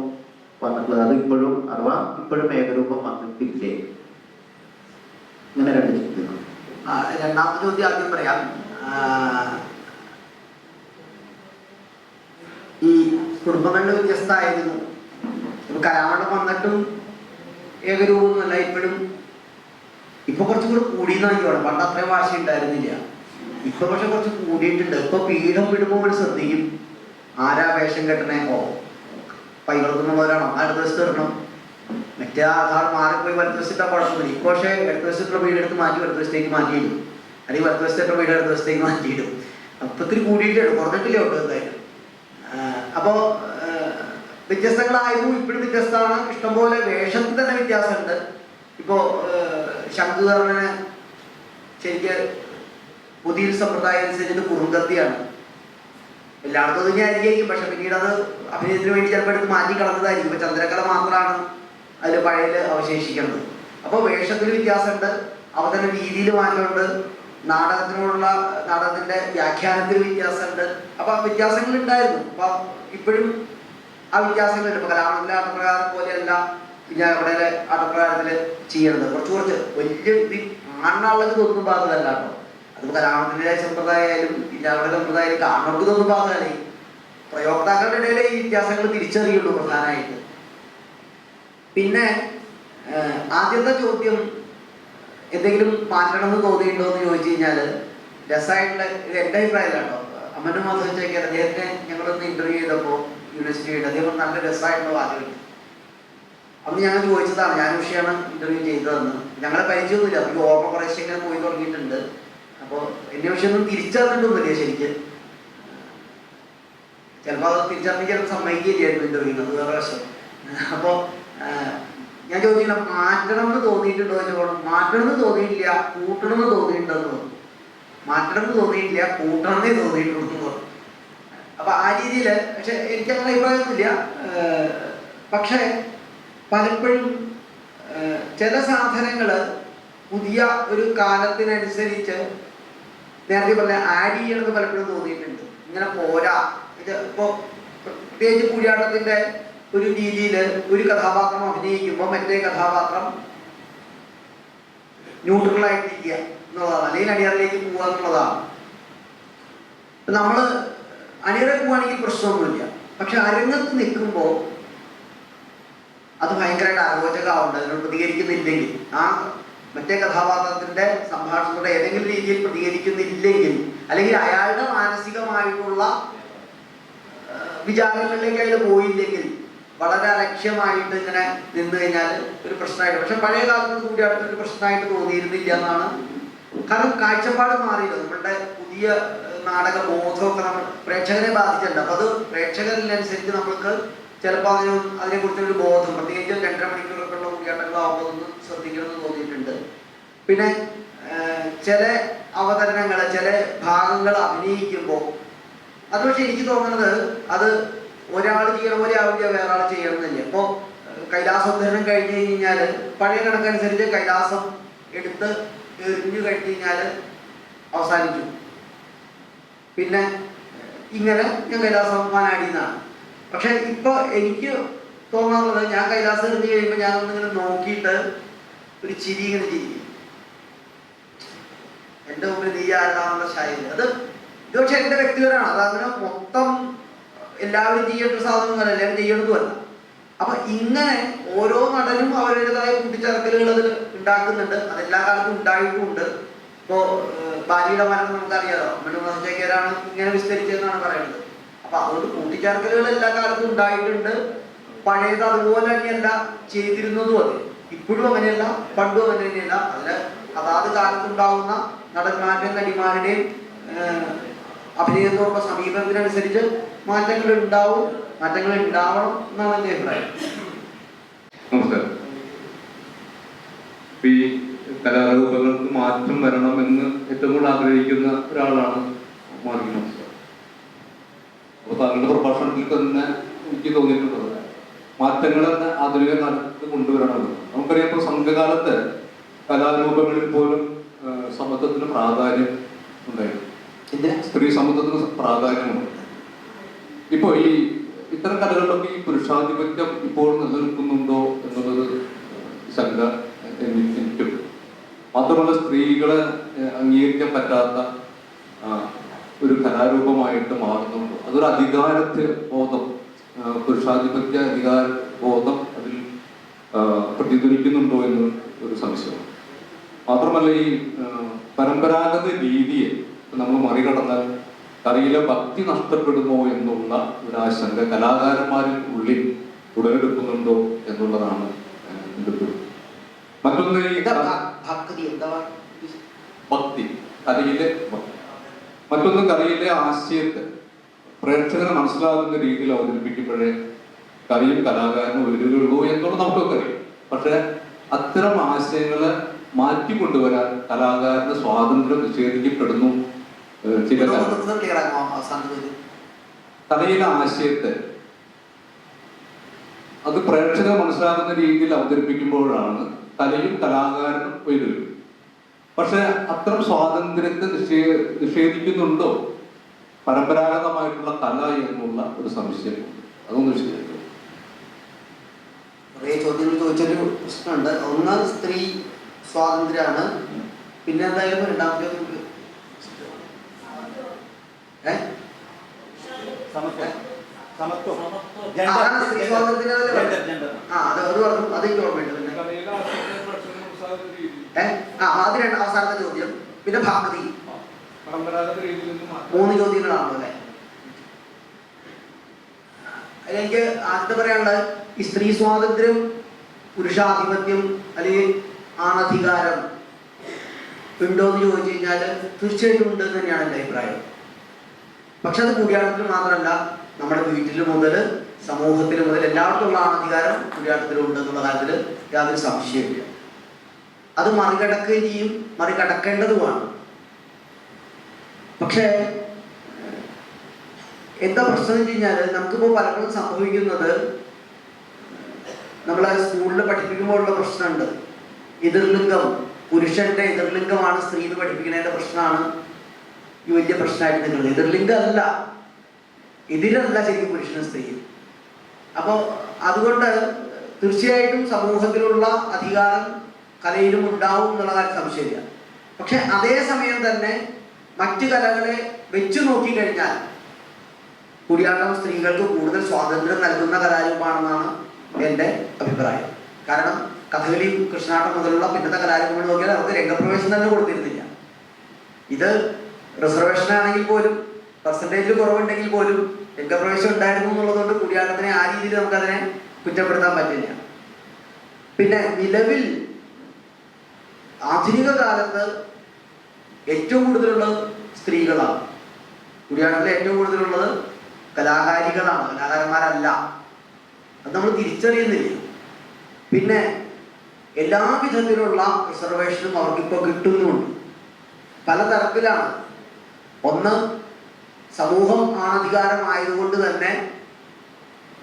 വന്നിട്ടുള്ളത്? അത് ഇപ്പോഴും അഥവാ ഇപ്പോഴും ഏകരൂപം വന്നിട്ടില്ലേ? ഇങ്ങനെ 2 ചോദ്യങ്ങൾ. രണ്ടാമത്തെ ചോദ്യം ആദ്യം പറയാം. ഈ കുടുംബങ്ങളിൽ വ്യത്യസ്തമായിരുന്നു. കലാമണ്ഡലം വന്നിട്ടും ഏകരൂപമൊന്നുമല്ല. ഇപ്പൊ കുറച്ചും കൂടെ കൂടിയെന്നാണ് എനിക്ക് പറയുന്നത്. പണ്ട് അത്രയും വാശി ഉണ്ടായിരുന്നില്ല. ഇപ്പൊ പക്ഷെ കുറച്ച് കൂടിയിട്ടുണ്ട്. ഇപ്പൊ പീഠം വിടുമ്പോൾ ശ്രദ്ധിക്കും, ആരാ വേഷം കെട്ടണേ, പൈകളൊന്നുള്ളവരാണോ, അടുത്ത വശത്ത് ഇടണം, മറ്റേ ആധാർ മാറിപ്പോയി വലത്ത് വശത്തിട്ടാ കുഴപ്പമില്ല. ഇപ്പൊ പക്ഷേ ഇടത്ത് വശത്തുള്ള വീട് എടുത്ത് മാറ്റി വലത്ത് വശത്തേക്ക് മാറ്റിയിടും, അല്ലെങ്കിൽ വലത്ത് വശത്തുള്ള വീട് അടുത്ത വശത്തേക്ക് മാറ്റിയിടും. അപ്പൊ ഇത്തിരി കൂടിയിട്ടുണ്ട്, കുറഞ്ഞിട്ടില്ല കേട്ടോ എന്തായാലും. അപ്പോ വ്യത്യസ്തങ്ങളായിരുന്നു, ഇപ്പോഴും വ്യത്യസ്തമാണ്. ഇഷ്ടംപോലെ വേഷത്തിൽ തന്നെ വ്യത്യാസമുണ്ട്. ഇപ്പോൾ ശംഖുകർണന് ശരിക്ക് പുതിയ സമ്പ്രദായം അനുസരിച്ചിട്ട് കുറുങ്കത്തിയാണ്. എല്ലായിടത്തും തന്നെയായിരിക്കും, പക്ഷെ പിന്നീട് അത് അഭിനയത്തിന് വേണ്ടി ചിലപ്പോൾ എടുത്ത് മാറ്റി കളഞ്ഞതായിരിക്കും. ഇപ്പൊ ചന്ദ്രകല മാത്രമാണ് അതിൽ പഴയത് അവശേഷിക്കുന്നത്. അപ്പോൾ വേഷത്തിൽ വ്യത്യാസമുണ്ട്, അവതരണ രീതിയിൽ മാറ്റമുണ്ട്, നാടകത്തിന്റെ വ്യാഖ്യാനത്തിൽ വ്യത്യാസമുണ്ട്. അപ്പൊ ആ വ്യത്യാസങ്ങൾ ഉണ്ടായിരുന്നു. അപ്പൊ ഇപ്പോഴും ആ വ്യത്യാസങ്ങളുണ്ട്. ഇപ്പൊ കലാമണ്ഡല ആട്ടപ്രകാരം പോലെയല്ല പിന്നെ അവിടെ ആട്ടപ്രകാരത്തില് ചെയ്യണത്. കുറച്ച് വലിയ ഇത് കാണാനുള്ളത് തോന്നും ബാധകല്ല കേട്ടോ. അതിപ്പോ കലാമണ്ഡല സമ്പ്രദായമായാലും ഇല്ലാവരുടെ സമ്പ്രദായം കാണുന്നവർക്ക് തോന്നും ബാധകല്ലേ. പ്രയോക്താക്കളുടെ ഇടയിലെ ഈ വ്യത്യാസങ്ങൾ തിരിച്ചറിയുള്ളൂ പ്രധാനമായിട്ട്. പിന്നെ ആദ്യത്തെ ചോദ്യം എന്തെങ്കിലും മാറ്റണമെന്ന് തോന്നിയിട്ടുണ്ടോ എന്ന് ചോദിച്ചു കഴിഞ്ഞാൽ രസമായിട്ടുള്ള എൻ്റെ അഭിപ്രായമല്ല കേട്ടോ. അമ്മൻ്റെ മാധവച്ചേക്കർ അദ്ദേഹത്തെ ഞങ്ങളൊന്ന് ഇന്റർവ്യൂ ചെയ്തപ്പോൾ യൂണിവേഴ്സിറ്റിയുടെ അദ്ദേഹം നല്ല രസമായിട്ടുള്ള വാചകം. അന്ന് ഞങ്ങൾ ചോദിച്ചതാണ്, ഞാൻ വിഷയമാണ് ഇന്റർവ്യൂ ചെയ്തതെന്ന്. ഞങ്ങളെ പരിചയമൊന്നുമില്ല, അപ്പോൾ ഓർമ്മ കുറേശ്ശെ ഇങ്ങനെ പോയി തുടങ്ങിയിട്ടുണ്ട്. അപ്പോൾ എൻ്റെ വിഷയമൊന്നും തിരിച്ചറിഞ്ഞിട്ടൊന്നുമില്ല ശരിക്ക്. ചിലപ്പോൾ അത് തിരിച്ചറിഞ്ഞ് ചിലപ്പോൾ സമ്മതിക്കുകയായിരുന്നു ഇന്റർവ്യൂ, അത് വേറെ വശം. അപ്പോൾ ഞാൻ ചോദിച്ചില്ല മാറ്റണം എന്ന് തോന്നിയിട്ടുണ്ടോ ചോദിച്ചപ്പോൾ മാറ്റണം എന്ന് തോന്നിയിട്ടില്ല, കൂട്ടണം എന്ന് തോന്നിയിട്ടുണ്ടെന്ന് തോന്നുന്നു. മാറ്റണം എന്ന് തോന്നിയിട്ടില്ല, കൂട്ടണമെന്നേ തോന്നിയിട്ടുണ്ടെന്ന് തോന്നുന്നു. അപ്പൊ ആ രീതിയിൽ പക്ഷെ എനിക്കങ്ങനെ അഭിപ്രായമൊന്നുമില്ല. പക്ഷെ പലപ്പോഴും ചില സാധനങ്ങൾ പുതിയ ഒരു കാലത്തിനനുസരിച്ച് നേരത്തെ പറഞ്ഞ ആഡ് ചെയ്യണമെന്ന് പലപ്പോഴും തോന്നിയിട്ടുണ്ട്. ഇങ്ങനെ പോരാ. ഇത് ഇപ്പോൾ പ്രത്യേകിച്ച് കൂടിയാട്ടത്തിന്റെ ഒരു രീതിയിൽ ഒരു കഥാപാത്രം അഭിനയിക്കുമ്പോൾ മറ്റേ കഥാപാത്രം ന്യൂട്രലായിട്ടിരിക്കുക എന്നുള്ളതാണ്, അല്ലെങ്കിൽ അണിയറിലേക്ക് പോവുക എന്നുള്ളതാണ്. നമ്മൾ അണിയറെ പോവുകയാണെങ്കിൽ പ്രശ്നമൊന്നുമില്ല. പക്ഷെ അരങ്ങത്ത് നിൽക്കുമ്പോൾ അത് ഭയങ്കരമായിട്ട് അരോചകമാവുണ്ട്. അതിനോട് പ്രതികരിക്കുന്നില്ലെങ്കിൽ, ആ മറ്റേ കഥാപാത്രത്തിന്റെ സംഭാഷണത്തോടെ ഏതെങ്കിലും രീതിയിൽ പ്രതികരിക്കുന്നില്ലെങ്കിൽ, അല്ലെങ്കിൽ അയാളുടെ മാനസികമായിട്ടുള്ള വിചാരങ്ങളിലേക്ക് അയാൾ പോയില്ലെങ്കിൽ, വളരെ അലക്ഷ്യമായിട്ട് ഇങ്ങനെ നിന്ന് കഴിഞ്ഞാൽ ഒരു പ്രശ്നമായിട്ട്. പക്ഷെ പഴയ കാലത്ത് കൂടി അടുത്തൊരു പ്രശ്നമായിട്ട് തോന്നിയിരുന്നില്ല എന്നാണ്. കാരണം കാഴ്ചപ്പാട് മാറിയില്ല. നമ്മളുടെ പുതിയ നാടക ബോധമൊക്കെ നമ്മൾ പ്രേക്ഷകരെ ബാധിച്ചിട്ടുണ്ട്. അപ്പൊ അത് പ്രേക്ഷകരിനനുസരിച്ച് നമ്മൾക്ക് ചിലപ്പോൾ അതിനെക്കുറിച്ചൊരു ബോധം, പ്രത്യേകിച്ച് 2.5 മണിക്കൂറൊക്കെയുള്ള കൂടിയാട്ടങ്ങളാവുമ്പോൾ ഒന്ന് ശ്രദ്ധിക്കണമെന്ന് തോന്നിയിട്ടുണ്ട്. പിന്നെ ചില അവതരണങ്ങൾ, ചില ഭാഗങ്ങൾ അഭിനയിക്കുമ്പോൾ അത് പക്ഷെ എനിക്ക് തോന്നുന്നത് അത് ഒരാൾ ചെയ്യണ പോലെ ആവില്ല വേറെ ആൾ ചെയ്യണമെന്നില്ല. ഇപ്പോൾ കൈലാസോദ്ധരണം കഴിഞ്ഞ് കഴിഞ്ഞാൽ പഴയ കണക്കനുസരിച്ച് കൈലാസം എടുത്ത് എറിഞ്ഞു കഴിഞ്ഞ് കഴിഞ്ഞാൽ അവസാനിച്ചു. പിന്നെ ഇങ്ങനെ ഞാൻ കൈലാസം മാനാടിയെന്നാണ്. പക്ഷെ ഇപ്പൊ എനിക്ക് തോന്നാറുള്ളത്, ഞാൻ കൈലാസം എറിഞ്ഞു കഴിയുമ്പോൾ ഞാനൊന്നിങ്ങനെ നോക്കിയിട്ട് ഒരു ചിരി ഇങ്ങനെ ചിരിക്കും. എൻ്റെ മുമ്പിൽ നീ ആരാണെന്നുള്ള ശൈലി. ഇത് പക്ഷെ എൻ്റെ വ്യക്തിപരമാണ്. അതങ്ങനെ മൊത്തം എല്ലാവരും ചെയ്യേണ്ട സാധനമൊന്നുമല്ല, എല്ലാവരും ചെയ്യണതുമല്ല. അപ്പൊ ഇങ്ങനെ ഓരോ നടനും അവരുടേതായ കൂട്ടിച്ചേർക്കലുകൾ അതിൽ ഉണ്ടാക്കുന്നുണ്ട്. അതെല്ലാ കാലത്തും ഉണ്ടായിട്ടുമുണ്ട്. ഇപ്പോ ബാലിയുടെ മരണം നമുക്കറിയാലോ, മനുചേക്കരാണ് ഇങ്ങനെ വിസ്തരിച്ചതെന്നാണ് പറയുന്നത്. അപ്പൊ അതുകൊണ്ട് കൂട്ടിച്ചേർക്കലുകൾ എല്ലാ കാലത്തും ഉണ്ടായിട്ടുണ്ട്. പഴയത് അതുപോലെ തന്നെയല്ല ചെയ്തിരുന്നതും. അത് ഇപ്പോഴും അങ്ങനെയല്ല, പണ്ടും അങ്ങനെ തന്നെയല്ല. അതില് അതാത് കാലത്തുണ്ടാവുന്ന നടന്മാരുടെയും നടിമാരുടെയും അഭിനയത്തോടുള്ള സമീപനത്തിനനുസരിച്ച് മാറ്റങ്ങൾ ഉണ്ടാവും, മാറ്റങ്ങൾ ഉണ്ടാവണം എന്നാണ് എൻ്റെ അഭിപ്രായം. നമസ്കാരം. ഈ കലാരൂപങ്ങൾക്ക് മാറ്റം വരണമെന്ന് ഏറ്റവും കൂടുതൽ ആഗ്രഹിക്കുന്ന ഒരാളാണ് മാർഗി നമസ്കാരം. അപ്പോൾ താങ്കളുടെ പ്രഭാഷണത്തിൽ തന്നെ എനിക്ക് തോന്നിയിട്ടുള്ളത് മാറ്റങ്ങളെന്ന് ആധുനിക കാലത്ത് കൊണ്ടുവരണമെന്ന്. നമുക്കറിയാം, ഇപ്പോൾ സംഘകാലത്ത് കലാരൂപങ്ങളിൽ പോലും സമത്വത്തിന് പ്രാധാന്യം ഉണ്ടായിരുന്നു. സ്ത്രീ സമത്വത്തിന് പ്രാധാന്യമുണ്ട്. ഇപ്പോൾ ഈ ഇത്തരം കലകളിലൊക്കെ ഈ പുരുഷാധിപത്യം ഇപ്പോൾ നിലനിൽക്കുന്നുണ്ടോ എന്നുള്ളത് ശങ്ക എനിക്കും. മാത്രമല്ല, സ്ത്രീകളെ അംഗീകരിക്കാൻ പറ്റാത്ത ഒരു കലാരൂപമായിട്ട് മാറുന്നുണ്ടോ, അതൊരു അധികാരത്തെ ബോധം, പുരുഷാധിപത്യ അധികാര ബോധം അതിൽ പ്രതിധ്വനിക്കുന്നുണ്ടോ എന്ന് ഒരു സംശയമാണ്. മാത്രമല്ല, ഈ പരമ്പരാഗത രീതിയെ നമ്മൾ മറികടന്നാൽ കലയിലെ ഭക്തി നഷ്ടപ്പെടുമോ എന്നുള്ള ഒരു ആശങ്ക കലാകാരന്മാരിൽ ഉള്ളിൽ ഉടലെടുക്കുന്നുണ്ടോ എന്നുള്ളതാണ് എൻ്റെ ഒരു. മറ്റൊന്ന് ഈ ഭക്തി, കലയിലെ മറ്റൊന്ന് കലയിലെ ആശയത്തെ പ്രേക്ഷകരെ മനസ്സിലാകുന്ന രീതിയിൽ അവതരിപ്പിക്കുമ്പോഴേ കലയും കലാകാരനും ഒരുങ്ങുള്ളൂ എന്നുള്ളത് നമുക്കൊക്കെ അറിയാം. പക്ഷെ അത്തരം ആശയങ്ങളെ മാറ്റിക്കൊണ്ടുവരാൻ കലാകാരന് സ്വാതന്ത്ര്യം നിഷേധിക്കപ്പെടുന്നു. ചില കലയിലെ ആശയത്തെ അത് പ്രേക്ഷകർ മനസ്സിലാക്കുന്ന രീതിയിൽ അവതരിപ്പിക്കുമ്പോഴാണ് കലയും കലാകാരനും ഉയരുന്നത്. പക്ഷെ അത്തരം സ്വാതന്ത്ര്യത്തെ നിഷേധിക്കുന്നുണ്ടോ പരമ്പരാഗതമായിട്ടുള്ള കല എന്നുള്ള ഒരു സംശയമുണ്ട്. അതൊന്ന് വിശദീകരിക്കും. കുറേ ചോദ്യങ്ങൾ ചോദിച്ചൊരു പ്രശ്നമുണ്ട്. ഒന്ന് സ്ത്രീ സ്വാതന്ത്ര്യമാണ്. പിന്നെ എന്തായാലും രണ്ടാമത്തെ സ്ത്രീ സ്വാതന്ത്ര്യം അത് പറഞ്ഞു. അതെനിക്ക് ഓർമ്മയുണ്ട്. അതിനാണ് അവസാനത്തെ ചോദ്യം. പിന്നെ ഭാഗതി 3 ചോദ്യങ്ങളാണല്ലോ അല്ലേ? എനിക്ക് ആദ്യത്തെ പറയാനുള്ളത് ഈ സ്ത്രീ സ്വാതന്ത്ര്യം, പുരുഷാധിപത്യം അല്ലെങ്കിൽ ആണധികാരം ഉണ്ടോ എന്ന് ചോദിച്ചു കഴിഞ്ഞാൽ തീർച്ചയായിട്ടും ഉണ്ട് എന്ന് തന്നെയാണ് എൻ്റെ അഭിപ്രായം. പക്ഷെ അത് കൂടിയാട്ടത്തിൽ മാത്രമല്ല, നമ്മുടെ വീട്ടിൽ മുതൽ സമൂഹത്തിൽ മുതൽ എല്ലാവർക്കുള്ള ആണധികാരം കൂടിയാട്ടത്തിലും ഉണ്ട് എന്നുള്ള കാര്യത്തിൽ യാതൊരു സംശയമില്ല. അത് മറികടക്കുകയും ചെയ്യും, മറികടക്കേണ്ടതുമാണ്. പക്ഷേ എന്താ പ്രശ്നം എന്ന് വെച്ച് കഴിഞ്ഞാൽ നമുക്കിപ്പോൾ പലപ്പോഴും സംഭവിക്കുന്നത്, നമ്മളെ സ്കൂളിൽ പഠിപ്പിക്കുമ്പോഴുള്ള പ്രശ്നമുണ്ട്. എതിർലിംഗം, പുരുഷന്റെ എതിർലിംഗമാണ് സ്ത്രീ എന്ന് പഠിപ്പിക്കുന്നതിന്റെ പ്രശ്നമാണ് ഈ വലിയ പ്രശ്നമായിട്ട് നിൽക്കുന്നത്. എതിർലിംഗം അല്ല, എതിരല്ല ശരിക്കും പുരുഷനും സ്ത്രീയും. അപ്പോൾ അതുകൊണ്ട് തീർച്ചയായിട്ടും സമൂഹത്തിലുള്ള അധികാരം കലയിലും ഉണ്ടാവും എന്നുള്ള കാര്യം സംശയമില്ല. പക്ഷെ അതേസമയം തന്നെ മറ്റു കലകളെ വെച്ചു നോക്കിക്കഴിഞ്ഞാൽ കൂടിയാട്ടം സ്ത്രീകൾക്ക് കൂടുതൽ സ്വാതന്ത്ര്യം നൽകുന്ന കലാരൂപമാണെന്നാണ് എൻ്റെ അഭിപ്രായം. കാരണം കഥകളി, കൃഷ്ണാട്ടം മുതലുള്ള പിന്നത്തെ കലാരൂപങ്ങൾ നോക്കിയാൽ അവർക്ക് രംഗപ്രവേശം തന്നെ കൊടുത്തിരുന്നില്ല. ഇത് റിസർവേഷൻ ആണെങ്കിൽ പോലും, പെർസെൻറ്റേജിൽ കുറവുണ്ടെങ്കിൽ പോലും രംഗപ്രവേശം ഉണ്ടായിരുന്നു എന്നുള്ളതുകൊണ്ട് കൂടിയാട്ടത്തിനെ ആ രീതിയിൽ നമുക്കതിനെ കുറ്റപ്പെടുത്താൻ പറ്റില്ല. പിന്നെ നിലവിൽ ആധുനിക കാലത്ത് ഏറ്റവും കൂടുതലുള്ളത് സ്ത്രീകളാണ്. കൂടിയാട്ടത്തിൽ ഏറ്റവും കൂടുതലുള്ളത് കലാകാരികളാണ്, കലാകാരന്മാരല്ല. അത് നമ്മൾ തിരിച്ചറിയുന്നില്ല. പിന്നെ എല്ലാ വിധത്തിലുള്ള റിസർവേഷനും അവർക്കിപ്പോൾ കിട്ടുന്നുണ്ട്. പലതരത്തിലാണ്. ഒന്ന്, സമൂഹം ആണധികാരമായതുകൊണ്ട് തന്നെ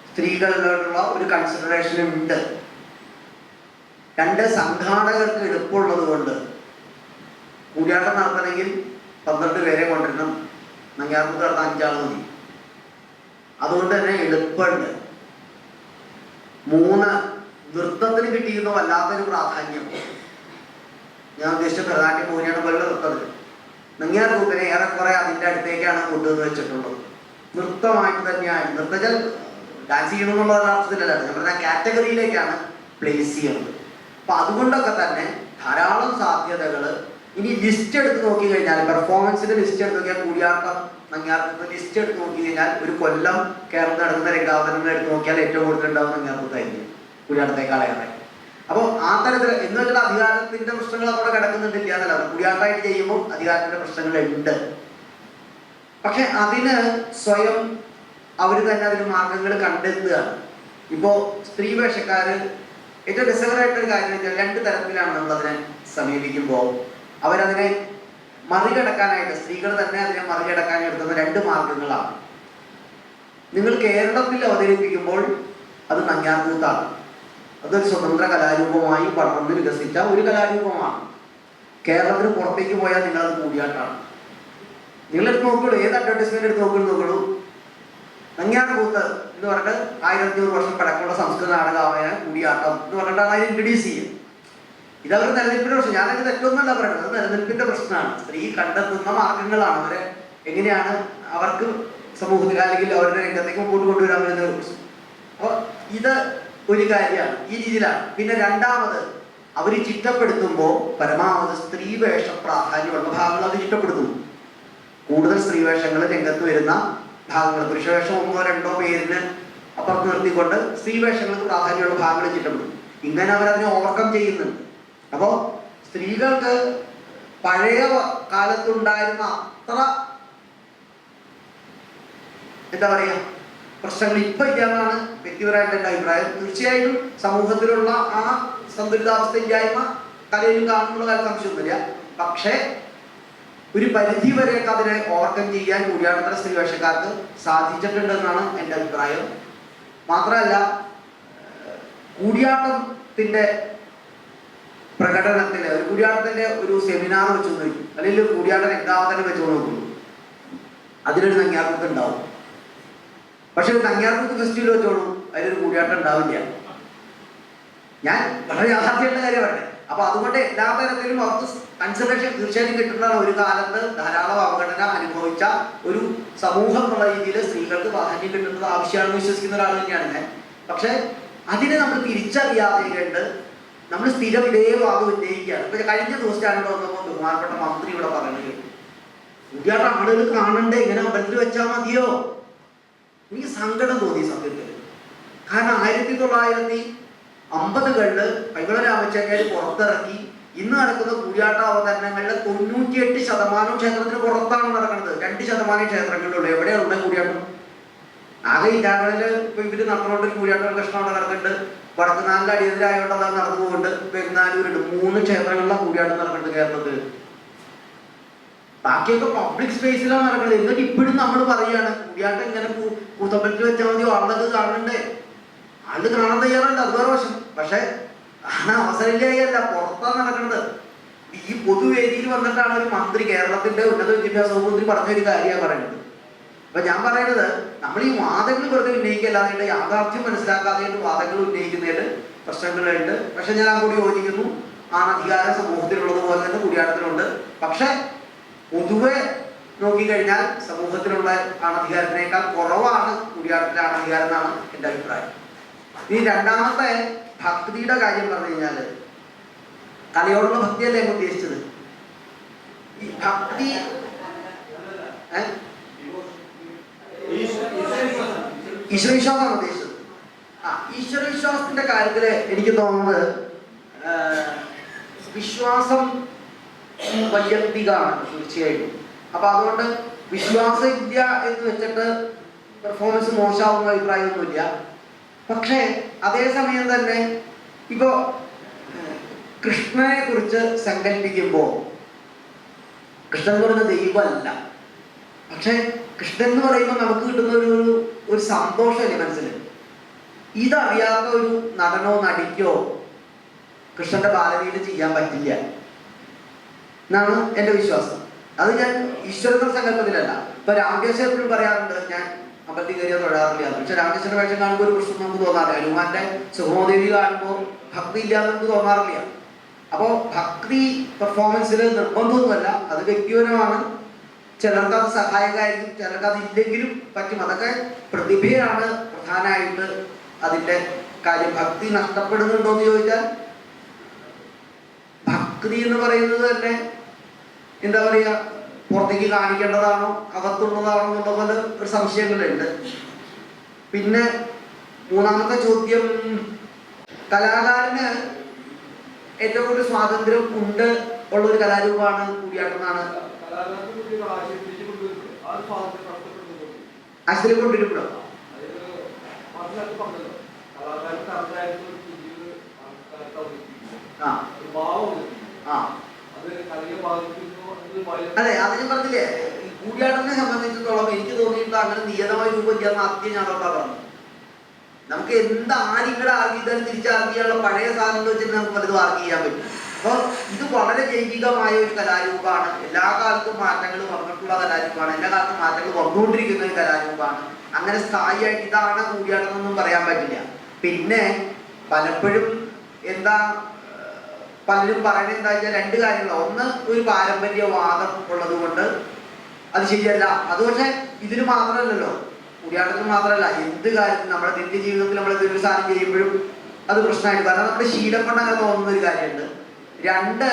സ്ത്രീകളിലുള്ള ഒരു കൺസിഡറേഷൻ ഉണ്ട്. 2, സംഘാടകർക്ക് എളുപ്പമുള്ളത് കൊണ്ട് കൂടിയാട്ടം നടത്തണമെങ്കിൽ 12 പേരെ കൊണ്ടിരണം, നങ്ങ്യാർകൂത്ത് നടത്താൻ 5 ആൾ മതി. അതുകൊണ്ട് തന്നെ എളുപ്പമുണ്ട്. 3, നൃത്തത്തിന് കിട്ടിയിരുന്ന വല്ലാത്തൊരു പ്രാധാന്യം. ഞാൻ ഉദ്ദേശിച്ച ഭരതനാട്യം, മോഹിനിയാട്ടം പോലുള്ള നൃത്തത്തിന്, നങ്ങ്യാർകൂത്തിനെ ഏറെക്കുറെ അതിൻ്റെ അടുത്തേക്കാണ് കൊണ്ടുവന്ന് വെച്ചിട്ടുള്ളത്. നൃത്തമായിട്ട് തന്നെയാണ്. നൃത്തത്തിൽ ഡാൻസ് ചെയ്യണമെന്നുള്ള അർത്ഥത്തിലല്ല, ഞാൻ പറഞ്ഞ കാറ്റഗറിയിലേക്കാണ് പ്ലേസ് ചെയ്യുന്നത്. അപ്പൊ അതുകൊണ്ടൊക്കെ തന്നെ ധാരാളം സാധ്യതകൾ. ഇനി ലിസ്റ്റ് എടുത്ത് നോക്കി കഴിഞ്ഞാൽ, പെർഫോമൻസിന്റെ ലിസ്റ്റ് എടുത്ത് നോക്കിയാൽ, കൂടിയാട്ടം, നങ്ങ്യാർകൂത്ത് ലിസ്റ്റ് എടുത്ത് നോക്കി കഴിഞ്ഞാൽ, ഒരു കൊല്ലം കേരളത്തിൽ നടക്കുന്ന രംഗാവതരണങ്ങൾ എടുത്ത് നോക്കിയാൽ ഏറ്റവും കൂടുതൽ ഉണ്ടാവും നങ്ങ്യാർകൂത്തായിരിക്കും കൂടിയാട്ടത്തെക്കാളേറെ. അപ്പോൾ ആ തരത്തിൽ എന്ന് വെച്ചാൽ അധികാരത്തിന്റെ പ്രശ്നങ്ങൾ അവിടെ കിടക്കുന്നുണ്ടില്ല എന്നല്ല, കൂടിയാട്ടമായിട്ട് ചെയ്യുമ്പോൾ അധികാരത്തിന്റെ പ്രശ്നങ്ങളുണ്ട്. പക്ഷെ അതിന് സ്വയം അവർ തന്നെ അതിന് മാർഗങ്ങൾ കണ്ടെത്തുകയാണ്. ഇപ്പോൾ സ്ത്രീ വേഷക്കാര് ഏറ്റവും രസകരമായിട്ടൊരു കാര്യം വെച്ചാൽ 2 തരത്തിലാണ് നമ്മളതിനെ സമീപിക്കുമ്പോൾ. അവരതിനെ മറികടക്കാനായിട്ട്, സ്ത്രീകൾ തന്നെ അതിനെ മറികടക്കാൻ എടുക്കുന്ന 2 മാർഗങ്ങളാണ്. നിങ്ങൾ കേരളത്തിൽ അവതരിപ്പിക്കുമ്പോൾ അത് നങ്ങ്യാർകൂത്താണ്. അതൊരു സ്വതന്ത്ര കലാരൂപമായി വളർന്ന് വികസിച്ച ഒരു കലാരൂപമാണ്. കേരളത്തിന് പുറത്തേക്ക് പോയാൽ നിങ്ങളത് കൂടിയാട്ടാണ്. നിങ്ങളെടുത്ത് നോക്കുള്ളൂ, ഏത് അഡ്വർടൈസ്മെന്റ് എടുത്ത് നോക്കുള്ളൂ, നങ്ങ്യാർകൂത്ത് എന്ന് പറഞ്ഞിട്ട് 1500 വർഷം പഴക്കമുള്ള സംസ്കൃത നാടകമായ കൂടിയാട്ടം എന്ന് പറഞ്ഞിട്ടാണ് അതിന് ഇൻട്രൊഡ്യൂസ് ചെയ്യുക. ഇതവർ നിലനിൽപ്പിന്റെ പ്രശ്നം. ഞാനത് തെറ്റൊന്നല്ല പറയുന്നത്, അത് നിലനിൽപ്പിന്റെ പ്രശ്നമാണ്. സ്ത്രീ കണ്ടെത്തുന്ന മാർഗങ്ങളാണ്. അവരെ എങ്ങനെയാണ് അവർക്ക് സമൂഹത്തിൽ അല്ലെങ്കിൽ അവരുടെ രംഗത്തേക്ക് മുമ്പോട്ട് കൊണ്ടുവരാൻ വരുന്ന ഒരു പ്രശ്നം. അപ്പോൾ ഇത് ഒരു കാര്യമാണ്, ഈ രീതിയിലാണ്. പിന്നെ രണ്ടാമത്, അവർ ചിട്ടപ്പെടുത്തുമ്പോൾ പരമാവധി സ്ത്രീവേഷ പ്രാധാന്യമുള്ള ഭാഗങ്ങൾ അവർ ചിട്ടപ്പെടുത്തുന്നു. കൂടുതൽ സ്ത്രീവേഷങ്ങൾ രംഗത്ത് വരുന്ന ഭാഗങ്ങൾ, പുരുഷവേഷം 1-2 പേരിന് അപ്പുറത്ത് നിർത്തിക്കൊണ്ട് സ്ത്രീവേഷങ്ങൾക്ക് പ്രാധാന്യമുള്ള ഭാഗങ്ങൾ ചിട്ടപ്പെടുത്തും. ഇങ്ങനെ അവരതിനെ ഓവർകം ചെയ്യുന്നുണ്ട്. അപ്പോൾ സ്ത്രീകൾക്ക് പഴയ കാലത്തുണ്ടായിരുന്ന അത്ര എന്താ പറയുക പ്രശ്നങ്ങൾ ഇപ്പം ഇല്ലാന്നാണ് വ്യക്തിപരമായിട്ട് എൻ്റെ അഭിപ്രായം. തീർച്ചയായിട്ടും സമൂഹത്തിലുള്ള ആ സന്തുലിതാവസ്ഥ ഇല്ലായ്മ കലയിലും കാണുന്നുള്ള കാര്യം സംശയമൊന്നുമില്ല. പക്ഷേ ഒരു പരിധി വരെയൊക്കെ അതിനെ ഓവർകം ചെയ്യാൻ കൂടിയാട്ടത്തിലെ സ്ത്രീ വേഷക്കാർക്ക് സാധിച്ചിട്ടുണ്ടെന്നാണ് എൻ്റെ അഭിപ്രായം. മാത്രമല്ല, കൂടിയാട്ടത്തിൻ്റെ പ്രകടനത്തിൽ ഒരു കൂടിയാട്ടത്തിൻ്റെ ഒരു സെമിനാർ വെച്ച് നോക്കും, അല്ലെങ്കിൽ ഒരു കൂടിയാട്ടം രംഗാവതരണം വെച്ച് നോക്കുന്നു, അതിലൊരു നങ്ങ്യാർകൂത്ത് ഉണ്ടാവും. പക്ഷെ ഒരു നങ്ങ്യാർകൂത്ത് ഫെസ്റ്റിവൽ വെച്ചോളൂ, അതിലൊരു കൂടിയാട്ടം ഉണ്ടാവില്ല. ഞാൻ വളരെ യാഥാർത്ഥ്യമുള്ള കാര്യം പറയട്ടെ. അപ്പൊ അതുകൊണ്ട് എല്ലാ തരത്തിലും അവർക്ക് കൺസിഡറേഷൻ തീർച്ചയായും കിട്ടുന്നതാണ്. ഒരു കാലത്ത് ധാരാളം അവഗണന അനുഭവിച്ച ഒരു സമൂഹം എന്നുള്ള രീതിയിൽ സ്ത്രീകൾക്ക് പ്രാധാന്യം കിട്ടുന്നത് ആവശ്യമാണെന്ന് വിശ്വസിക്കുന്ന ഒരാൾ തന്നെയാണ് ഞാൻ. പക്ഷെ അതിനെ നമ്മൾ തിരിച്ചറിയാതെ കണ്ട് നമ്മൾ സ്ഥിരം ഇതേ വാദം ഉന്നയിക്കുകയാണ്. ഇപ്പൊ കഴിഞ്ഞ ദിവസമാണ് ഇവിടെ വന്നപ്പോൾ ബഹുമാനപ്പെട്ട മന്ത്രി ഇവിടെ പറയുന്നത്, കൂടിയാട്ടം ആളുകൾ കാണണ്ടേ, ഇങ്ങനെ അമ്പലത്തിൽ വെച്ചാൽ മതിയോ? എനിക്ക് സങ്കടം തോന്നി സത്യത്തിൽ. കാരണം 1950കളില് പൈതൃക രാമചന്ദ്രൻ പുറത്തിറക്കി ഇന്ന് നടക്കുന്ന കൂടിയാട്ട അവതരണങ്ങളിലെ 98% ക്ഷേത്രത്തിന് പുറത്താണ് നടക്കുന്നത്. 2% ക്ഷേത്രങ്ങളിലുള്ളൂ. എവിടെയുള്ള കൂടിയാട്ടം? ആകെ ഇല്ലാകളില് ഇപ്പൊ ഇവര് നടന്നുകൊണ്ട് കൂടിയാട്ടം കൃഷ്ണ അവിടെ നടക്കുന്നുണ്ട്, വടക്കുനാലിന്റെ അടിയന്തരായോണ്ട് അതാണ് നടന്നു പോകുന്നുണ്ട്, പെരുന്നാലൂരുണ്ട്. 3 ക്ഷേത്രങ്ങളിലെ കൂടിയാട്ടം നടക്കുന്നുണ്ട് കേരളത്തിൽ. ബാക്കിയൊക്കെ പബ്ലിക് സ്പേസിലാണ് നടക്കുന്നത്. എന്നിട്ട് ഇപ്പോഴും നമ്മൾ പറയുകയാണ് കൂടിയാട്ടം ഇങ്ങനെ കൂത്തമ്പലത്തിൽ വെച്ചാൽ മതി, ആളുകൾ കാണണ്ടേ. ആള് കാണാൻ തയ്യാറല്ല, അത് വേറെ വശം. പക്ഷെ കാണാൻ അവസരമില്ലായല്ല, പുറത്താണ് നടക്കുന്നത്. ഈ പൊതുവേദിയിൽ വന്നിട്ടാണ് ഒരു മന്ത്രി, കേരളത്തിന്റെ ഉന്നത വിദ്യാഭ്യാസ വകുപ്പ് പറഞ്ഞൊരു കാര്യമാണ് പറയുന്നത്. അപ്പൊ ഞാൻ പറയുന്നത്, നമ്മൾ ഈ വാദങ്ങൾ വെറുതെ ഉന്നയിക്കല്ലാതെ യാഥാർത്ഥ്യം മനസ്സിലാക്കാതെ വാദങ്ങൾ ഉന്നയിക്കുന്നതിൽ പ്രശ്നങ്ങളുണ്ട്. പക്ഷെ ഞാൻ കൂടി യോജിക്കുന്നു, അധികാരം സമൂഹത്തിലുള്ളതുപോലെ തന്നെ കൂടിയാട്ടത്തിലുണ്ട്. പക്ഷെ പൊതുവെ നോക്കിക്കഴിഞ്ഞാൽ സമൂഹത്തിലുള്ള അധികാരത്തിനേക്കാൾ കുറവാണ് കൂടിയാട്ടത്തിലെ അധികാരം എന്നാണ് എൻ്റെ അഭിപ്രായം. ഈ രണ്ടാമത്തെ ഭക്തിയുടെ കാര്യം പറഞ്ഞു കഴിഞ്ഞാല്, കലയോടുള്ള ഭക്തിയല്ലേ ഞാൻ ഉദ്ദേശിച്ചത്. ഈ ഭക്തി ഈശ്വരവിശ്വാസമാണ് ഉദ്ദേശിച്ചത്. ഈശ്വരവിശ്വാസത്തിന്റെ കാര്യത്തില് എനിക്ക് തോന്നുന്നത് വിശ്വാസം വൈയക്തികമാണ് തീർച്ചയായിട്ടും. അപ്പൊ അതുകൊണ്ട് വിശ്വാസം ഇല്ല എന്ന് വെച്ചിട്ട് പെർഫോമൻസ് മോശമാവുന്ന അഭിപ്രായമൊന്നുമില്ല. പക്ഷേ അതേസമയം തന്നെ ഇപ്പോ കൃഷ്ണനെ കുറിച്ച് സങ്കല്പിക്കുമ്പോൾ കൃഷ്ണൻ എന്ന് പറയുന്ന ദൈവമല്ല. പക്ഷെ കൃഷ്ണൻ എന്ന് പറയുമ്പോൾ നമുക്ക് കിട്ടുന്ന ഒരു സന്തോഷമല്ലേ മനസ്സിൽ. ഇതറിയാത്ത ഒരു നടനോ നടിക്കോ കൃഷ്ണന്റെ ബാലലീല ചെയ്യാൻ പറ്റില്ല എന്നാണ് എൻ്റെ വിശ്വാസം. അത് ഞാൻ ഈശ്വരന്റെ സങ്കല്പത്തിലല്ല. ഇപ്പൊ രാമകേശ്വരൻ എപ്പോഴും പറയാറുണ്ട്, ഞാൻ അമ്പലത്തിൽ കയറിയാൽ തൊഴാറില്ല. പക്ഷെ രാമകൃഷ്ണന്റെ വേഷം കാണുമ്പോൾ ഒരു പ്രശ്നം നമുക്ക് തോന്നാറില്ല. ഹനുമാന്റെ സുഗമദേവി കാണുമ്പോൾ ഭക്തി ഇല്ലാന്ന് നമുക്ക് തോന്നാറില്ല. അപ്പോൾ ഭക്തി പെർഫോമൻസിൽ നിർബന്ധമൊന്നുമല്ല, അത് വ്യക്തിപരമാണ്. ചിലർക്ക് അത് സഹായകമായിരിക്കും, ചിലർക്ക് അത് ഇല്ലെങ്കിലും പറ്റും. അതൊക്കെ പ്രതിഭയാണ് പ്രധാനമായിട്ട് അതിൻ്റെ കാര്യം. ഭക്തി നഷ്ടപ്പെടുന്നുണ്ടോ എന്ന് ചോദിച്ചാൽ, ഭക്തി എന്ന് പറയുന്നത് തന്നെ എന്താ പറയുക, പുറത്തേക്ക് കാണിക്കേണ്ടതാണോ അകത്തുള്ളതാണോ എന്നുള്ള പോലെ ഒരു സംശയങ്ങളുണ്ട്. പിന്നെ മൂന്നാമത്തെ ചോദ്യം, കലാകാരന് ഏറ്റവും കൂടുതൽ സ്വാതന്ത്ര്യം ഉണ്ട് ഉള്ളൊരു കലാരൂപമാണ് കൂടിയാട്ടം എന്നാണ് ആശ്ചര്യപ്പെട്ടിരിക്കണോ? അതെ, അത് ഞാൻ പറഞ്ഞില്ലേ, കൂടിയാട്ടത്തിനെ സംബന്ധിച്ചിടത്തോളം എനിക്ക് തോന്നിയിട്ട് അങ്ങനെ നിയതമായ രൂപം ഇല്ലാന്ന് ആദ്യം ഞാൻ പറഞ്ഞു. നമുക്ക് എന്ത് ആരിങ്ങനെ ആർഗ് ചെയ്താലും തിരിച്ചാർഗ് ചെയ്യാനുള്ള പഴയ സാധനങ്ങൾ വെച്ചിട്ട് നമുക്ക് പലതും ആർഗ് ചെയ്യാൻ പറ്റും. അപ്പോൾ ഇത് വളരെ ജൈവികമായ ഒരു കലാരൂപമാണ്. എല്ലാ കാലത്തും മാറ്റങ്ങൾ വന്നിട്ടുള്ള കലാരൂപമാണ്. എല്ലാ കാലത്തും മാറ്റങ്ങൾ വന്നുകൊണ്ടിരിക്കുന്ന ഒരു കലാരൂപമാണ്. അങ്ങനെ സ്ഥായിയായിട്ട് ഇതാണ് കൂടിയാട്ടം എന്നൊന്നും പറയാൻ പറ്റില്ല. പിന്നെ പലപ്പോഴും പലരും പറയുന്നത് എന്താ വെച്ചാൽ 2 കാര്യങ്ങളാണ്. ഒന്ന്, ഒരു പാരമ്പര്യവാദം ഉള്ളത് കൊണ്ട് അത് ശരിയല്ല. അത് പക്ഷെ ഇതിന് മാത്രമല്ലല്ലോ, കൂടിയാട്ടത്തിന് മാത്രമല്ല, എന്ത് കാര്യത്തിലും നമ്മുടെ നിത്യ ജീവിതത്തിൽ നമ്മൾ എന്തൊരു സാധനം ചെയ്യുമ്പോഴും അത് പ്രശ്നമായിട്ട്, കാരണം നമ്മുടെ ശീലം കൊണ്ട് അങ്ങനെ തോന്നുന്ന ഒരു കാര്യമുണ്ട്. 2,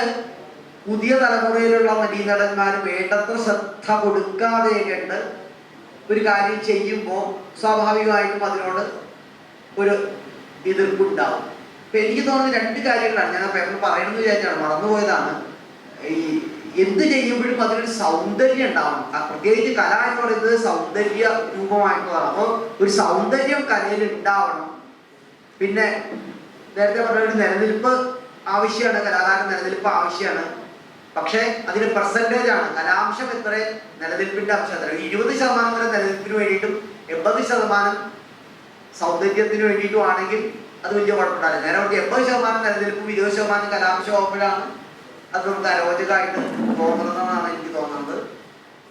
പുതിയ തലമുറയിലുള്ള നടീനടന്മാർ വേണ്ടത്ര ശ്രദ്ധ കൊടുക്കാതെ കണ്ട് ഒരു കാര്യം ചെയ്യുമ്പോൾ സ്വാഭാവികമായിട്ടും അതിനോട് ഒരു എതിർപ്പുണ്ടാവും. ഇപ്പൊ എനിക്ക് തോന്നുന്നത് 2 കാര്യങ്ങളാണ്. ഞാൻ പേപ്പറിൽ പറയണമെന്ന് വിചാരിച്ചാണ്, മറന്നുപോയതാണ്. ഈ എന്ത് ചെയ്യുമ്പോഴും അതിനൊരു സൗന്ദര്യം ഉണ്ടാവണം. പ്രത്യേകിച്ച് കല എന്ന് പറയുന്നത് സൗന്ദര്യ രൂപമായിട്ടുള്ളതാണ്. അപ്പോൾ ഒരു സൗന്ദര്യം കലയിൽ ഉണ്ടാവണം. പിന്നെ നേരത്തെ പറഞ്ഞ ഒരു നിലനിൽപ്പ് ആവശ്യമാണ്, കലാകാരൻ നിലനിൽപ്പ് ആവശ്യമാണ്. പക്ഷേ അതിന് പെർസെൻറ്റേജ് ആണ്, കലാംശം എത്ര, നിലനിൽപ്പിന്റെ അംശം എത്ര. 20% വരെ നിലനിൽപ്പിന് വേണ്ടിയിട്ടും 80% സൗന്ദര്യത്തിന് വേണ്ടിയിട്ടും ആണെങ്കിൽ അത് വലിയ കുഴപ്പമില്ല. നേരെ 80% നിലനിൽപ്പും 20% കലാംശം ആകുമ്പോഴാണ് അത് നമുക്ക് അരോചകമായിട്ട് തോന്നുന്നതെന്നാണ് എനിക്ക് തോന്നുന്നത്.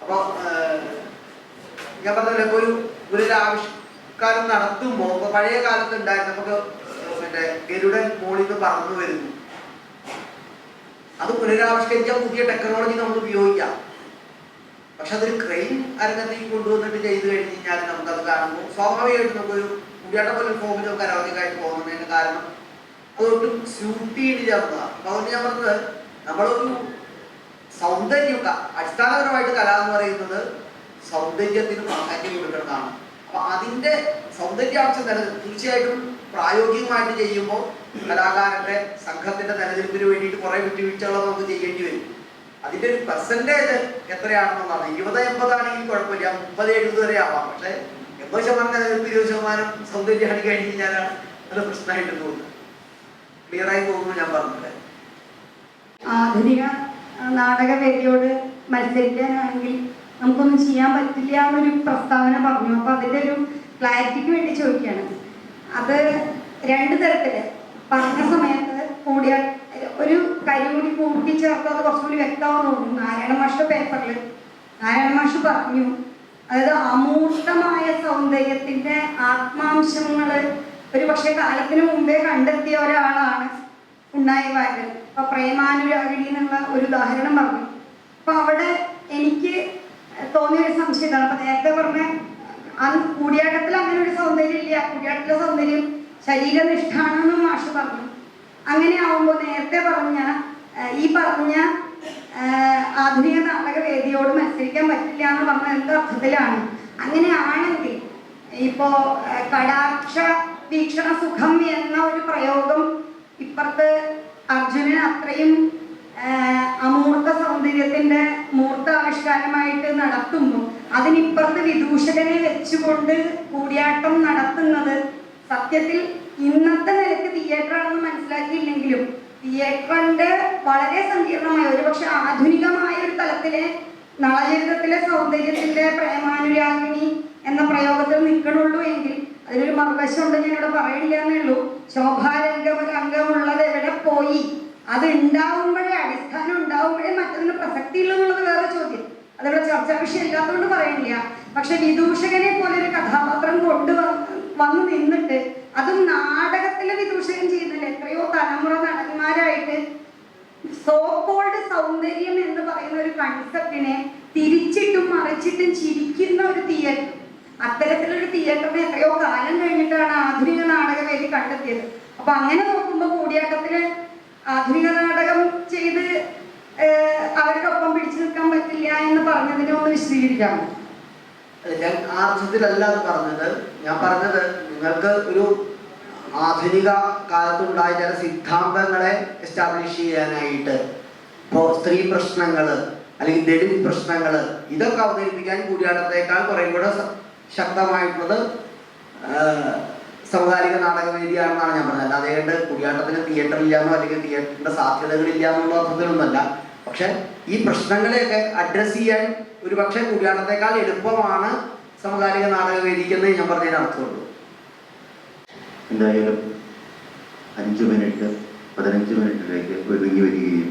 അപ്പോൾ ഞാൻ പറഞ്ഞില്ല, ഇപ്പോൾ ഒരു ആവിഷ്കാരം നടത്തുമ്പോൾ പഴയ കാലത്ത് ഉണ്ടായിരുന്നു, നമുക്ക് മറ്റേ ഗരുഡൻ മോളിൽ നിന്ന് പറന്നു വരുന്നു, അത് പുനരാവിഷ്കരിക്കാൻ പുതിയ ടെക്നോളജി നമുക്ക് ഉപയോഗിക്കാം. പക്ഷെ അതൊരു ക്രെയിൻ അരങ്ങത്തേക്ക് കൊണ്ടുവന്നിട്ട് ചെയ്ത് കഴിഞ്ഞ് കഴിഞ്ഞാൽ നമുക്കത് കാണുമ്പോൾ സ്വാഭാവികമായിട്ട് നമുക്കൊരു കൂടിയാട്ട പോലെ ഫോമിൽ നമുക്ക് അരോചകമായിട്ട് പോകുന്നതിന് കാരണം അതൊട്ടും സ്യൂട്ട് ചെയ്തില്ലാത്തതാണ്. അപ്പൊ അതുകൊണ്ട് ഞാൻ പറഞ്ഞത്, നമ്മളൊരു സൗന്ദര്യം, അടിസ്ഥാനപരമായിട്ട് കല എന്ന് പറയുന്നത് സൗന്ദര്യത്തിന് പ്രാധാന്യം കൊടുക്കുന്നതാണ്. അപ്പൊ അതിന്റെ സൗന്ദര്യാംശം തീർച്ചയായിട്ടും പ്രായോഗികമായിട്ട് ചെയ്യുമ്പോൾ കലാകാരന്റെ സംഘത്തിന്റെ നിലനിൽപ്പിന് വേണ്ടിയിട്ട് കുറെ വിട്ടുവീഴ്ചകൾ നമുക്ക് ചെയ്യേണ്ടി വരും. അതിന്റെ ഒരു പെർസെൻറ്റേജ് എത്രയാണെന്നുള്ളതാണ്. 20-80 ആണെങ്കിൽ കുഴപ്പമില്ല, 30-70 വരെ ആവാം. പക്ഷെ 80% നിലനിൽപ്പ് 20% സൗന്ദര്യമാണ് കഴിഞ്ഞ് കഴിഞ്ഞാലാണ് അത് പ്രശ്നമായിട്ട് തോന്നുന്നത്. ക്ലിയറായി പോകുന്നു ഞാൻ പറഞ്ഞത്. ആധുനിക നാടകവേദിയോട് മത്സരിക്കാനാണെങ്കിൽ നമുക്കൊന്നും ചെയ്യാൻ പറ്റില്ല എന്നൊരു പ്രസ്താവന പറഞ്ഞു. അപ്പോൾ അതിൻ്റെ ഒരു ക്ലാരിറ്റിക്ക് വേണ്ടി ചോദിക്കുകയാണ്. അത് 2 തരത്തില് പറഞ്ഞ സമയത്ത് കൂടിയ ഒരു കാര്യം കൂടി കൂട്ടിച്ചേർത്ത് അത് കുറച്ചുകൂടി വ്യക്തമാണെന്ന് തോന്നുന്നു. നാരായണ മാഷ പേപ്പറിൽ നാരായണ മാഷ് പറഞ്ഞു, അതായത് അമൂർത്തമായ സൗന്ദര്യത്തിൻ്റെ ആത്മാംശങ്ങൾ ഒരു പക്ഷേ കാലത്തിന് മുമ്പേ കണ്ടെത്തിയ ഒരാളാണ് ഉണ്ണായി വാര്യർ. അപ്പൊ പ്രേമാനുരാഗിണി എന്നുള്ള ഒരു ഉദാഹരണം പറഞ്ഞു. അപ്പൊ അവിടെ എനിക്ക് തോന്നിയൊരു സംശയം ഇതാണ്. അപ്പൊ നേരത്തെ പറഞ്ഞ കൂടിയാട്ടത്തിൽ അങ്ങനെ ഒരു സൗന്ദര്യം ഇല്ല, കൂടിയാട്ടത്തിലെ സൗന്ദര്യം ശരീരനിഷ്ഠാണെന്നും മാഷ് പറഞ്ഞു. അങ്ങനെ ആവുമ്പോൾ നേരത്തെ പറഞ്ഞ ഈ പറഞ്ഞ ആധുനിക നാടകവേദിയോട് മത്സരിക്കാൻ പറ്റില്ല എന്ന് പറഞ്ഞ എന്ത് അർത്ഥത്തിലാണ്? അങ്ങനെയാണെങ്കിൽ ഇപ്പോ കടാക്ഷ വീക്ഷണ സുഖം എന്ന ഒരു പ്രയോഗം ഇപ്പുറത്ത് അർജുനൻ അത്രയും അമൂർത്ത സൗന്ദര്യത്തിന്റെ മൂർത്താവിഷ്കാരമായിട്ട് നടത്തുമ്പോൾ അതിനിപ്പുറത്ത് വിദൂഷകനെ വെച്ചുകൊണ്ട് കൂടിയാട്ടം നടത്തുന്നത് സത്യത്തിൽ ഇന്നത്തെ നിലയ്ക്ക് തിയേറ്ററാണെന്ന് മനസ്സിലാക്കിയില്ലെങ്കിലും തിയേറ്ററിന്റെ വളരെ സങ്കീർണമായ, ഒരുപക്ഷെ ആധുനികമായ ഒരു തലത്തിലെ നളചരിതത്തിലെ സൗന്ദര്യത്തിന്റെ പ്രേമാനുരാഗിണി എന്ന പ്രയോഗത്തിൽ നിൽക്കണുള്ളൂ എങ്കിൽ അതിനൊരു മറുവശം ഉണ്ട്, ഞാൻ ഇവിടെ പറയില്ല എന്നേ ഉള്ളൂ. ശോഭാരംഗമുള്ളത് എവിടെ പോയി? അത് ഉണ്ടാവുമ്പോഴേ, അടിസ്ഥാനം ഉണ്ടാവുമ്പോഴേ മറ്റതിന് പ്രസക്തി ഇല്ലെന്നുള്ളത് വേറെ ചോദ്യം. അതിവിടെ ചർച്ചാ വിഷയം ഇല്ലാത്തതുകൊണ്ട് പറയണില്ല. പക്ഷെ വിദൂഷകനെ പോലെ ഒരു കഥാപാത്രം വന്നു നിന്നിട്ട് അതും നാടകത്തിലെ വിദൂഷകൻ ചെയ്യുന്നില്ല. എത്രയോ തലമുറ നടന്മാരായിട്ട് സോക്കോൾഡ് സൗന്ദര്യം എന്ന് പറയുന്ന ഒരു കൺസെപ്റ്റിനെ തിരിച്ചിട്ടും മറിച്ചിട്ടും ചിരിക്കുന്ന ഒരു തിയേറ്റർ, അത്തരത്തിലൊരു തിയേറ്ററിനെ എത്രയോ കാലം കഴിഞ്ഞിട്ടാണ് ആധുനിക നാടകവേദി കണ്ടെത്തിയത്. അപ്പൊ അങ്ങനെ നോക്കുമ്പോൾ കൂടിയാട്ടത്തില് ആധുനിക നാടകം ചെയ്ത് അവരുടെ ഒപ്പം പിടിച്ചു നിൽക്കാൻ പറ്റില്ല എന്ന് പറഞ്ഞതിനെ ഒന്ന് വിശദീകരിക്കാമോ? ഞാൻ ആ അർത്ഥത്തിലല്ല അത് പറഞ്ഞത്. ഞാൻ പറഞ്ഞത് നിങ്ങൾക്ക് ഒരു ആധുനിക കാലത്തുണ്ടായ ചില സിദ്ധാന്തങ്ങളെ എസ്റ്റാബ്ലിഷ് ചെയ്യാനായിട്ട്, ഇപ്പോൾ സ്ത്രീ പ്രശ്നങ്ങൾ അല്ലെങ്കിൽ ദളിത് പ്രശ്നങ്ങൾ, ഇതൊക്കെ അവതരിപ്പിക്കാൻ കൂടിയാട്ടത്തേക്കാൾ കുറേ കൂടെ ശക്തമായിട്ടുള്ളത് സമകാലിക നാടകവേദിയാണെന്നാണ് ഞാൻ പറഞ്ഞത്. അല്ലാതെ കൊണ്ട് കൂടിയാട്ടത്തിന് തിയേറ്റർ ഇല്ലാന്നോ അല്ലെങ്കിൽ തിയേറ്ററിന്റെ സാധ്യതകളില്ല എന്നുള്ള അർത്ഥത്തിലൊന്നുമല്ല. പക്ഷെ ഈ പ്രശ്നങ്ങളെയൊക്കെ അഡ്രസ് ചെയ്യാൻ ഒരു പക്ഷേ കൂടിയാട്ടത്തേക്കാൾ എളുപ്പമാണ് സമകാലിക നാടകവേദിക്കെന്ന് ഞാൻ പറഞ്ഞതിന് അർത്ഥമുള്ളൂ. എന്തായാലും 5 മിനിറ്റ് 15 മിനിറ്റിലേക്ക് ഒതുങ്ങി വരികയും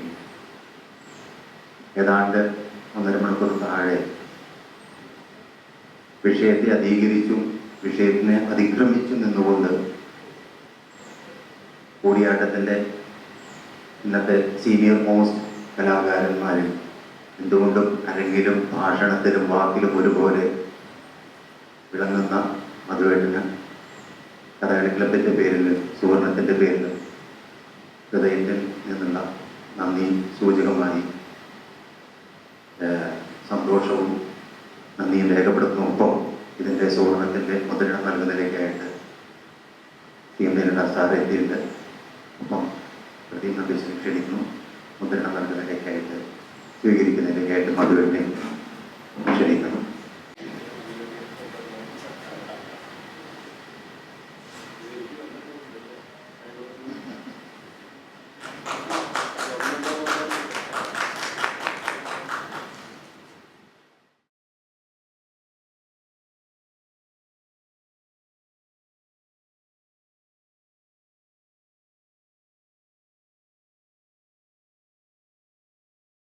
ഏതാണ്ട് 1.5 മണിക്കൂർ താഴെ വിഷയത്തെ അധികരിച്ചും വിഷയത്തിനെ അതിക്രമിച്ചും നിന്നുകൊണ്ട് കൂടിയാട്ടത്തിൻ്റെ ഇന്നത്തെ സീനിയർ മോസ്റ്റ് കലാകാരന്മാരിൽ എന്തുകൊണ്ടും അരങ്ങിലും ഭാഷണത്തിലും വാക്കിലും ഒരുപോലെ വിളങ്ങുന്ന മധുവേട്ടന് കഥകളി ക്ലബിൻ്റെ പേരിൽ, സുവർണത്തിൻ്റെ പേരിൽ ഹൃദയത്തിൽ നിന്നുള്ള നന്ദി സൂചകമായി സന്തോഷവും നന്ദിയും രേഖപ്പെടുത്തുന്നു. ഒപ്പം ഇതിൻ്റെ സുവർണത്തിൻ്റെ മുദ്രണം നൽകുന്നതിലേക്കായിട്ട് CM നീലകണ്ഠൻ സാർ എത്തിയിട്ടുണ്ട്. ഒപ്പം പ്രദീപ് നമ്പീശനെ ക്ഷണിക്കുന്നു മുദ്രണം നൽകുന്നതിലേക്കായിട്ട് സ്വീകരിക്കുന്നതിലേക്കായിട്ട് മധുവിനെ ക്ഷണിക്കുന്നു.